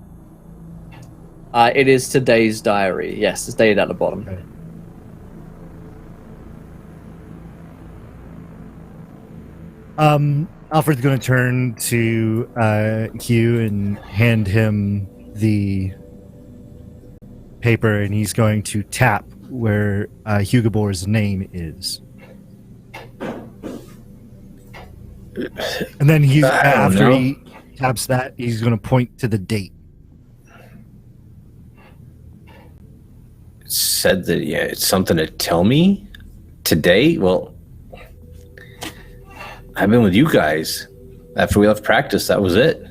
It is today's diary. Yes, it's dated at the bottom. Okay. Alfred's going to turn to Hugh and hand him the paper, and he's going to tap where Hugibor's name is. And then after he taps that, he's going to point to the date. Said that it's something to tell me today. Well, I've been with you guys. After we left practice, that was it.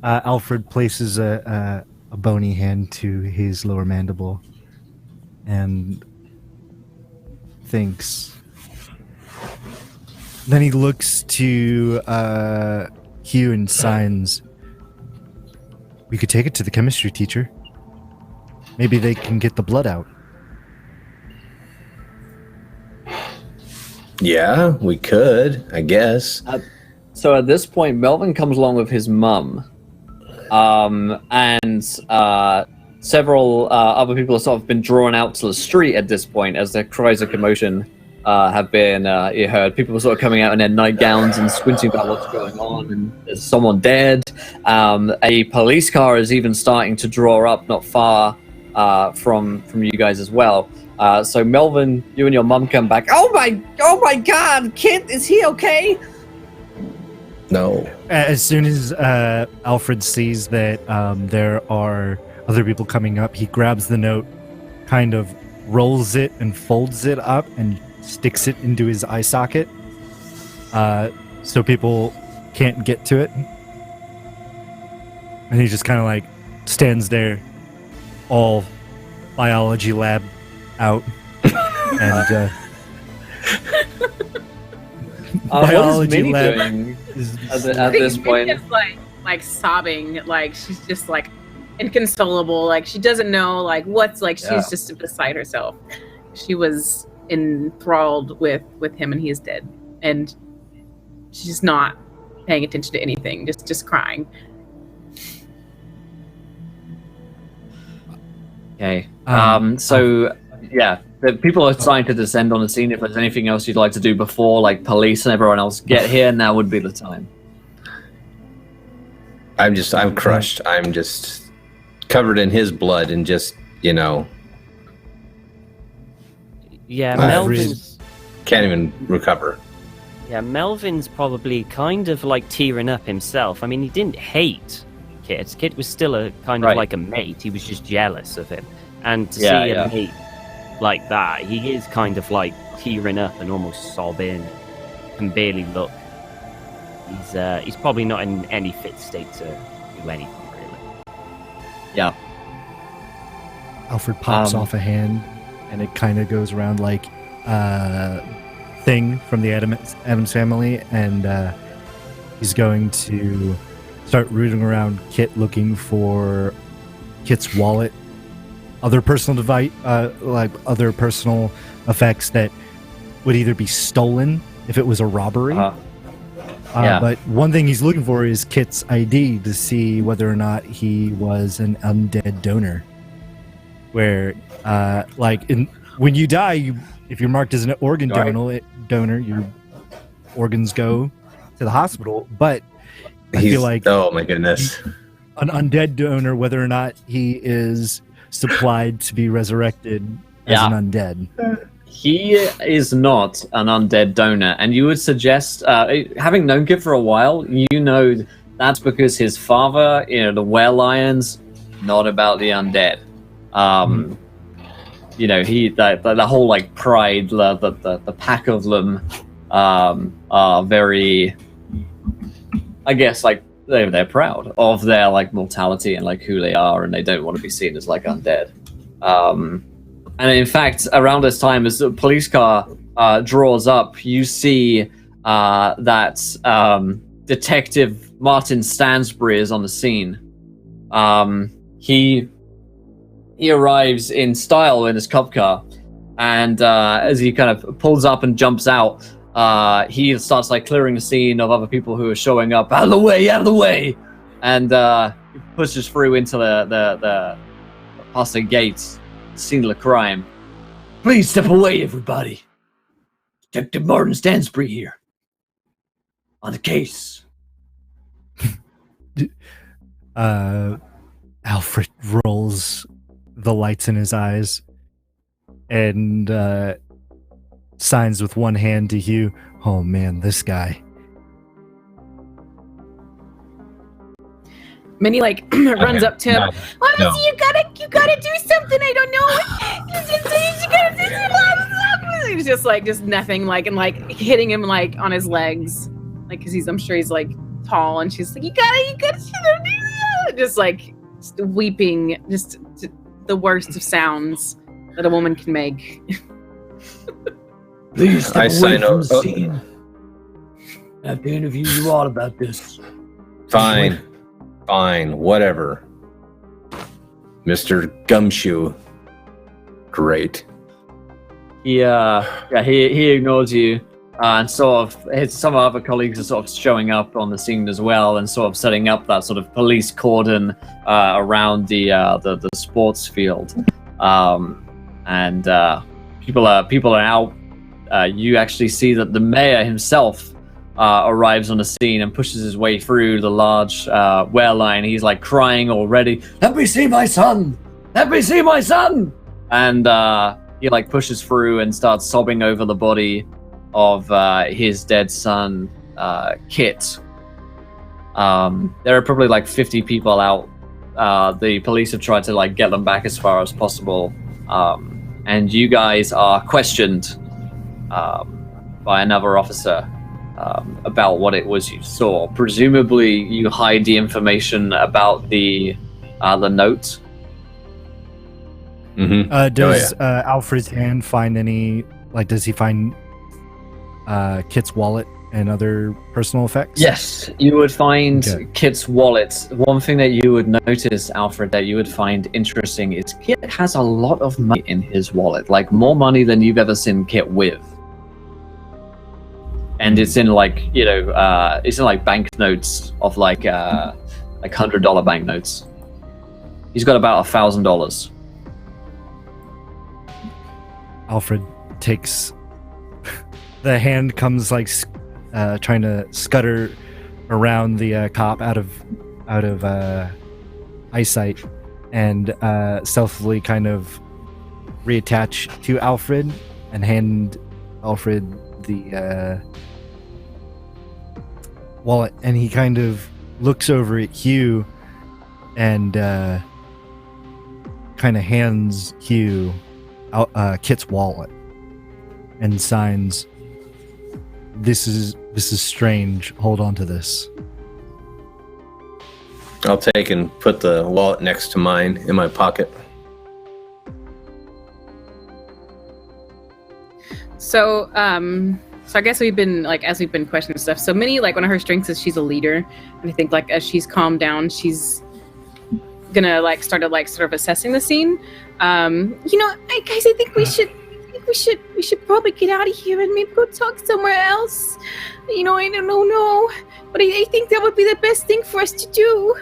Alfred places a bony hand to his lower mandible and thinks. Then he looks to Hugh and signs. We could take it to the chemistry teacher. Maybe they can get the blood out. Yeah, we could, I guess. So at this point, Melvin comes along with his mum, and several other people have sort of been drawn out to the street at this point as the cries of commotion have been heard. People are sort of coming out in their nightgowns and squinting about what's going on, and there's someone dead. A police car is even starting to draw up not far from you guys as well. So Melvin, you and your mum come back. Oh my God, Kit, is he okay? No. As soon as Alfred sees that there are other people coming up, he grabs the note, kind of rolls it and folds it up and sticks it into his eye socket so people can't get to it. And he just kind of like stands there, all biology lab out. And biology lab doing is at this point? Just like sobbing, like she's just like inconsolable, like she doesn't know like what's like she's just beside herself. She was enthralled with him, and he is dead, and she's just not paying attention to anything, just crying. Okay. So yeah, the people are starting to descend on the scene. If there's anything else you'd like to do before, like police and everyone else get here, now would be the time. I'm crushed. I'm just covered in his blood and just, Yeah, I Melvin's can't even recover. Yeah, Melvin's probably kind of like tearing up himself. I mean, he didn't hate Kit. Kit was still a kind of like a mate. He was just jealous of him. And to see a mate like that, he is kind of like tearing up and almost sobbing. Can barely look. He's probably not in any fit state to do anything, really. Yeah. Alfred pops off a hand, and it kind of goes around like thing from the Addams Family, and he's going to start rooting around Kit, looking for Kit's wallet, other personal device, like other personal effects that would either be stolen if it was a robbery. But one thing he's looking for is Kit's ID to see whether or not he was an undead donor. Where, when you die, if you're marked as an organ donor, your organs go to the hospital. But I feel like, oh my goodness, an undead donor, whether or not he is supplied to be resurrected as an undead. He is not an undead donor, and you would suggest, having known Kit for a while, you know that's because his father, the Were-Lions, not about the undead. He the whole like pride, the pack of them are very, I guess, like they're proud of their like mortality and like who they are, and they don't want to be seen as like undead. And in fact, around this time, as the police car draws up, you see that Detective Martin Stansbury is on the scene. He arrives in style in his cop car, and as he kind of pulls up and jumps out, he starts like clearing the scene of other people who are showing up. Out of the way! And he pushes through into the past the gates, scene of the crime. Please step away, everybody. Detective Martin Stansbury here. On the case. Alfred rolls the lights in his eyes and signs with one hand to Hugh. Oh man, this guy. Minnie like runs up to him. No. Honestly, you gotta do something. I don't know. You gotta do something. He's just nothing, like, and like hitting him like on his legs, like, because I'm sure he's like tall, and she's like, you gotta just like weeping, just the worst of sounds that a woman can make. Please step I away sign from over. the scene. I have to interview you all about this. Fine, whatever. Mr. Gumshoe. Great. He ignores you, and sort of some other colleagues are sort of showing up on the scene as well, and sort of setting up that sort of police cordon around the sports field, and people are out. You actually see that the mayor himself arrives on the scene and pushes his way through the large wear line. He's like crying already. Let me see my son! Let me see my son! And he like pushes through and starts sobbing over the body of his dead son, Kit. There are probably like 50 people out. The police have tried to like get them back as far as possible. And you guys are questioned by another officer about what it was you saw. Presumably, you hide the information about the note. Mm-hmm. Does Alfred's hand find any? Like, does he find Kit's wallet and other personal effects? Yes, you would find Okay. Kit's wallet. One thing that you would notice, Alfred, that you would find interesting is Kit has a lot of money in his wallet, like more money than you've ever seen Kit with. And it's in like, it's in like banknotes of like $100 banknotes. He's got about $1,000. Alfred takes the hand, comes like trying to scutter around the cop out of eyesight, and stealthily kind of reattach to Alfred and hand Alfred the wallet, and he kind of looks over at Hugh and kind of hands Hugh Kit's wallet and signs, this is strange, hold on to this. I'll take and put the wallet next to mine in my pocket. So, so I guess we've been like, as we've been questioning stuff. So Minnie, like one of her strengths is she's a leader, and I think like as she's calmed down, she's gonna like start to like sort of assessing the scene. Guys, I think we should probably get out of here and maybe go talk somewhere else. I don't know, but I think that would be the best thing for us to do.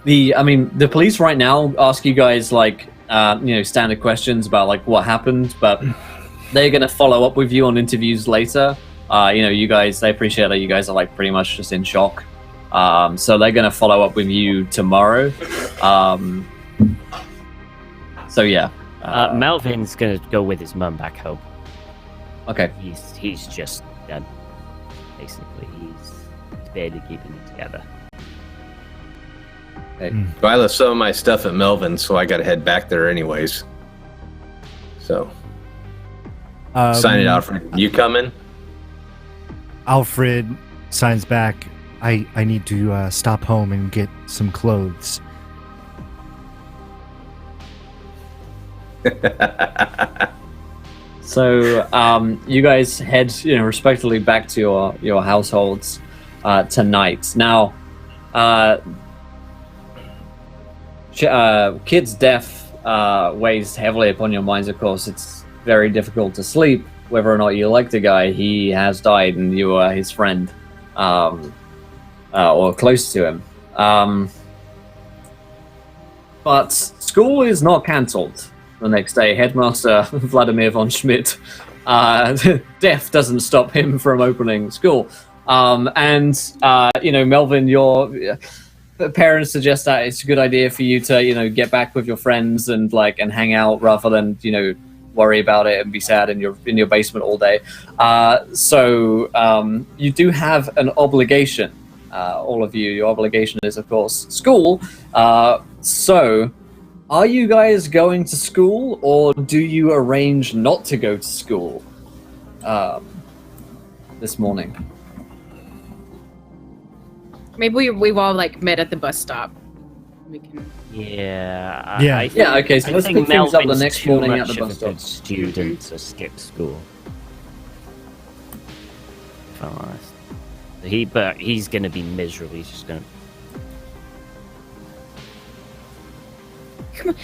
The police right now ask you guys like, standard questions about like what happened, but they're gonna follow up with you on interviews later. You guys, they appreciate that you guys are like pretty much just in shock. So they're gonna follow up with you tomorrow. So yeah. Melvin's gonna go with his mum back home. Okay. He's just done. Basically, he's barely keeping it together. Okay. Well, I left some of my stuff at Melvin, so I got to head back there anyways. So, sign it, Alfred. You coming? Alfred signs back, I need to stop home and get some clothes. So you guys head, respectively back to your households tonight. Now, Kid's death weighs heavily upon your minds. Of course, it's very difficult to sleep. Whether or not you like the guy, he has died, and you are his friend, or close to him. But school is not cancelled. The next day, Headmaster Vladimir von Schmidt, death doesn't stop him from opening school. Melvin, your parents suggest that it's a good idea for you to, get back with your friends and hang out rather than, worry about it and be sad in your basement all day. So you do have an obligation, all of you. Your obligation is, of course, school. So are you guys going to school, or do you arrange not to go to school this morning? Maybe we've all like met at the bus stop. We can. Yeah. Okay. So let's pick things up the next morning at the bus stop. Student to skip school. If I'm honest, but he's gonna be miserable. He's just gonna. come on.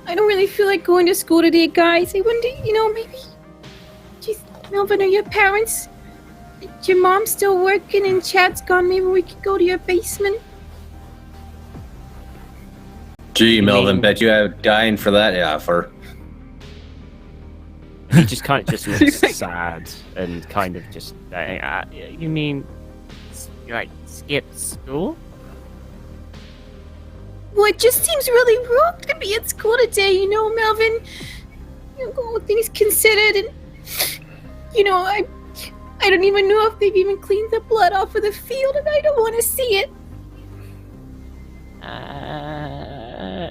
I don't really feel like going to school today, guys. I wonder, maybe. Jeez, Melvin, are your parents? Is your mom still working and Chad's gone? Maybe we could go to your basement. Gee, Melvin, bet you have dying for that offer. He just kind of just looks sad and kind of just. You mean, Like, skip school? Well, it just seems really wrong to be at school today, Melvin. All things considered, and I don't even know if they've even cleaned the blood off of the field, and I don't want to see it.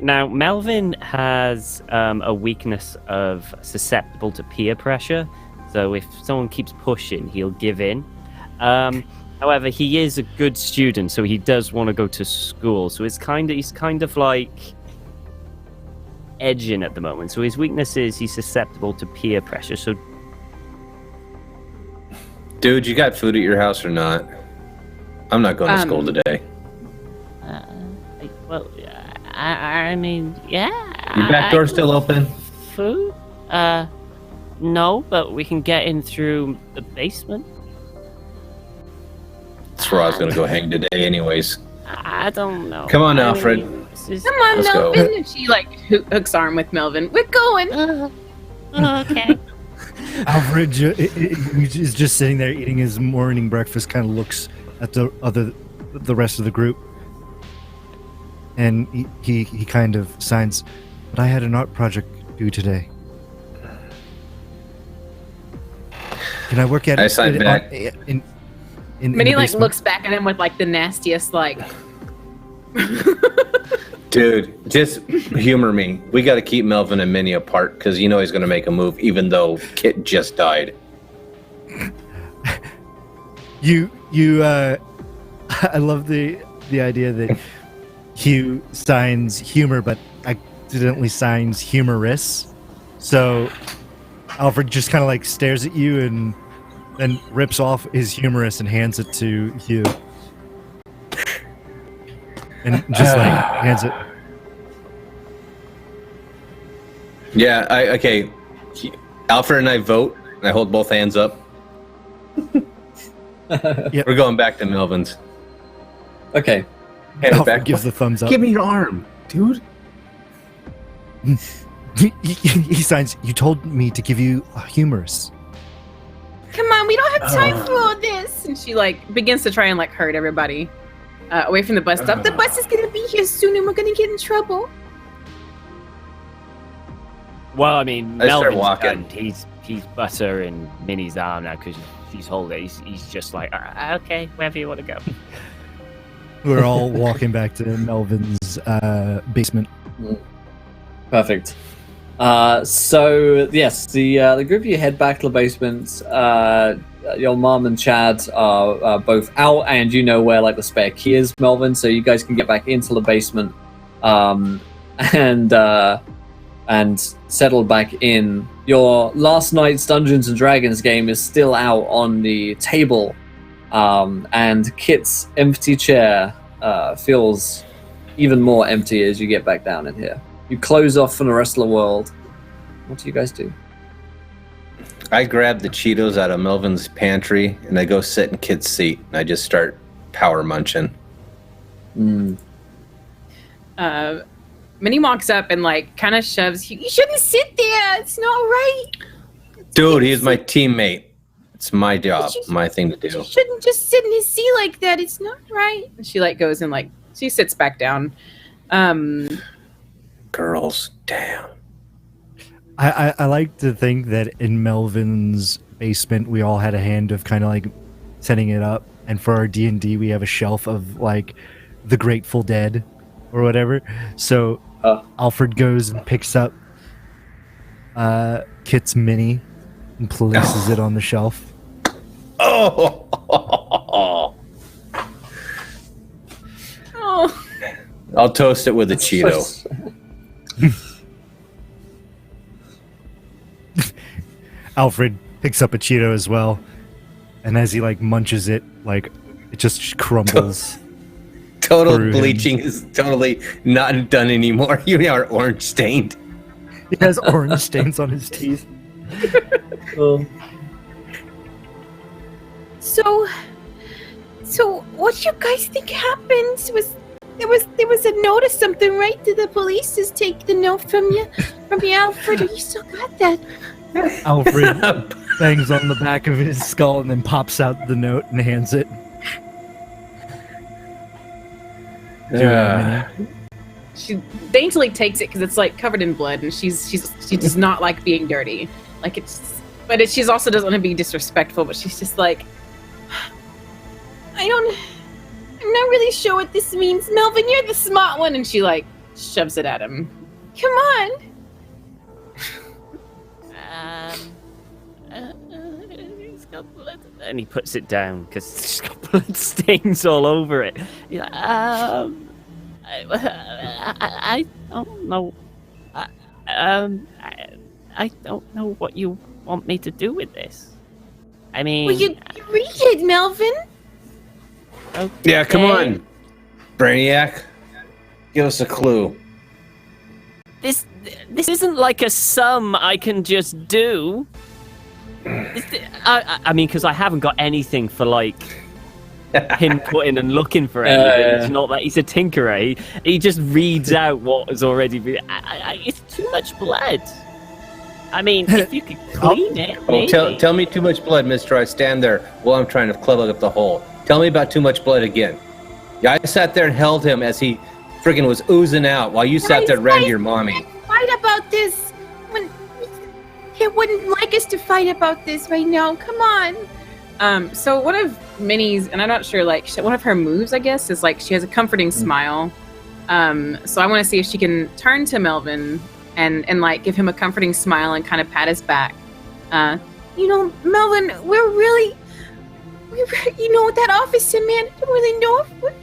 Now, Melvin has a weakness of susceptible to peer pressure. So if someone keeps pushing, he'll give in. However, he is a good student, so he does want to go to school. So he's kind of like edging at the moment. So his weakness is he's susceptible to peer pressure. So, Dude, you got food at your house or not? I'm not going to school today. I mean, yeah. Your back door still open? Food? No, but we can get in through the basement. That's where I was going to go hang today anyways. I don't know. Come on, Alfred. Come on, Let's go. Melvin. And she hooks arm with Melvin. We're going. Okay. Alfred is just sitting there eating his morning breakfast, kind of looks at the rest of the group. And he kind of signs, but I had an art project due today. Can I work at it? I signed back. In Minnie the basement? looks back at him with the nastiest Dude, just humor me. We got to keep Melvin and Minnie apart because he's going to make a move even though Kit just died. I love the idea that Hugh signs humor, but accidentally signs humorous. So Alfred just kind of stares at you and then rips off his humorous and hands it to Hugh. And just hands it. Yeah, okay. Alfred and I vote, and I hold both hands up. Yep. We're going back to Melvin's. Okay. Hand it Alfred back. gives the thumbs up. Give me your arm, dude. He signs, you told me to give you a humorous. Come on, we don't have time for all this. and she begins to try and herd everybody away from the bus stop. The bus is gonna be here soon, and we're gonna get in trouble. well, I mean, I start Melvin's walking. done. He's butter in Minnie's arm now because she's holding it. He's just like, okay, wherever you want to go. We're all walking back to Melvin's basement. Perfect. So yes, the group of you head back to the basement. Your mom and Chad are both out, and you know where the spare key is, Melvin. So you guys can get back into the basement, and settle back in. Your last night's Dungeons and Dragons game is still out on the table, and Kit's empty chair feels even more empty as you get back down in here. You close off from the rest of the world. What do you guys do? I grab the Cheetos out of Melvin's pantry, and I go sit in Kit's seat, and I just start power munching. Minnie walks up and kind of shoves You shouldn't sit there. It's not right. Dude, he's my teammate. It's my job, You- my thing to You do. shouldn't just sit in his seat like that. It's not right. and she goes and she sits back down. Girls, damn. I like to think that in Melvin's basement we all had a hand of kind of setting it up, and for our D&D we have a shelf of the Grateful Dead or whatever. So Alfred goes and picks up Kit's mini and places it on the shelf. Oh! Oh, I'll toast it with a Cheeto. Alfred picks up a Cheeto as well, and as he munches it, it just crumbles. Total through him. bleaching is totally not done anymore. You are orange stained. He has orange stains on his teeth. So what do you guys think happened? There was a note or something, right? Did the police just take the note from you, Alfred? Or you still got that? Alfred bangs on the back of his skull and then pops out the note and hands it. She daintily takes it because it's like covered in blood, and she does not like being dirty. Like she's also doesn't want to be disrespectful, but she's just like, I'm not really sure what this means. Melvin, you're the smart one, and she like shoves it at him. Come on. He's got blood, and he puts it down because he's got blood stains all over it. He's like, I don't know. I don't know what you want me to do with this. I mean, Well, you read it, Melvin. okay. Yeah, come on, Brainiac. Give us a clue. This isn't like a sum I can just do. I mean, because I haven't got anything for like pinpointing and looking for anything. It's not that he's a tinkerer. He just reads out what has already been. It's too much blood. I mean, if you could clean it, Oh, maybe. tell me too much blood, mister. I stand there while I'm trying to plug up the hole. Tell me about too much blood again. Yeah, I sat there and held him as he friggin' was oozing out while you sat there and ran to your mommy. Fight about this. When he wouldn't like us to fight about this right now. Come on. So one of Minnie's, and I'm not sure, like one of her moves, I guess, is like she has a comforting smile. So I want to see if she can turn to Melvin and like give him a comforting smile and kind of pat his back. Melvin, we're really, that officer man, I don't really know if we're...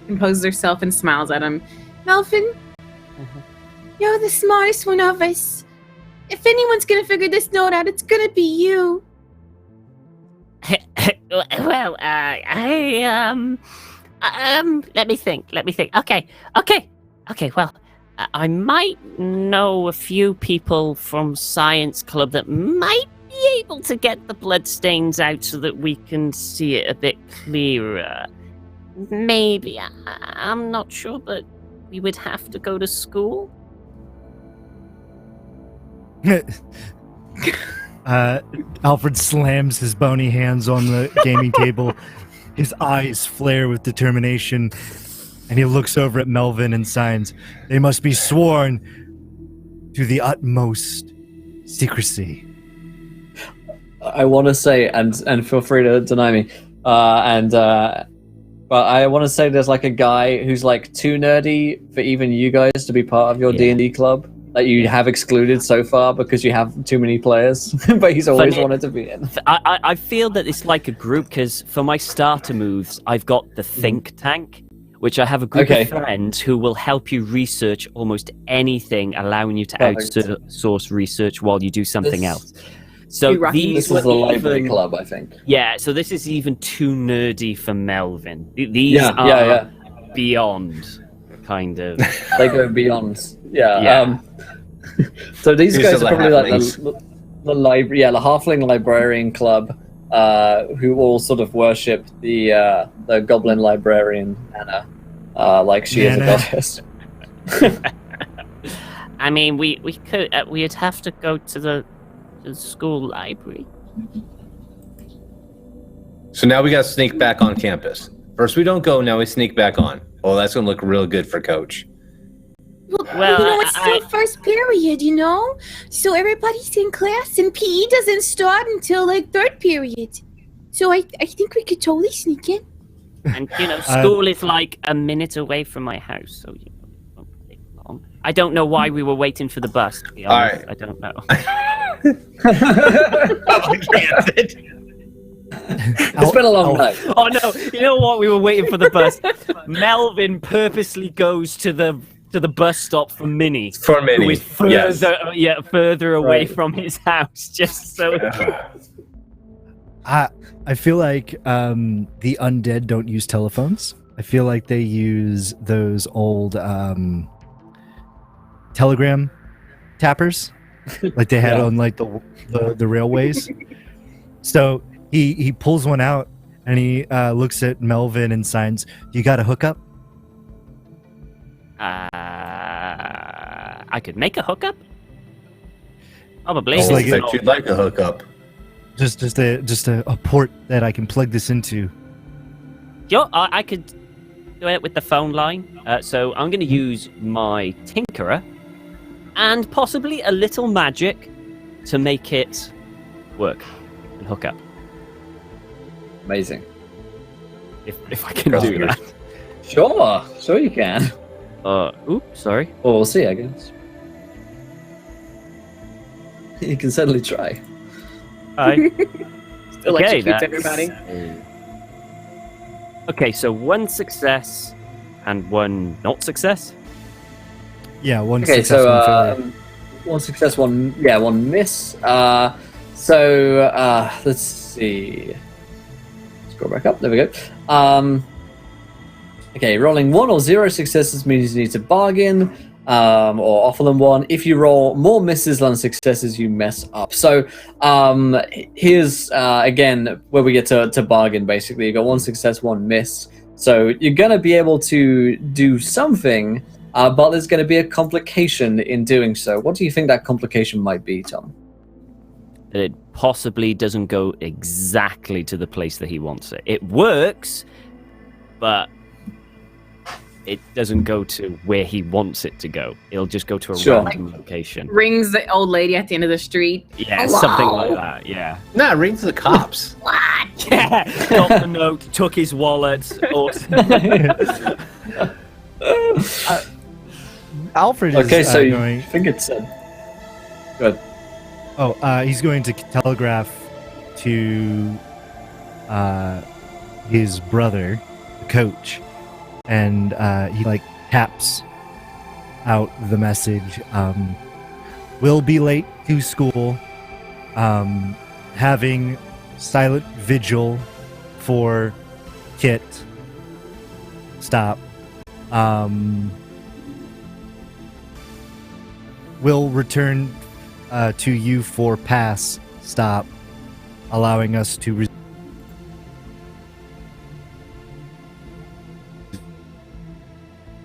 Composes herself and smiles at him. Melvin, you're the smartest one of us. If anyone's gonna figure this note out, it's gonna be you. Well, let me think. Okay. Well, I might know a few people from Science Club that might be able to get the bloodstains out so that we can see it a bit clearer. Maybe. I'm not sure, but we would have to go to school. Alfred slams his bony hands on the gaming table. His eyes flare with determination, and he looks over at Melvin and signs, "They must be sworn to the utmost secrecy." I want to say, and feel free to deny me, but I want to say there's like a guy who's like too nerdy for even you guys to be part of your D&D club that you have excluded so far because you have too many players, but he's always wanted to be in. I feel that it's like a group because for my starter moves, I've got the think tank, which I have a group of friends who will help you research almost anything, allowing you to outsource research while you do something else. So this was the library club, I think. Yeah, so this is even too nerdy for Melvin. These are beyond, kind of. They go beyond. Yeah. So these guys are probably like the library, the halfling librarian club, who all sort of worship the goblin librarian Anna, like she is a goddess. I mean, we'd have to go to the school library. So now we got to sneak back on campus. First we don't go, now we sneak back on. Oh, that's going to look real good for Coach. Well, it's still first period, so everybody's in class, and PE doesn't start until like third period. So I think we could totally sneak in. And school is like a minute away from my house, so it won't take long. I don't know why we were waiting for the bus, to be honest. All right. I don't know. It's been a long night. Oh no! You know what? We were waiting for the bus. Melvin purposely goes to the bus stop for Minnie. For Minnie, who is further, further away from his house, just so. I feel like the undead don't use telephones, I feel like they use those old telegram tappers, like they had on like the railways. So he pulls one out and he looks at Melvin and signs, "You got a hookup?" I could make a hookup. Probably. I like expect you'd like a hookup. Just a port that I can plug this into. Sure, I could do it with the phone line. So I'm going to use my Tinkerer and possibly a little magic to make it work and hook up. Amazing. If I can do that. Sure you can. Oops, sorry. Well, we'll see, I guess. You can certainly try. Still Okay, electrocutes that's- everybody. Okay, so one success and one not success. Yeah, one Okay, success, so one failure. one success, one miss. Let's see. Scroll back up. There we go. Okay, rolling 1 or 0 successes means you need to bargain or offer them one. If you roll more misses than successes, you mess up. So here's again where we get to bargain. Basically, you got 1 success, 1 miss. So you're gonna be able to do something, but there's gonna be a complication in doing so. What do you think that complication might be, Tom? That it possibly doesn't go exactly to the place that he wants it. It works, but it doesn't go to where he wants it to go. It'll just go to a Sure. random location. Rings the old lady at the end of the street. Yeah, Hello? something like that. Yeah. Nah, ring to the cops. Yeah. Got the note, took his wallet. Alfred is Okay, so you going. think it's good. Oh, he's going to telegraph to his brother, the coach, and he like taps out the message. Will be late to school. Having silent vigil for Kit. Stop. Will return to you for pass. Stop. Allowing us to.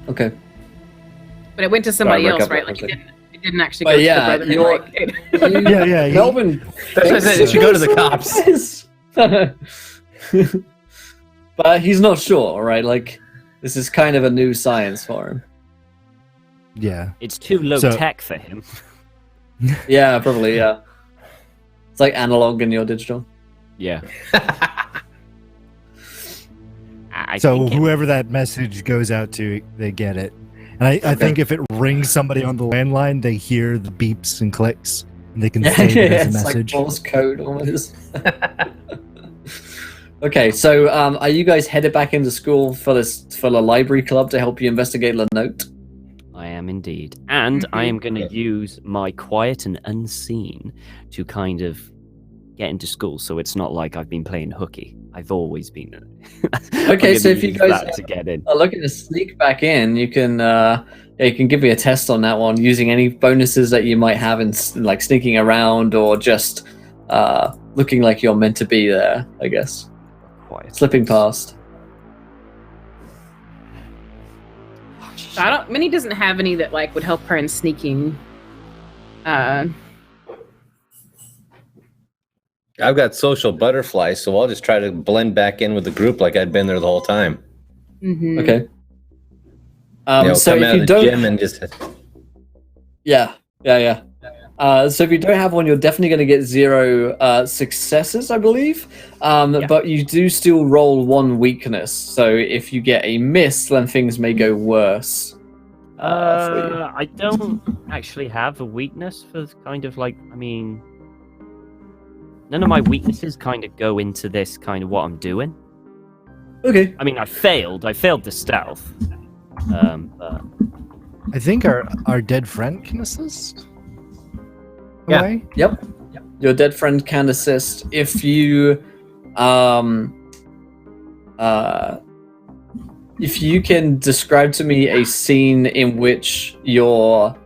Okay. But it went to somebody Right, else, back up right? there Like for a it didn't actually But go yeah, to the you're- brother. Like, Yeah. Melvin. That's why I said it should go to the cops. But he's not sure, right? Like, this is kind of a new science for him. Yeah. It's too low So- tech for him. Yeah, probably, yeah. It's like analog and you're digital. Yeah. I So think it- whoever that message goes out to, they get it. And I think if it rings somebody on the landline, they hear the beeps and clicks, and they can save it as a it's message. like Morse code almost. Okay, so are you guys headed back into school for the library club to help you investigate the note? I am indeed. And I am going to use my quiet and unseen to kind of get into school, so it's not like I've been playing hooky. I've always been. Okay, so if you guys to get in. are looking to sneak back in, you can give me a test on that one using any bonuses that you might have in like sneaking around or just looking like you're meant to be there, I guess. Quiet. Slipping past. Minnie doesn't have any that like would help her in sneaking. I've got social butterflies, so I'll just try to blend back in with the group like I'd been there the whole time. Mhm. Okay. So come if out you of the don't, gym and just yeah. So if you don't have one, you're definitely going to get 0 successes, I believe. But you do still roll 1 weakness. So if you get a miss, then things may go worse. For you. I don't actually have a weakness for kind of like, I mean, none of my weaknesses kind of go into this kind of what I'm doing. Okay. I mean, I failed the stealth. But I think our dead friend can assist. Yeah. Away? Yep. Your dead friend can assist if you if you can describe to me a scene in which your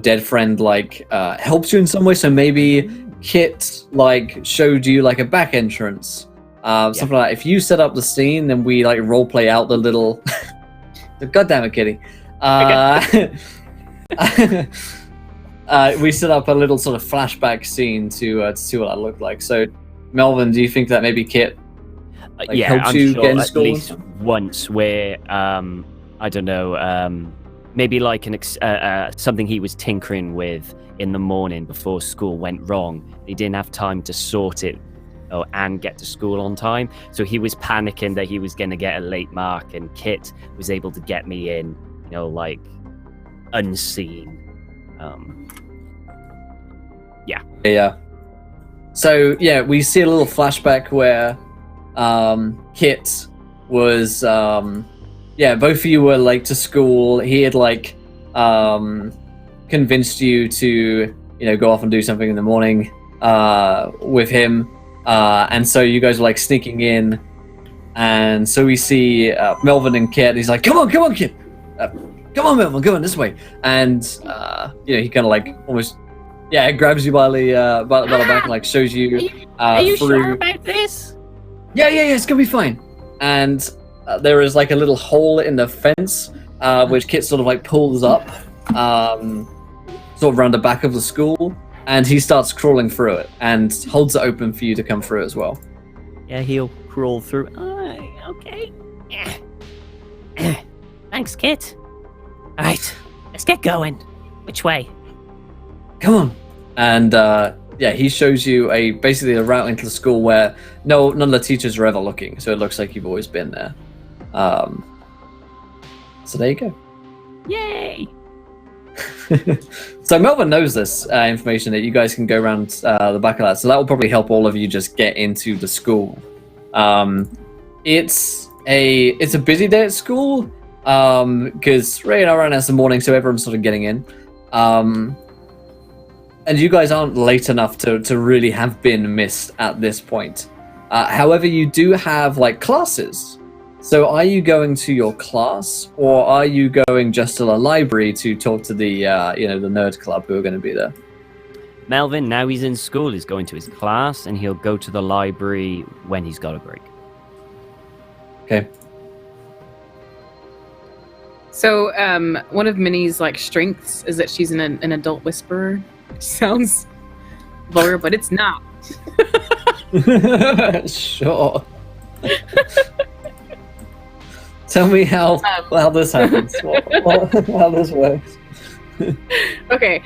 dead friend like helps you in some way, so maybe Kit like showed you like a back entrance, something like that. If you set up the scene, then we like role play out the little. God damn it, Kitty. We set up a little sort of flashback scene to see what that looked like. So, Melvin, do you think that maybe Kit helped I'm you sure get into at school? least once where I don't know, maybe like something he was tinkering with in the morning before school went wrong. He didn't have time to sort it and get to school on time, so he was panicking that he was going to get a late mark, and Kit was able to get me in, like unseen. Yeah. So yeah, we see a little flashback where Kit was both of you were late to school. He had like convinced you to go off and do something in the morning with him, and so you guys were like sneaking in, and so we see Melvin and Kit. He's like, come on Kit, come on Melvin, come on this way, and he kind of like almost grabs you by the back and like shows you Are you through. sure about this? Yeah, it's gonna be fine. And there is like a little hole in the fence, which Kit sort of like pulls up, sort of around the back of the school, and he starts crawling through it and holds it open for you to come through as well. Yeah, he'll crawl through. Okay. Thanks, Kit. All right, let's get going. Which way? Come on. And he shows you basically a route into the school where none of the teachers are ever looking, so it looks like you've always been there. So there you go. Yay! So Melvin knows this information that you guys can go around the back of that, so that will probably help all of you just get into the school. It's a busy day at school because right now it's the morning, so everyone's sort of getting in. And you guys aren't late enough to really have been missed at this point. However, you do have like classes. So are you going to your class, or are you going just to the library to talk to the the nerd club who are going to be there? Melvin, now he's in school, he's going to his class, and he'll go to the library when he's got a break. Okay. So, one of Minnie's like strengths is that she's an adult whisperer. Sounds vulgar, but it's not. Sure. Tell me how this happens. How this works. Okay.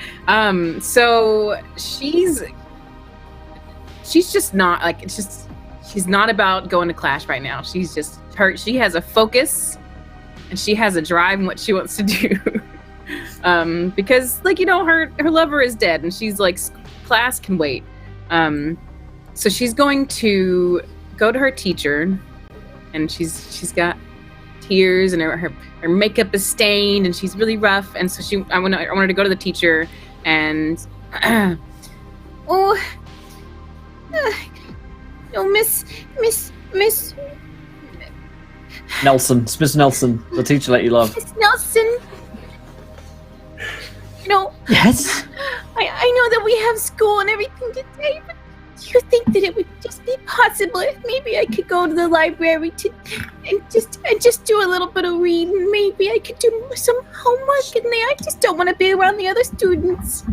So she's just not like, it's just, she's not about going to class right now. She's just she has a focus and she has a drive in what she wants to do. Because like, her lover is dead and she's like, class can wait. So she's going to go to her teacher, and she's got tears and her makeup is stained and she's really rough, and so I want her to go to the teacher and Miss Nelson, it's Miss Nelson, the teacher that you love. Miss Nelson. Yes. I know that we have school and everything today, but do you think that it would just be possible if maybe I could go to the library and just do a little bit of reading? Maybe I could do some homework in there. I just don't want to be around the other students.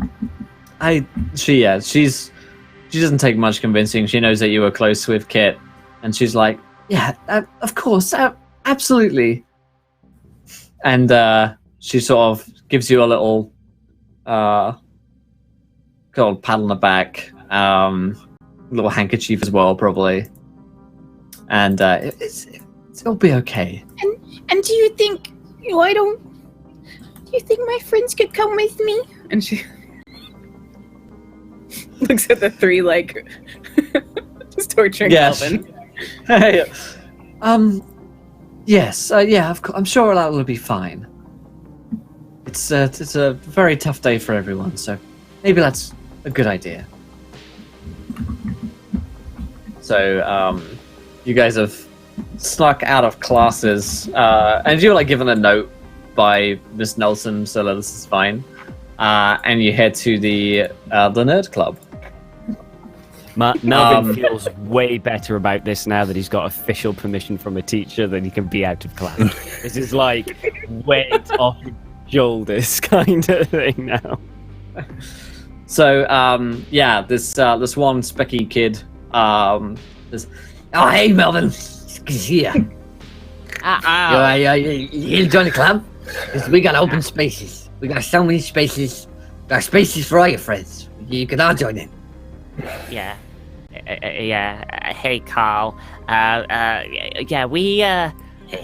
She doesn't take much convincing. She knows that you were close with Kit, and she's like, yeah, of course, absolutely. And she sort of gives you a little pat on the back, little handkerchief as well, probably. And it'll be okay. And do you think do you think my friends could come with me? and she looks at the three like just torturing Melvin. Hey, yes, of course, I'm sure that will be fine. It's a very tough day for everyone, so maybe that's a good idea. So, you guys have snuck out of classes, and you're like given a note by Miss Nelson, so that this is fine. And you head to the Nerd Club. Melvin feels way better about this now that he's got official permission from a teacher that he can be out of class. This is like weight off his shoulders kind of thing now. So this one specky kid. This, oh hey Melvin, good to see you. You join the club? 'Cause we got open spaces. We got so many spaces. Got spaces for all your friends. You can all join in. Yeah. Hey, Carl.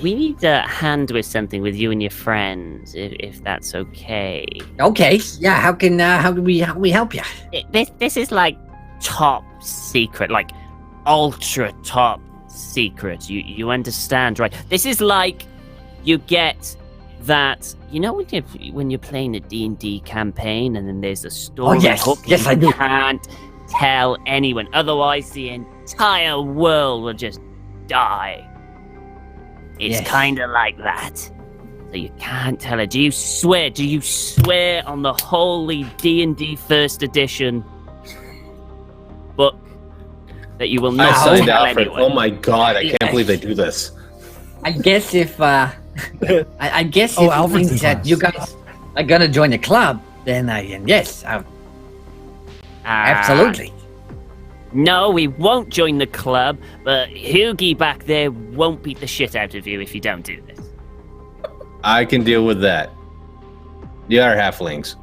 We need a hand with something with you and your friends, if that's okay. Okay, yeah. How can we help you? This is like top secret, like ultra top secret. You understand, right? This is like you get that, you know, when you're playing a D&D campaign and then there's a story hook. Yes, I do. You can't tell anyone, otherwise the entire world will just die. It's kind of like that. So you can't tell it. Do you swear on the holy D&D first edition book that you will not I signed tell Alfred. anyone? Oh my god, I can't believe they do this. I guess if I guess if it Alfred's means in that class. you guys are gonna join the club, then yes, absolutely. No, we won't join the club, but Hoogie back there won't beat the shit out of you if you don't do this. I can deal with that. You are halflings.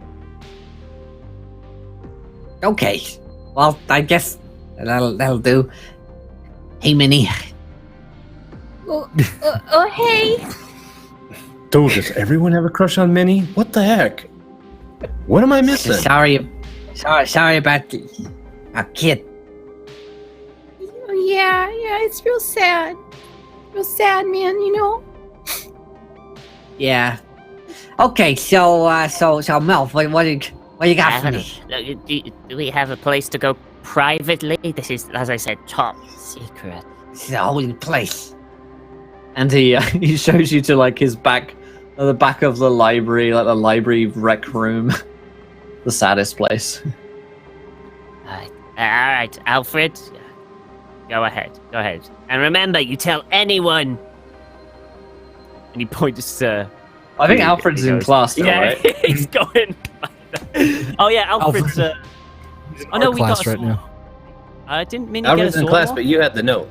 Okay. Well, I guess that'll do. Hey, Minnie. Oh, hey. Dude, does everyone have a crush on Minnie? What the heck? What am I missing? Sorry about our kid. Oh, yeah, it's real sad. Real sad, man, you know? Yeah. Okay, so Mel, what do you got for me? Do we have a place to go privately? This is, as I said, top secret. This is a holy place. And he shows you to like the back of the library, like the library rec room. The saddest place. All right, Alfred. Go ahead. And remember, you tell anyone. And he points to... I think He Alfred's in goes, class still, yeah, right? he's going... Oh yeah, Alfred's... Oh no, we got class a right sword. now. I didn't mean to get a Alfred's in sword. class, but you had the note.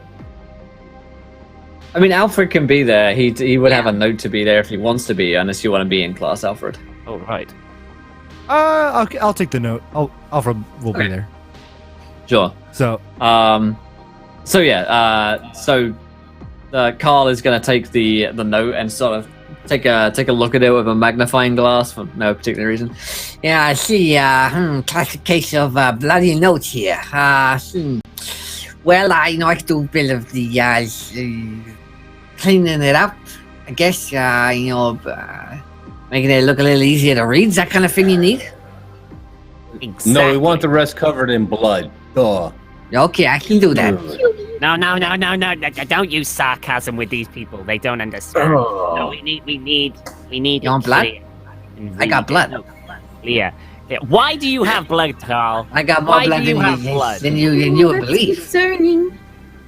I mean, Alfred can be there. He would have a note to be there if he wants to be, unless you want to be in class, Alfred. Oh right. I'll take the note. Alfred will be there. Sure. So Carl is going to take the note and sort of take a look at it with a magnifying glass for no particular reason. Yeah, I see. Classic case of bloody notes here. Well, I can do a bit of the cleaning it up. I guess making it look a little easier to read. Is that kind of thing you need? Exactly. No, we want the rest covered in blood. Ugh. Okay, I can do that. No. Don't use sarcasm with these people. They don't understand. No, we need. You want blood? I got blood. Yeah. Why do you have blood, Carl? I got more Why blood do you have than blood? you would That's believe. concerning.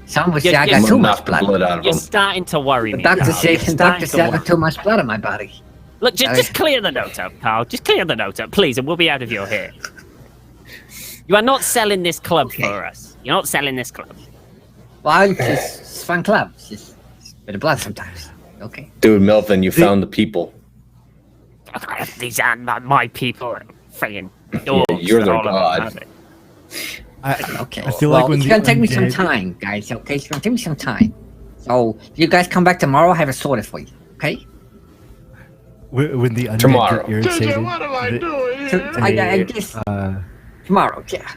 Some would say Yes, I yes. got too much Knock the blood. blood out of You're them. starting to worry The me. doctor Carl. said You're starting I to got too much blood in my body. Look, just clear the note up, Carl. Just clear the note up, please, and we'll be out of your hair. You are not selling this club for us. You're not selling this club. Well, it's fun club. It's just a bit of blood sometimes. Okay. Dude, Melvin, you found the people. These are not my people. Friggin' dogs. you're their all god. about it. Okay. I feel well, like when it's the gonna take me some undead- time, guys. Okay, it's gonna take me some time. So if you guys come back tomorrow, I'll have it sorted for you. Okay? when the undead Tomorrow. get irritated, So, I guess tomorrow. Yeah.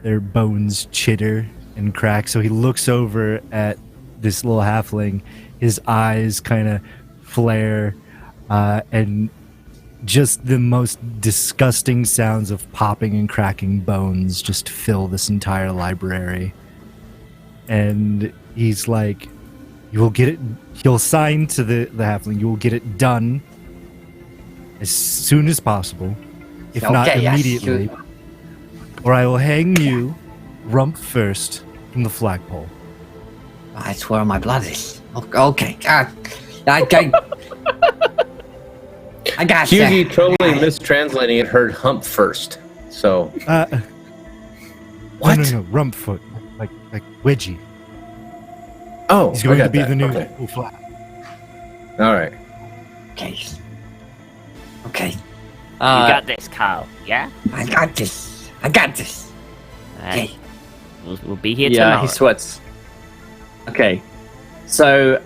their bones chitter and crack. So he looks over at this little halfling. His eyes kind of flare, and just the most disgusting sounds of popping and cracking bones just fill this entire library. And he's like, you will get it. He'll sign to the halfling. You will get it done as soon as possible, if not Okay, yes, immediately, or I will hang you, rump first, from the flagpole. That's where my blood is. Okay. I got Hughie you. totally mistranslating it, heard hump first. So, What? No, rump foot, like wedgie. oh, He's going I to got be that. the new Okay. flag. All right. Okay. Okay. You got this, Carl. Yeah. I got this. I got this. Okay. We'll be here Yeah, tomorrow. he sweats. Okay, so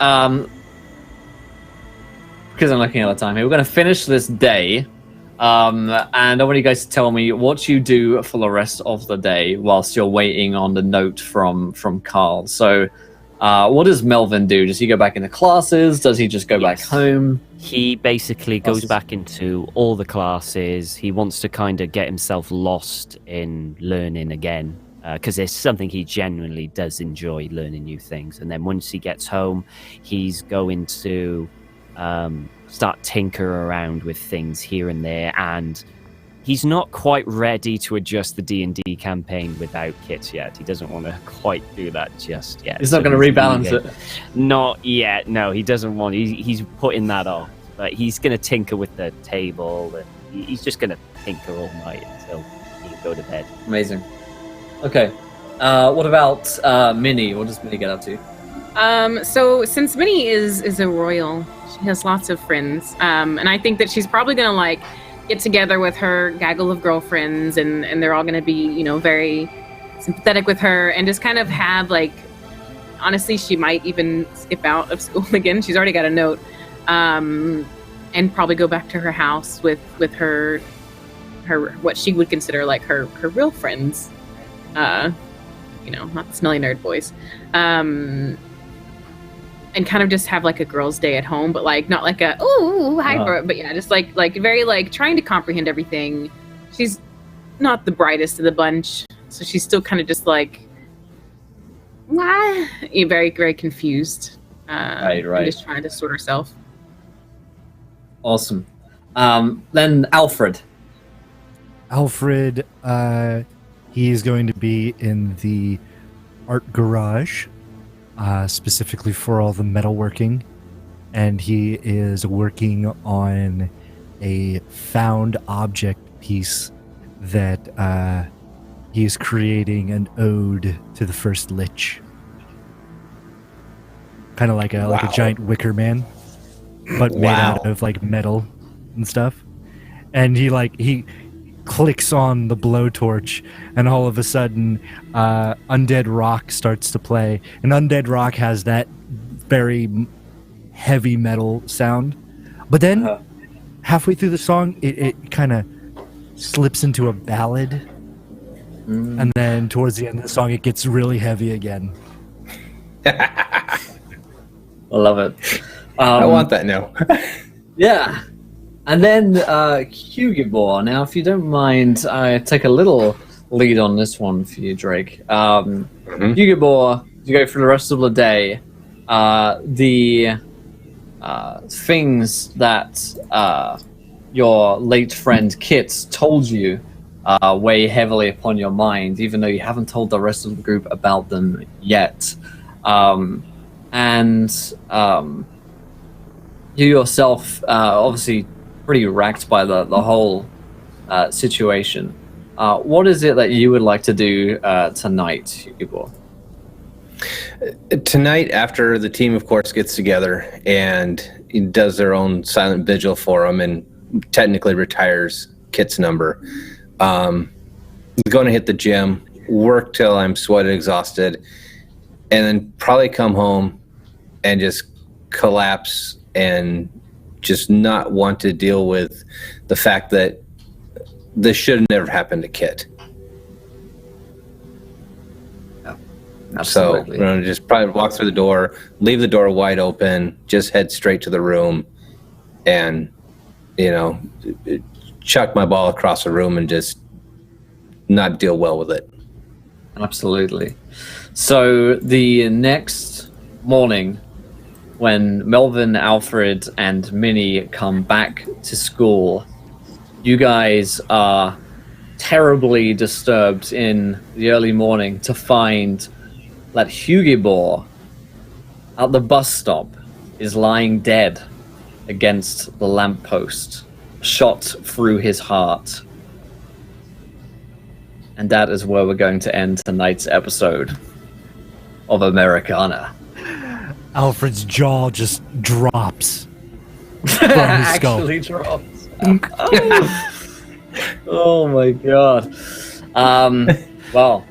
because I'm looking at the time here, we're going to finish this day, and I want you guys to tell me what you do for the rest of the day whilst you're waiting on the note from Carl. So, what does Melvin do? Does he go back into classes? Does he just go back Yes. home? He basically goes back into all the classes. He wants to kind of get himself lost in learning again, because it's something he genuinely does enjoy, learning new things. And then once he gets home, he's going to start tinker around with things here and there. And he's not quite ready to adjust the D&D campaign without kits yet. He doesn't want to quite do that just yet. He's not going to rebalance it. Not yet. No, he doesn't want. He's putting that off. But he's going to tinker with the table, and he's just going to tinker all night until he can go to bed. Amazing. Okay, what about Minnie? What does Minnie get up to? So since Minnie is a royal, she has lots of friends, and I think that she's probably gonna like get together with her gaggle of girlfriends, and they're all gonna be very sympathetic with her, and just kind of have like, honestly, she might even skip out of school again. She's already got a note, and probably go back to her house with her what she would consider like her real friends. Not the smelly nerd boys. And kind of just have like a girls' day at home, but like not like a but yeah, just like very like trying to comprehend everything. She's not the brightest of the bunch, so she's still kind of just like very, very confused. Right. And just trying to sort herself. Awesome. Then Alfred. Alfred, he is going to be in the art garage, specifically for all the metalworking, and he is working on a found object piece that he's creating an ode to the first Lich. Kind of like a giant wicker man, but made out of like metal and stuff. And he clicks on the blowtorch, and all of a sudden Undead Rock starts to play, and Undead Rock has that very heavy metal sound, but then halfway through the song it kind of slips into a ballad, and then towards the end of the song it gets really heavy again. I love it. I want that now. Yeah. And then Hugibor. Now, if you don't mind, I take a little lead on this one for you, Drake. Hugibor, you go through the rest of the day. The things that your late friend Kit told you weigh heavily upon your mind, even though you haven't told the rest of the group about them yet. You yourself, obviously, pretty racked by the whole situation. What is it that you would like to do tonight, Hugibor? Tonight, after the team, of course, gets together and does their own silent vigil for him and technically retires Kit's number, I'm going to hit the gym, work till I'm sweated, exhausted, and then probably come home and just collapse and just not want to deal with the fact that this should have never happened to Kit. Absolutely. So we're gonna just probably walk through the door, leave the door wide open, just head straight to the room, and chuck my ball across the room and just not deal well with it. Absolutely. So the next morning, when Melvin, Alfred, and Minnie come back to school, you guys are terribly disturbed in the early morning to find that Hugibor at the bus stop is lying dead against the lamppost, shot through his heart. And that is where we're going to end tonight's episode of Americana. Alfred's jaw just drops from his skull. Actually drops. Oh my god. Well,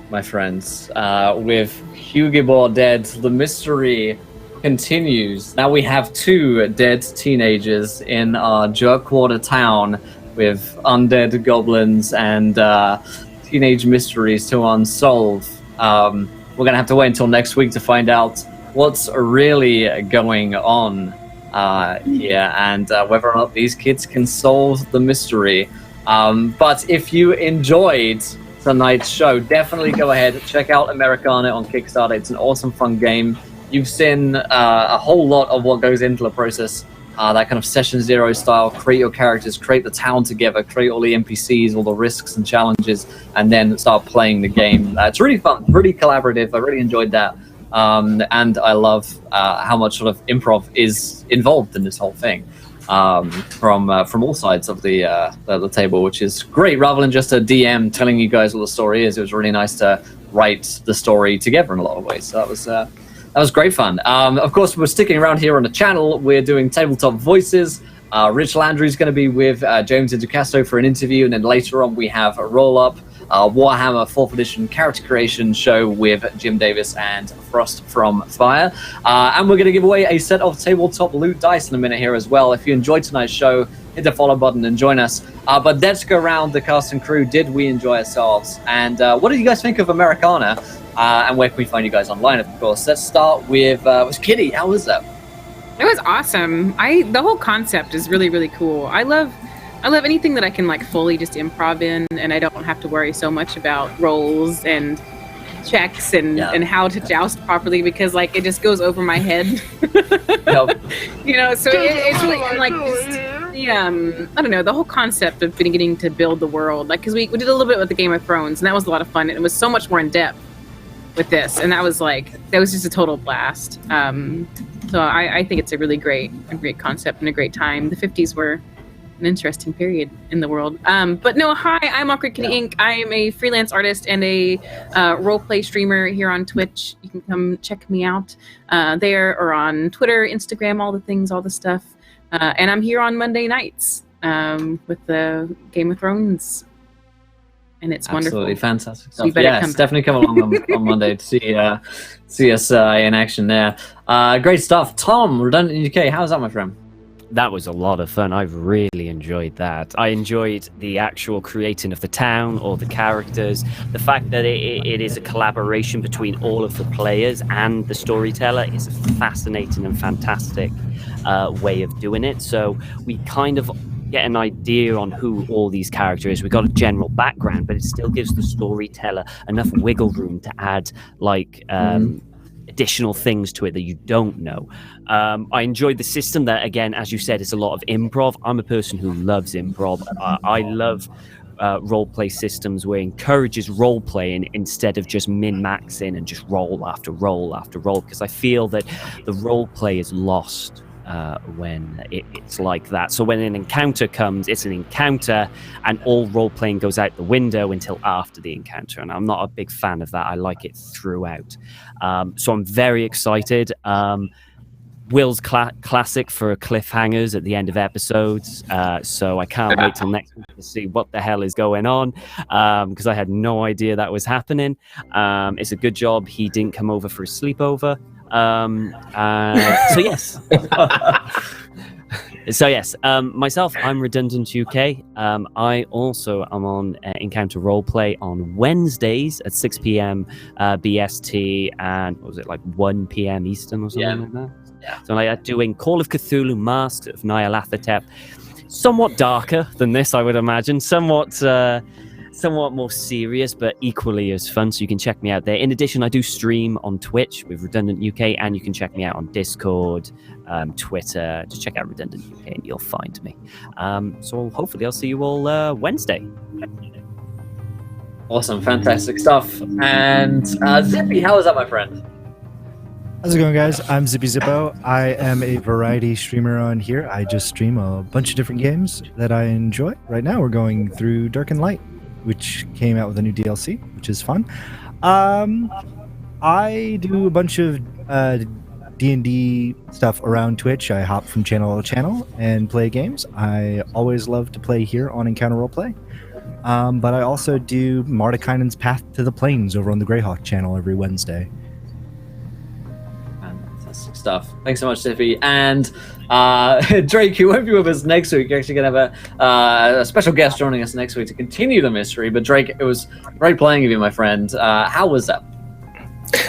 my friends, with Hugibor dead, the mystery continues. Now we have 2 dead teenagers in our Jerkwater town with undead goblins and teenage mysteries to unsolve. We're going to have to wait until next week to find out what's really going on here and whether or not these kids can solve the mystery. But if you enjoyed tonight's show, definitely go ahead, check out Americana on Kickstarter. It's an awesome, fun game. You've seen a whole lot of what goes into the process, that kind of Session Zero style, create your characters, create the town together, create all the NPCs, all the risks and challenges, and then start playing the game. It's really fun, really collaborative. I really enjoyed that. And I love how much sort of improv is involved in this whole thing. From all sides of the table, which is great. Rather than just a DM telling you guys what the story is, it was really nice to write the story together in a lot of ways. So that was great fun. Of course, we're sticking around here on the channel. We're doing Tabletop Voices. Rich Landry's going to be with James DeCastro for an interview, and then later on we have a roll-up Warhammer 4th Edition character creation show with Jim Davis and Frost from Fire. And we're going to give away a set of tabletop loot dice in a minute here as well. If you enjoyed tonight's show, hit the follow button and join us. But let's go around the cast and crew. Did we enjoy ourselves? And what did you guys think of Americana? And where can we find you guys online, of course? Let's start with Kitty. How was that? It was awesome. The whole concept is really, really cool. I love anything that I can like fully just improv in, and I don't have to worry so much about rolls and checks and how to joust properly, because like it just goes over my head. Yep. You know, so it's really like just I don't know, the whole concept of getting to build the world, like because we did a little bit with the Game of Thrones, and that was a lot of fun, and it was so much more in depth with this, and that was just a total blast. So I think it's a really great concept and a great time. The 50s were an interesting period in the world. But no, hi, I'm Awkward Kitty Inc. I am a freelance artist and a roleplay streamer here on Twitch. You can come check me out there, or on Twitter, Instagram, all the things, all the stuff. And I'm here on Monday nights with the Game of Thrones. And it's absolutely wonderful. Fantastic stuff. Yes, definitely come along on Monday to see us in action there. Great stuff. Tom, Redundant UK, how's that, my friend? That was a lot of fun. I really enjoyed that. I enjoyed the actual creating of the town, all the characters, the fact that it is a collaboration between all of the players and the storyteller is a fascinating and fantastic way of doing it. So we kind of get an idea on who all these characters is. We got a general background, but it still gives the storyteller enough wiggle room to add like additional things to it that you don't know. I enjoyed the system that, again, as you said, it's a lot of improv. I'm a person who loves improv. I love role-play systems where it encourages role-playing instead of just min-maxing and just roll after roll after roll, because I feel that the role-play is lost when it's like that. So when an encounter comes, it's an encounter, and all role-playing goes out the window until after the encounter, and I'm not a big fan of that. I like it throughout. So I'm very excited. Will's classic for cliffhangers at the end of episodes, so I can't wait till next week to see what the hell is going on, because I had no idea that was happening. It's a good job he didn't come over for a sleepover. So yes, myself, I'm Redundant UK. I also am on Encounter Roleplay on Wednesdays at 6 p.m. BST, and what was it, like 1 p.m. Eastern or something like that? Yeah. So like doing Call of Cthulhu Masks of Nyarlathotep. Somewhat darker than this, I would imagine. Somewhat somewhat more serious, but equally as fun. So you can check me out there. In addition, I do stream on Twitch with Redundant UK, and you can check me out on Discord, Twitter. Just check out Redundant UK and you'll find me. So hopefully I'll see you all Wednesday. Awesome, fantastic stuff. And Zippy, how is that, my friend? How's it going, guys? I'm Zippy Zippo. I am a variety streamer on here. I just stream a bunch of different games that I enjoy. Right now, we're going through Dark and Light, which came out with a new DLC, which is fun. I do a bunch of D&D stuff around Twitch. I hop from channel to channel and play games. I always love to play here on Encounter Roleplay. But I also do Mardekainen's Path to the Plains over on the Greyhawk channel every Wednesday. Fantastic stuff. Thanks so much, Zippy. And Drake, you won't be with us next week. You're actually going to have a special guest joining us next week to continue the mystery. But Drake, it was great playing with you, my friend. How was that?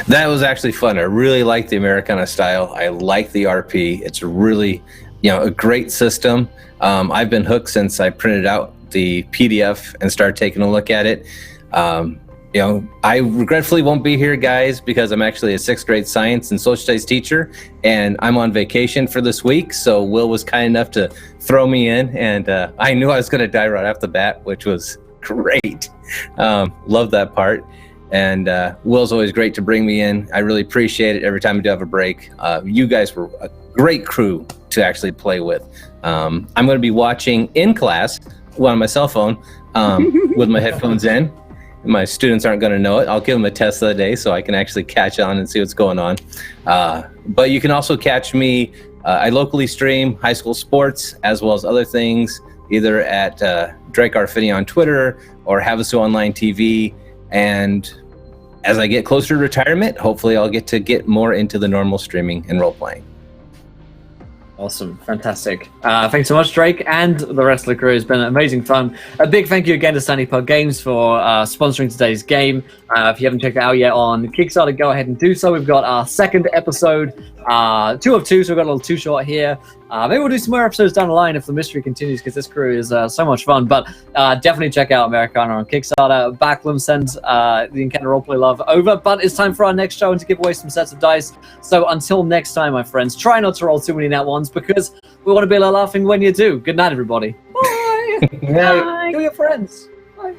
That was actually fun. I really like the Americana style. I like the RP. It's really, a great system. I've been hooked since I printed out the PDF and started taking a look at it. I regretfully won't be here, guys, because I'm actually a 6th grade science and social studies teacher, and I'm on vacation for this week. So Will was kind enough to throw me in, and I knew I was going to die right off the bat, which was great. Love that part. And Will's always great to bring me in. I really appreciate it every time we do have a break. You guys were a great crew to actually play with. I'm going to be watching in class on my cell phone with my headphones in. My students aren't going to know it. I'll give them a test of the day so I can actually catch on and see what's going on. But you can also catch me. I locally stream high school sports as well as other things, either at Drake Arfini on Twitter or Havasu Online TV. And as I get closer to retirement, hopefully I'll get more into the normal streaming and role-playing. Awesome. Fantastic. Thanks so much, Drake, and the rest of the crew. It's been amazing fun. A big thank you again to Sandy Pug Games for sponsoring today's game. If you haven't checked it out yet on Kickstarter, go ahead and do so. We've got our second episode, 2 of 2, so we've got a little 2 short here. Maybe we'll do some more episodes down the line if the mystery continues, because this crew is so much fun. But definitely check out Americana on Kickstarter. Backlum sends the Encounter Roleplay love over. But it's time for our next show and to give away some sets of dice. So until next time, my friends, try not to roll too many nat ones, because we want to be laughing when you do. Good night, everybody. Bye. Bye. Kill your friends. Bye.